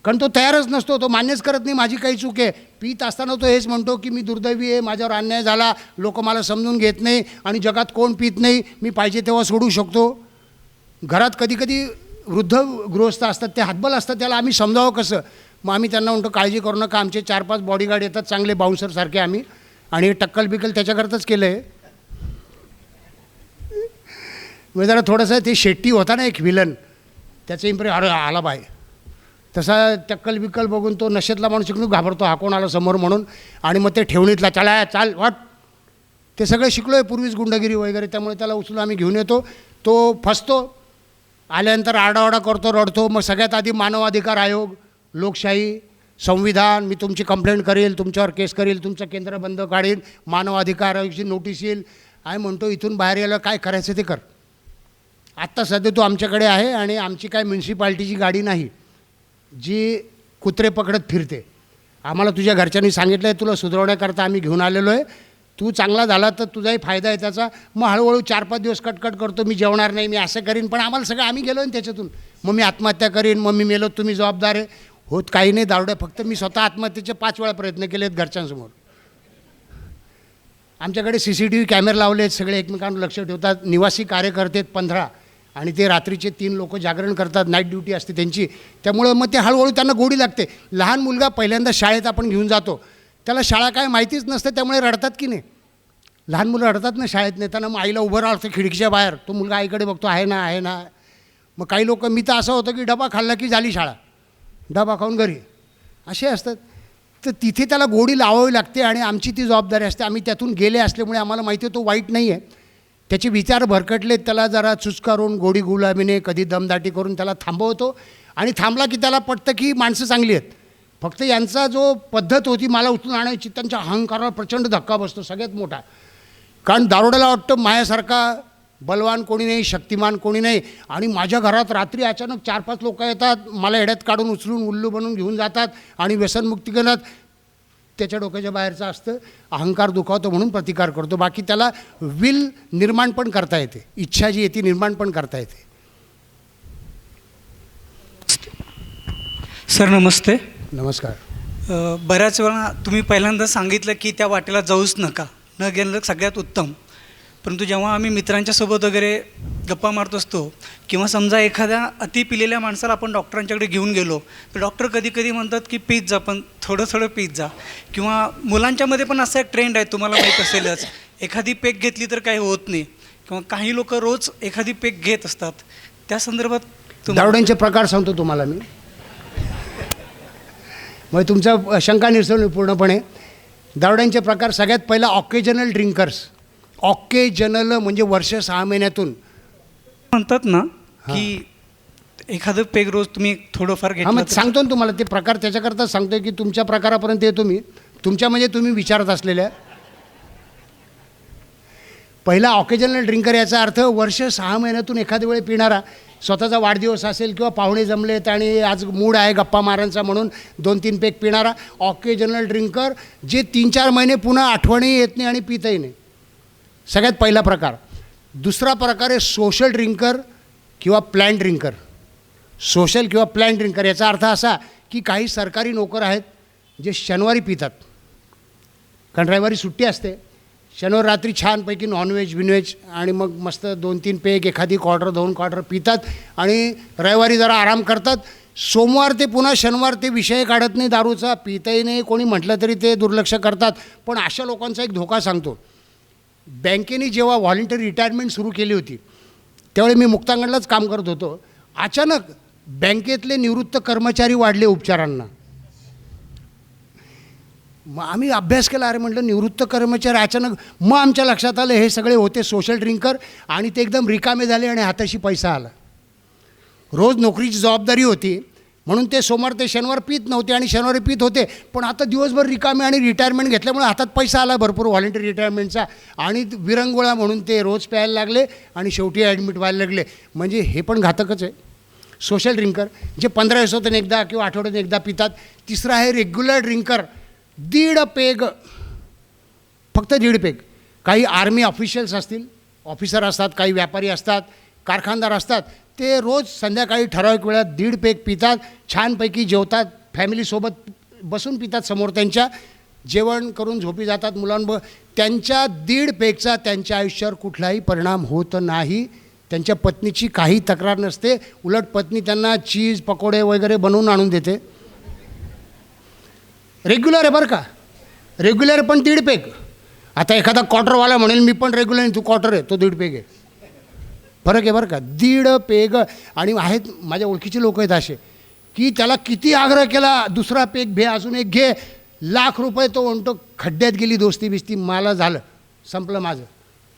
कारण तो तयारच नसतो, तो मान्यच करत नाही माझी काही चूक आहे. पीत असताना तो हेच म्हणतो की मी दुर्दैवी आहे, माझ्यावर अन्याय झाला, लोक मला समजून घेत नाही आणि जगात कोण पीत नाही, मी पाहिजे तेव्हा सोडू शकतो. घरात कधीकधी वृद्ध गृहस्थ असतात, ते हातबल असतात, त्याला आम्ही समजावं कसं? मग आम्ही त्यांना म्हणतो काळजी करू नका, आमचे 4-5 बॉडीगार्ड येतात चांगले बाउन्सरसारखे आम्ही, आणि टक्कल बिक्कल त्याच्याकरताच केलं आहे. म्हणजे जरा थोडंसं ते शेट्टी होता ना एक विलन, त्याचं इम्प्रेस अरे आला बाय, तसा टक्कल बिक्कल बघून तो नशेतला माणूस शिकून घाबरतो, हा कोण आला समोर म्हणून. आणि मग ते ठेवणीतला चला चाल वाट, ते सगळं शिकलो आहे पूर्वीच गुंडगिरी वगैरे. त्यामुळे त्याला उचलून आम्ही घेऊन येतो, तो फसतो, आल्यानंतर आरडाओरडा करतो, रडतो. मग सगळ्यात आधी मानवाधिकार आयोग, लोकशाही, संविधान, मी तुमची कंप्लेंट करेल, तुमच्यावर केस करेल, तुमचं केंद्र बंद काढेल, मानवाधिकार आयोगाची नोटीस येईल. आहे म्हणतो इथून बाहेर यायला काय करायचं ते कर. आत्ता सध्या तो आमच्याकडे आहे आणि आमची काय म्युन्सिपाल्टीची गाडी नाही जी कुत्रे पकडत फिरते. आम्हाला तुझ्या घरच्यांनी सांगितलं आहे तुला सुधारण्याकरता आम्ही घेऊन आलेलो आहे, तू चांगला झाला तर तुझाही फायदा आहे त्याचा. मग हळूहळू 4-5 दिवस कटकट करतो, मी जेवणार नाही, मी असं करीन, पण आम्हाला सगळं आम्ही गेलो ना त्याच्यातून. मग मी आत्महत्या करीन, मग मी मेलो, तुम्ही जबाबदार आहे. होत काही नाही दारुड्या, फक्त मी स्वतः आत्महत्येचे 5 वेळा प्रयत्न केले आहेत घरच्यांसमोर. आमच्याकडे CCTV कॅमेरे लावले आहेत, सगळे एकमेकांवर लक्ष ठेवतात. निवासी कार्यकर्ते आहेत 15, आणि ते रात्रीचे 3 लोक जागरण करतात, नाईट ड्युटी असते त्यांची. त्यामुळं मग ते हळूहळू त्यांना गोडी लागते. लहान मुलगा पहिल्यांदा शाळेत आपण घेऊन जातो, त्याला शाळा काय माहितीच नसते, त्यामुळे रडतात की नाही. लहान मुलं रडतात ना शाळेत नेताना. मग आईला उभं राहतं खिडकीच्या बाहेर, तो मुलगा आईकडे बघतो, आहे ना आहे ना. मग काही लोक, मी तर असं होतं की डबा खाल्ला की झाली शाळा, डबा खाऊन घरी, असे असतात. तर तिथे त्याला गोडी लावावी लागते आणि आमची ती जबाबदारी असते. आम्ही त्यातून गेले असल्यामुळे आम्हाला माहिती आहे तो वाईट नाही आहे. त्याचे विचार भरकटलेत, त्याला जरा चुचकारून गोडी गुलाबीने कधी दमदाटी करून त्याला थांबवतो. आणि थांबला की त्याला पटतं की माणसं चांगली आहेत. फक्त यांचा जो पद्धत होती मला उचलून आणायची, त्यांच्या अहंकारावर प्रचंड धक्का बसतो सगळ्यात मोठा. कारण दारोड्याला वाटतं माझ्यासारखा बलवान कोणी नाही, शक्तिमान कोणी नाही. आणि माझ्या घरात रात्री अचानक 4-5 लोक येतात, मला एड्यात काढून उचलून उल्लू बनवून घेऊन जातात आणि व्यसनमुक्ती करतात. त्याच्या डोक्याच्या बाहेरचं असतं, अहंकार दुखावतो म्हणून प्रतिकार करतो. बाकी त्याला विल निर्माण पण करता येते, इच्छा जी येते निर्माण पण करता येते. सर नमस्ते. नमस्कार. बऱ्याच वेळा तुम्ही पहिल्यांदा सांगितलं की त्या वाटेला जाऊच नका, न गेलं सगळ्यात उत्तम. परंतु जेव्हा आम्ही मित्रांच्यासोबत वगैरे गप्पा मारत असतो किंवा समजा एखाद्या अति पिलेल्या माणसाला आपण डॉक्टरांच्याकडे घेऊन गेलो तर डॉक्टर कधी कधी म्हणतात की पीत जा, पण थोडं थोडं पीत जा. किंवा मुलांच्यामध्ये पण असा एक ट्रेंड आहे, तुम्हाला माहीत असेलच, एखादी पेग घेतली तर काही होत नाही, किंवा काही लोक रोज एखादी पेग घेत असतात, त्या संदर्भात दारुड्यांचे प्रकार सांगतो तुम्हाला मी, मग तुमचा शंका निरसवली पूर्णपणे. दारुड्यांचे प्रकार सगळ्यात पहिला ऑकेजनल ड्रिंकर्स. ऑकेजनल म्हणजे वर्ष 6 महिन्यातून म्हणतात ना की एखादं पेग रोज तुम्ही थोडंफार हां, मग घेतलं सांगतो ना तुम्हाला ते प्रकार. त्याच्याकरता सांगतोय की तुमच्या प्रकारापर्यंत येतो मी. तुमच्या म्हणजे तुम्ही विचारत असलेल्या पहिला ऑकेजनल ड्रिंकर, याचा अर्थ वर्ष 6 महिन्यातून एखाद्या वेळी पिणारा. स्वतःचा वाढदिवस असेल किंवा पाहुणे जमलेत आणि आज मूड आहे गप्पा मारांचा म्हणून 2-3 पेग पिणारा ऑकेजनल ड्रिंकर, जे 3-4 महिने पुन्हा आठवणही येत नाही आणि पितही नाही. सगळ्यात पहिला प्रकार. दुसरा प्रकार आहे सोशल ड्रिंकर किंवा प्लॅन ड्रिंकर. सोशल किंवा प्लॅन ड्रिंकर याचा अर्थ असा की काही सरकारी नोकर आहेत जे शनिवारी पितात, कारण रविवारी सुट्टी असते. शनिवारी रात्री छानपैकी नॉनव्हेज बिनव्हेज आणि मग मस्त 2-3 पेग, एखादी क्वार्टर 2 क्वार्टर पितात आणि रविवारी जरा आराम करतात. सोमवार ते पुन्हा शनिवार ते विषय काढत नाही दारूचा, पितही नाही. कोणी म्हटलं तरी ते दुर्लक्ष करतात. पण अशा लोकांचा एक धोका सांगतो. बँकेने जेव्हा व्हॉलेंटरी रिटायरमेंट सुरू केली होती त्यावेळी मी मुक्तांगणलाच काम करत होतो. अचानक बँकेतले निवृत्त कर्मचारी वाढले उपचारांना. मग आम्ही अभ्यास केला. अरे म्हटलं निवृत्त कर्मचारी अचानक. मग आमच्या लक्षात आलं हे सगळे होते सोशल ड्रिंकर आणि ते एकदम रिकामे झाले आणि हाताशी पैसा आला. रोज नोकरीची जबाबदारी होती म्हणून ते सोमवार ते शनिवार पित नव्हते आणि शनिवारी पित होते, पण आता दिवसभर रिकामे आणि रिटायरमेंट घेतल्यामुळे हातात पैसा आला भरपूर व्हॉलेंटरी रिटायरमेंटचा आणि विरंगुळा म्हणून ते रोज प्यायला लागले आणि शेवटी ॲडमिट व्हायला लागले. म्हणजे हे पण घातकच आहे. सोशल ड्रिंकर जे 15 दिवसातून एकदा किंवा आठवड्यातून एकदा पितात. तिसरा आहे रेग्युलर ड्रिंकर. 1.5 पेग, फक्त 1.5 पेग. काही आर्मी ऑफिशियल्स असतील, ऑफिसर असतात, काही व्यापारी असतात, कारखानदार असतात, ते रोज संध्याकाळी ठराविक वेळात 1.5 पेग पितात. छानपैकी जेवतात, फॅमिलीसोबत बसून पितात, समोर त्यांच्या जेवण करून झोपी जातात मुलांबरोबर. त्यांच्या 1.5 पेगचा त्यांच्या आयुष्यावर कुठलाही परिणाम होत नाही. त्यांच्या पत्नीची काही तक्रार नसते. उलट पत्नी त्यांना चीज पकोडे वगैरे बनवून आणून देते. रेग्युलर आहे बरं का, रेग्युलर पण 1.5 पेग. आता एखादा क्वार्टरवाला म्हणेल मी पण रेग्युलर आहे, तू क्वार्टर आहे, तो 1.5 पेग आहे. फरक आहे बरं का. 1.5 पेग. आणि आहेत माझ्या ओळखीचे लोक आहेत असे की त्याला किती आग्रह केला, दुसरा पेग घे, अजून एक घे, ₹1,00,000 तो म्हणतो खड्ड्यात गेली दोस्ती बिस्ती, मला झालं, संपलं माझं.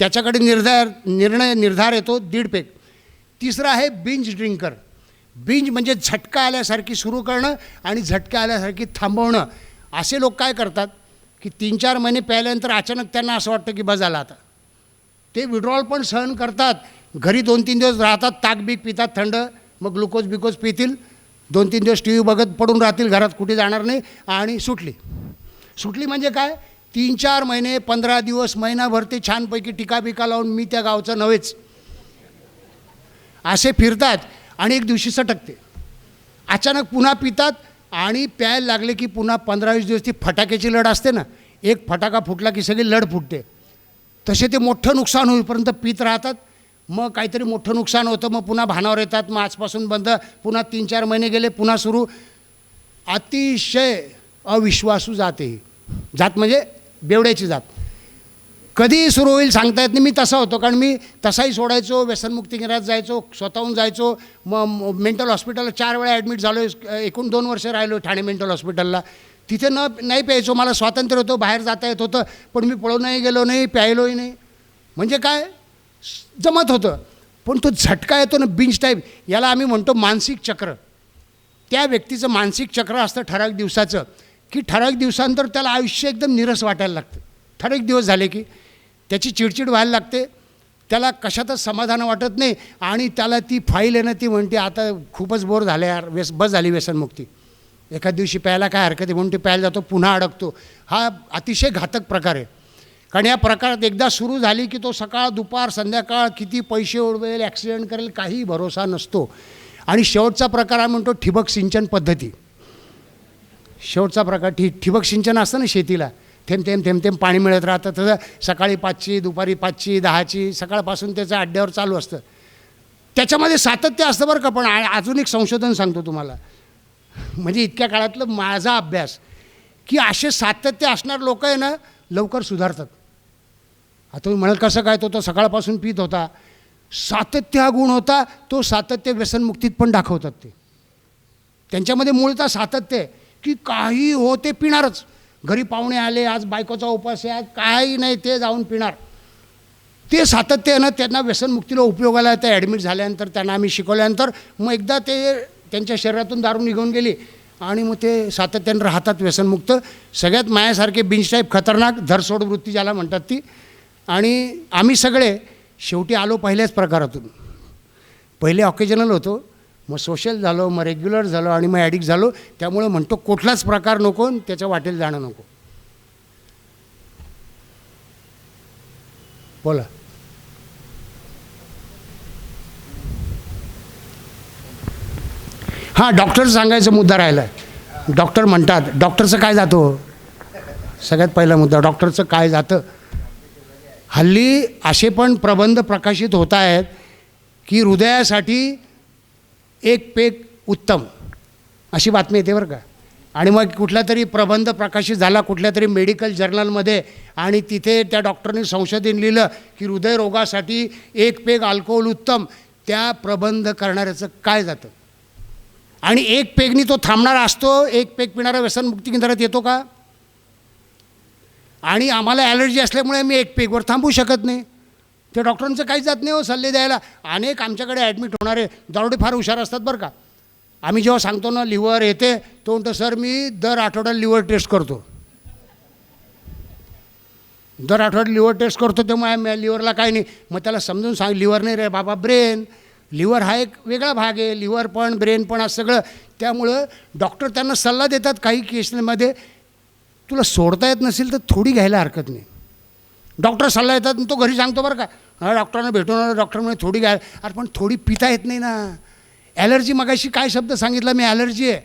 त्याच्याकडे निर्धार येतो 1.5 पेग. तिसरा आहे बिंज ड्रिंकर. बिंज म्हणजे झटका आल्यासारखी सुरू करणं आणि झटका आल्यासारखी थांबवणं. असे लोक काय करतात की 3-4 महिने प्यायल्यानंतर अचानक त्यांना असं वाटतं की बस झालं आता. ते विड्रॉल पण सहन करतात. घरी 2-3 दिवस राहतात, ताक-बीक पितात थंड, मग ग्लुकोज बिकोज पितील, 2-3 दिवस टी व्ही बघत पडून राहतील घरात, कुठे जाणार नाही आणि सुटली म्हणजे काय, 3-4 महिने 15 दिवस महिनाभर ते छानपैकी टिका बिका लावून मी त्या गावचा नव्हेच असे फिरतात आणि एक दिवशी सटकते. अचानक पुन्हा पितात आणि प्यायला लागले की पुन्हा 15-20 दिवस ती फटाक्याची लढ असते ना, एक फटाका फुटला की सगळी लढ फुटते. तसे ते मोठं नुकसान होईपर्यंत पित राहतात. मग काहीतरी मोठं नुकसान होतं, मग पुन्हा भानावर येतात, मग आजपासून बंद, पुन्हा 3-4 महिने गेले, पुन्हा सुरू. अतिशय अविश्वासू जाते. जात म्हणजे बेवड्याची जात. कधी सुरू होईल सांगता येत नाही. मी तसा होतो, कारण मी तसाही सोडायचो, व्यसनमुक्ती केंद्रात जायचो, स्वतःहून जायचो, मग मेंटल हॉस्पिटलला 4 वेळा ॲडमिट झालो. एकूण 2 वर्ष राहिलो ठाणे मेंटल हॉस्पिटलला. तिथे नाही प्यायचो, मला स्वातंत्र्य होतं, बाहेर जाता येत होतं, पण मी पळूनही गेलो नाही, प्यायलोही नाही. म्हणजे काय जमत होतं. पण तो झटका येतो ना, बिंज टाईप, याला आम्ही म्हणतो मानसिक चक्र. त्या व्यक्तीचं मानसिक चक्र असतं ठराविक दिवसाचं, की ठराविक दिवसानंतर त्याला आयुष्य एकदम निरस वाटायला लागतं. ठराविक दिवस झाले की त्याची चिडचिड व्हायला लागते, त्याला कशातच समाधान वाटत नाही आणि त्याला ती फाईल आहे ना, ती म्हणते आता खूपच बोर झालं यार, बस झाली व्यसनमुक्ती. एखाद दिवशी प्यायला काय हरकत आहे म्हणून ते प्यायला जातो, पुन्हा अडकतो. हा अतिशय घातक प्रकार आहे. कारण या प्रकारात एकदा सुरू झाली की तो सकाळ दुपार संध्याकाळ किती पैसे उडवेल, ॲक्सिडेंट करेल, काही भरोसा नसतो. आणि शेवटचा प्रकार आम्ही म्हणतो ठिबक सिंचन पद्धती. शेवटचा प्रकार ठिबक सिंचन असतं ना शेतीला, थेंब थेंब थेंब थेंब पाणी मिळत राहतं. तसं सकाळी 5ची, दुपारी 5ची, 10ची, सकाळपासून त्याचं अड्ड्यावर चालू असतं. त्याच्यामध्ये सातत्य असतं बरं का. पण अजून एक संशोधन सांगतो तुम्हाला, म्हणजे इतक्या काळातलं माझा अभ्यास, की असे सातत्य असणारे लोक आहे ना लवकर सुधारतात. आता तुम्ही म्हणाल कसं काय, तो सकाळपासून पित होता. सातत्य हा गुण होता, तो सातत्य व्यसनमुक्तीत पण दाखवतात ते. त्यांच्यामध्ये मूळतः सातत्य आहे की काही हो ते पिणारच. घरी पाहुणे आले, आज बायकोचा उपास आहे, आज काही नाही, ते जाऊन पिणार. ते सातत्य आहे ना, त्यांना व्यसनमुक्तीला उपयोगाला ते ॲडमिट झाल्यानंतर त्यांना आम्ही शिकवल्यानंतर मग एकदा ते त्यांच्या शरीरातून दारू निघून गेली आणि मग ते सातत्यानं राहतात व्यसनमुक्त. सगळ्यात मायासारखे बिंच टाईप खतरनाक धरसोड वृत्ती ज्याला म्हणतात ती. आणि आम्ही सगळे शेवटी आलो पहिल्याच प्रकारातून. पहिले ऑकेजनल होतो, मग सोशल झालो, मग रेग्युलर झालो आणि मग ॲडिक्ट झालो. त्यामुळे म्हणतो कुठलाच प्रकार नको आणि त्याच्या वाटेल जाणं नको. बोला. हां, डॉक्टर सांगायचा मुद्दा राहिला आहे. डॉक्टर म्हणतात, डॉक्टरचं काय जातं? सगळ्यात पहिला मुद्दा, डॉक्टरचं काय जातं? हल्ली असे पण प्रबंध प्रकाशित होत आहेत की हृदयासाठी एक पेग उत्तम, अशी बातमी येते बरं का. आणि मग कुठला तरी प्रबंध प्रकाशित झाला कुठल्या तरी मेडिकल जर्नलमध्ये आणि तिथे त्या डॉक्टरने संशोधन लिहिलं की हृदयरोगासाठी एक पेग अल्कोहोल उत्तम. त्या प्रबंध करणाऱ्याचं काय जातं? आणि एक पेगनी तो थांबणारा असतो, एक पेग पिणारा व्यसनमुक्ती केंद्रात येतो का? आणि आम्हाला ॲलर्जी असल्यामुळे मी एक पेगवर थांबू शकत नाही. त्या डॉक्टरांचं काहीच जात नाही हो सल्ले द्यायला. अनेक आमच्याकडे ॲडमिट होणारे दारुडे फार हुशार असतात बरं का. आम्ही जेव्हा सांगतो ना लिव्हर येते, तो म्हणतो सर मी दर आठवड्याला लिव्हर टेस्ट करतो. दर आठवड्यात लिव्हर टेस्ट करतो, त्यामुळे लिव्हरला काय नाही. मग त्याला समजून सांग, लिव्हर नाही रे बाबा, ब्रेन. लिव्हर हा एक वेगळा भाग आहे, लिव्हर पण ब्रेन पण असं सगळं. त्यामुळं डॉक्टर त्यांना सल्ला देतात काही केसमध्ये, तुला सोडता येत नसेल तर थोडी घ्यायला हरकत नाही. डॉक्टर सल्ला देतात, तो घरी सांगतो बरं का, डॉक्टरांना भेटून डॉक्टर म्हणे थोडी घ्या. अरे पण थोडी पिता येत नाही ना. ॲलर्जी, मगाशी काय शब्द सांगितला मी, ॲलर्जी आहे.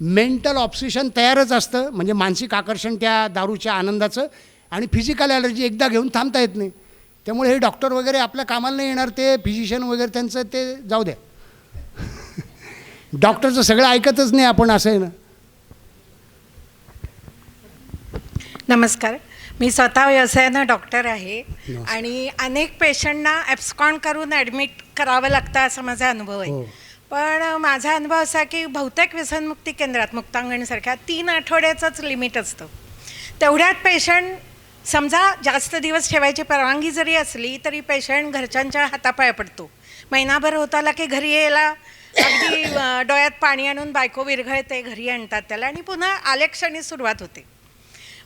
मेंटल ऑब्सेशन तयारच असतं, म्हणजे मानसिक आकर्षण त्या दारूच्या आनंदाचं. आणि फिजिकल ॲलर्जी एकदा घेऊन थांबता येत नाही. त्यामुळे हे डॉक्टर वगैरे आपल्या कामाला नाही येणार, ते फिजिशियन वगैरे त्यांचं ते जाऊ द्या. डॉक्टरचं सगळं ऐकतच नाही आपण, असं आहे ना. नमस्कार, मी स्वतः व्यवसायानं डॉक्टर आहे आणि अनेक पेशंटना ॲब्स्कॉन करून ॲडमिट करावं लागतं असा माझा अनुभव आहे. पण माझा अनुभव असा की बहुतेक व्यसनमुक्ती केंद्रात मुक्तांगणसारख्या 3 आठवड्याचंच लिमिट असतं. तेवढ्यात पेशंट समजा जास्त दिवस ठेवायची परवानगी जरी असली तरी पेशंट घरच्यांच्या हातापाया पडतो. महिनाभर होत आला की घरी यायला अगदी डोळ्यात पाणी आणून बायको विरघळते, घरी आणतात त्याला आणि पुन्हा आलेक्षणी सुरुवात होते.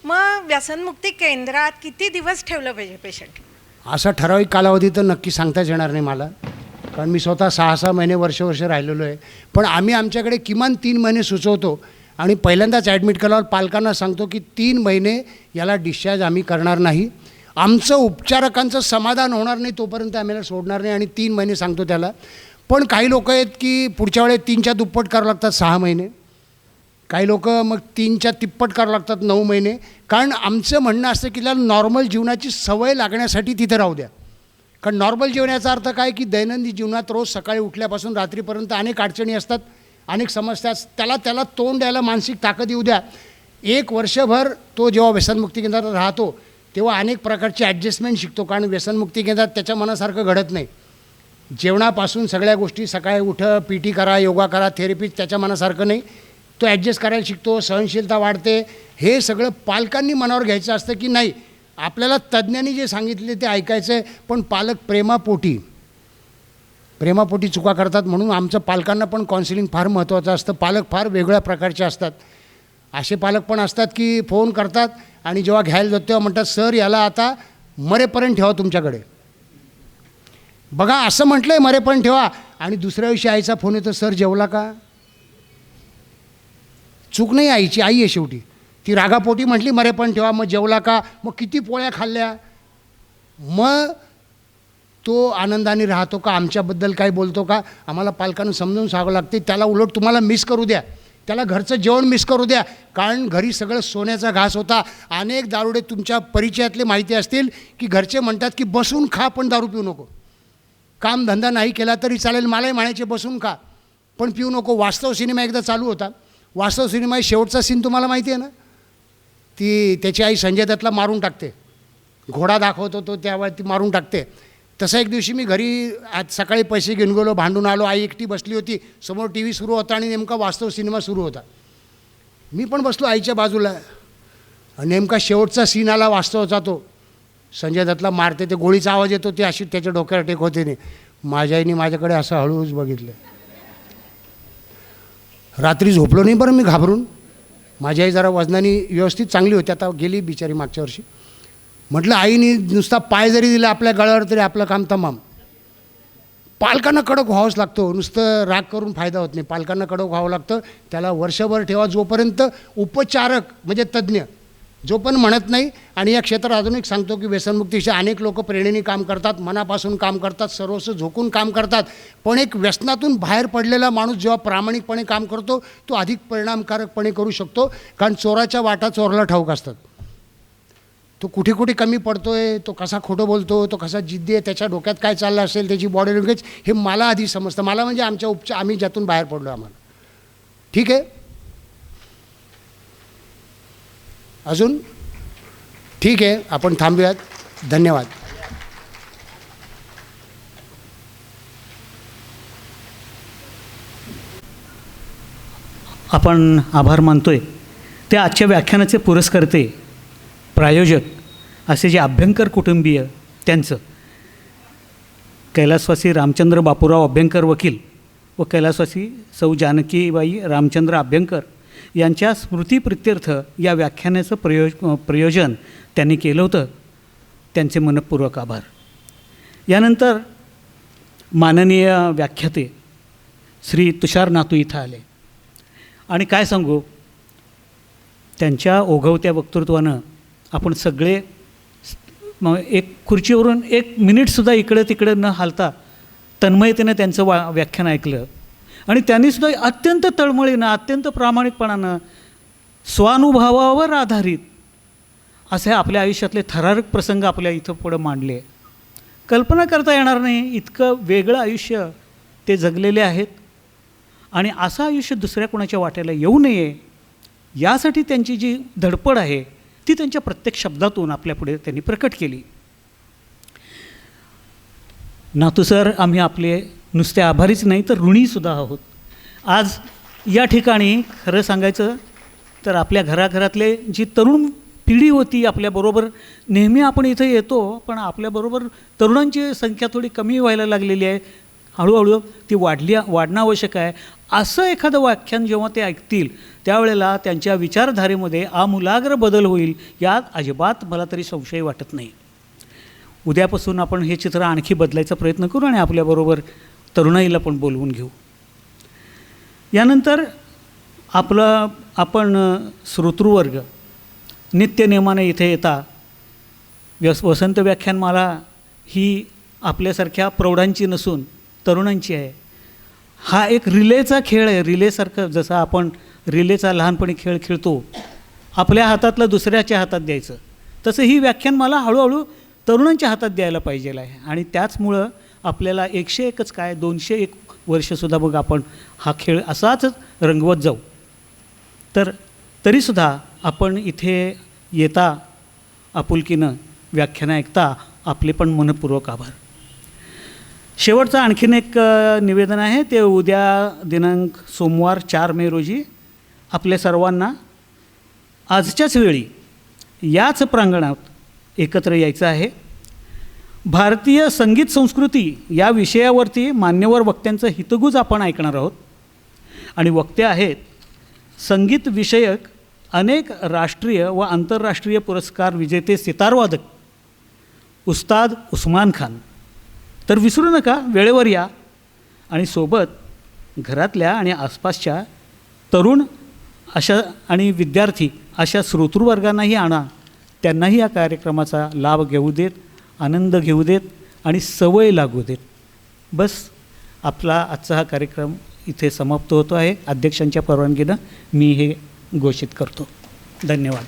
मग व्यसनमुक्ती केंद्रात किती दिवस ठेवलं पाहिजे पेशंट? असा ठराविक कालावधी तर नक्की सांगताच येणार नाही मला, कारण मी स्वतः 6-6 महिने वर्ष राहिलेलो आहे. पण आम्ही आमच्याकडे किमान 3 महिने सुचवतो आणि पहिल्यांदाच ॲडमिट केल्यावर पालकांना सांगतो की 3 महिने याला डिस्चार्ज आम्ही करणार नाही. आमचं उपचारकांचं समाधान होणार नाही तोपर्यंत आम्हाला सोडणार नाही आणि 3 महिने सांगतो त्याला. पण काही लोक आहेत की पुढच्या वेळेस 3च्या दुप्पट करावं लागतात 6 महिने, काही लोक मग 3च्या तिप्पट करावं लागतात 9 महिने. कारण आमचं म्हणणं असतं की त्याला नॉर्मल जीवनाची सवय लागण्यासाठी तिथे राहू द्या. कारण नॉर्मल जीवनाचा अर्थ काय की दैनंदिन जीवनात रोज सकाळी उठल्यापासून रात्रीपर्यंत अनेक अडचणी असतात, अनेक समस्या. त्याला तोंड द्यायला मानसिक ताकद येऊ द्या. 1 वर्षभर तो जेव्हा व्यसनमुक्ती केंद्रात राहतो तेव्हा अनेक प्रकारची ॲडजस्टमेंट शिकतो. कारण व्यसनमुक्ती केंद्रात त्याच्या मनासारखं घडत नाही. जेवणापासून सगळ्या गोष्टी, सकाळी उठं, PT करा, योगा करा, थेरपी, त्याच्या मनासारखं नाही. तो ॲडजस्ट करायला शिकतो, सहनशीलता वाढते. हे सगळं पालकांनी मनावर घ्यायचं असतं की नाही, आपल्याला तज्ज्ञांनी जे सांगितले ते ऐकायचं आहे. पण पालक प्रेमापोटी चुका करतात. म्हणून आमचं पालकांना पण काउन्सिलिंग फार महत्त्वाचं असतं. पालक फार वेगळ्या प्रकारचे असतात. असे पालक पण असतात की फोन करतात आणि जेव्हा घ्यायला जातो तेव्हा म्हणतात सर याला आता मरेपर्यंत ठेवा तुमच्याकडे. बघा असं म्हटलं आहे मरेपर्यंत ठेवा आणि दुसऱ्या दिवशी आईचा फोन येतो, सर जेवला का? चूक नाही आईची, आई आहे शेवटी. ती रागापोटी म्हटली मरेपर्यंत ठेवा, मग जेवला का? मग किती पोळ्या खाल्ल्या? मग तो आनंदाने राहतो का? आमच्याबद्दल काय बोलतो का? आम्हाला पालकांना समजून सांगावं लागते. त्याला उलट तुम्हाला मिस करू द्या, त्याला घरचं जेवण मिस करू द्या. कारण घरी सगळं सोन्याचा घास होता. अनेक दारुडे तुमच्या परिचयातले माहिती असतील की घरचे म्हणतात की बसून खा पण दारू पिऊ नको. कामधंदा नाही केला तरी चालेल, मलाही म्हणायचे बसून खा पण पिऊ नको. वास्तव सिनेमा एकदा चालू होता. वास्तव सिनेमा शेवटचा सीन तुम्हाला माहिती आहे ना, ती त्याची आई संजय दत्तला मारून टाकते घोडा दाखवतो तो त्यावेळी ती मारून टाकते. तसं एक दिवशी मी घरी आज सकाळी पैसे घेऊन गेलो, भांडून आलो. आई एकटी बसली होती, समोर टी व्ही सुरू होता आणि नेमका वास्तव सिनेमा सुरू होता. मी पण बसलो आईच्या बाजूला. नेमका शेवटचा सीन आला वास्तवाचा. तो संजय दत्तला मारते, ते गोळीचा आवाज येतो, ते अशी त्याच्या डोक्यावर टेक होते. नाही, माझ्या आईने माझ्याकडे असं हळूच बघितलं. रात्री झोपलो नाही बरं मी घाबरून. माझी आई जरा वजनाने व्यवस्थित चांगली होती, आता गेली बिचारी मागच्या वर्षी. म्हटलं आईने नुसता पाय जरी दिला आपल्या गळ्यावर तरी आपलं काम तमाम. पालकांना कडक व्हावंच लागतो, नुसतं राग करून फायदा होत नाही. पालकांना कडक व्हावं लागतं. त्याला वर्षभर ठेवा, जोपर्यंत उपचारक म्हणजे तज्ज्ञ जो पण म्हणत नाही. आणि या क्षेत्रात अजून एक सांगतो की व्यसनमुक्तीचे अनेक लोक प्रेरणेने काम करतात, मनापासून काम करतात, सर्वस्व झोकून काम करतात. पण एक व्यसनातून बाहेर पडलेला माणूस जेव्हा प्रामाणिकपणे काम करतो तो अधिक परिणामकारकपणे करू शकतो. कारण चोराच्या वाटा चोराला ठाऊक असतात. तो कुठे कुठे कमी पडतोय, तो कसा खोटं बोलतो, तो कसा जिद्दी आहे, त्याच्या डोक्यात काय चाललं असेल, त्याची बॉडी लँग्वेज, हे मला आधी समजतं. मला म्हणजे आमच्या आम्ही ज्यातून बाहेर पडलो आम्हाला. ठीक आहे, अजून ठीक आहे, आपण थांबूयात. धन्यवाद. आपण आभार मानतोय ते आजच्या व्याख्यानाचे पुरस्कर्ते, प्रायोजक असे जे अभ्यंकर कुटुंबीय त्यांचं, कैलासवासी रामचंद्र बापूराव अभ्यंकर वकील व कैलासवासी सौ जानकीबाई रामचंद्र अभ्यंकर यांच्या स्मृतीप्रित्यर्थ या व्याख्यानाचं प्रयोजन त्यांनी केलं होतं. त्यांचे मनःपूर्वक आभार. यानंतर माननीय व्याख्याते श्री तुषार नातू इथं आले आणि काय सांगू, त्यांच्या ओघवत्या वक्तृत्वानं आपण सगळे एक खुर्चीवरून एक मिनिटसुद्धा इकडं तिकडं न हालता तन्मयतेनं त्यांचं व्याख्यान ऐकलं. आणि त्यांनीसुद्धा अत्यंत तळमळीनं, अत्यंत प्रामाणिकपणानं, स्वानुभवावर आधारित असे आपल्या आयुष्यातले थरारक प्रसंग आपल्या इथं पुढं मांडले. कल्पना करता येणार नाही इतकं वेगळं आयुष्य ते जगलेले आहेत. आणि असं आयुष्य दुसऱ्या कोणाच्या वाट्याला येऊ नये यासाठी त्यांची जी धडपड आहे ती त्यांच्या प्रत्येक शब्दातून आपल्यापुढे त्यांनी प्रकट केली. नातू सर, आम्ही आपले नुसते आभारीच नाही तर ऋणीसुद्धा आहोत. आज या ठिकाणी खरं सांगायचं तर आपल्या घराघरातले जी तरुण पिढी होती आपल्याबरोबर, नेहमी आपण इथं येतो पण आपल्याबरोबर तरुणांची संख्या थोडी कमी व्हायला लागलेली आहे. हळूहळू ती वाढणं आवश्यक आहे. असं एखादं व्याख्यान जेव्हा ते ऐकतील त्यावेळेला त्यांच्या विचारधारेमध्ये आमूलाग्र बदल होईल यात अजिबात मला तरी संशय वाटत नाही. उद्यापासून आपण हे चित्र आणखी बदलायचा प्रयत्न करू आणि आपल्याबरोबर तरुणाईला पण बोलवून घेऊ. यानंतर आपण श्रोतृवर्ग नित्यनेमाने इथे येता. वसंत व्याख्यानमाला ही आपल्यासारख्या प्रौढांची नसून तरुणांची आहे. हा एक रिलेचा खेळ आहे. रिलेसारखं जसं आपण रिलेचा लहानपणी खेळ खेळतो, आपल्या हातातलं दुसऱ्याच्या हातात द्यायचं, तसं ही व्याख्यानमाला हळूहळू तरुणांच्या हातात द्यायला पाहिजे आहे. आणि त्याचमुळं आपल्याला 101 काय 201 वर्षसुद्धा मग आपण हा खेळ असाच रंगवत जाऊ. तर तरीसुद्धा आपण इथे येता, आपुलकीनं व्याख्यानं ऐकता, आपले पण मनःपूर्वक आभार. शेवटचं आणखीन एक निवेदन आहे. ते उद्या दिनांक सोमवार 4 मे रोजी आपल्या सर्वांना आजच्याच वेळी याच प्रांगणात एकत्र यायचं आहे. भारतीय संगीत संस्कृती या विषयावरती मान्यवर वक्त्यांचं हितगुज आपण ऐकणार आहोत. आणि वक्ते आहेत संगीत विषयक अनेक राष्ट्रीय व आंतरराष्ट्रीय पुरस्कार विजेते सितारवादक उस्ताद उस्मान खान. तर विसरू नका, वेळेवर या आणि सोबत घरातल्या आणि आसपासच्या तरुण अशा आणि विद्यार्थी अशा श्रोतृवर्गांनाही आणा. त्यांनाही या कार्यक्रमाचा लाभ घेऊ देत, आनंद घेऊ देत आणि सवय लागू देत. बस आपला आजचा हा कार्यक्रम इथे समाप्त होतो आहे. अध्यक्षांच्या परवानगीनं मी हे घोषित करतो. धन्यवाद.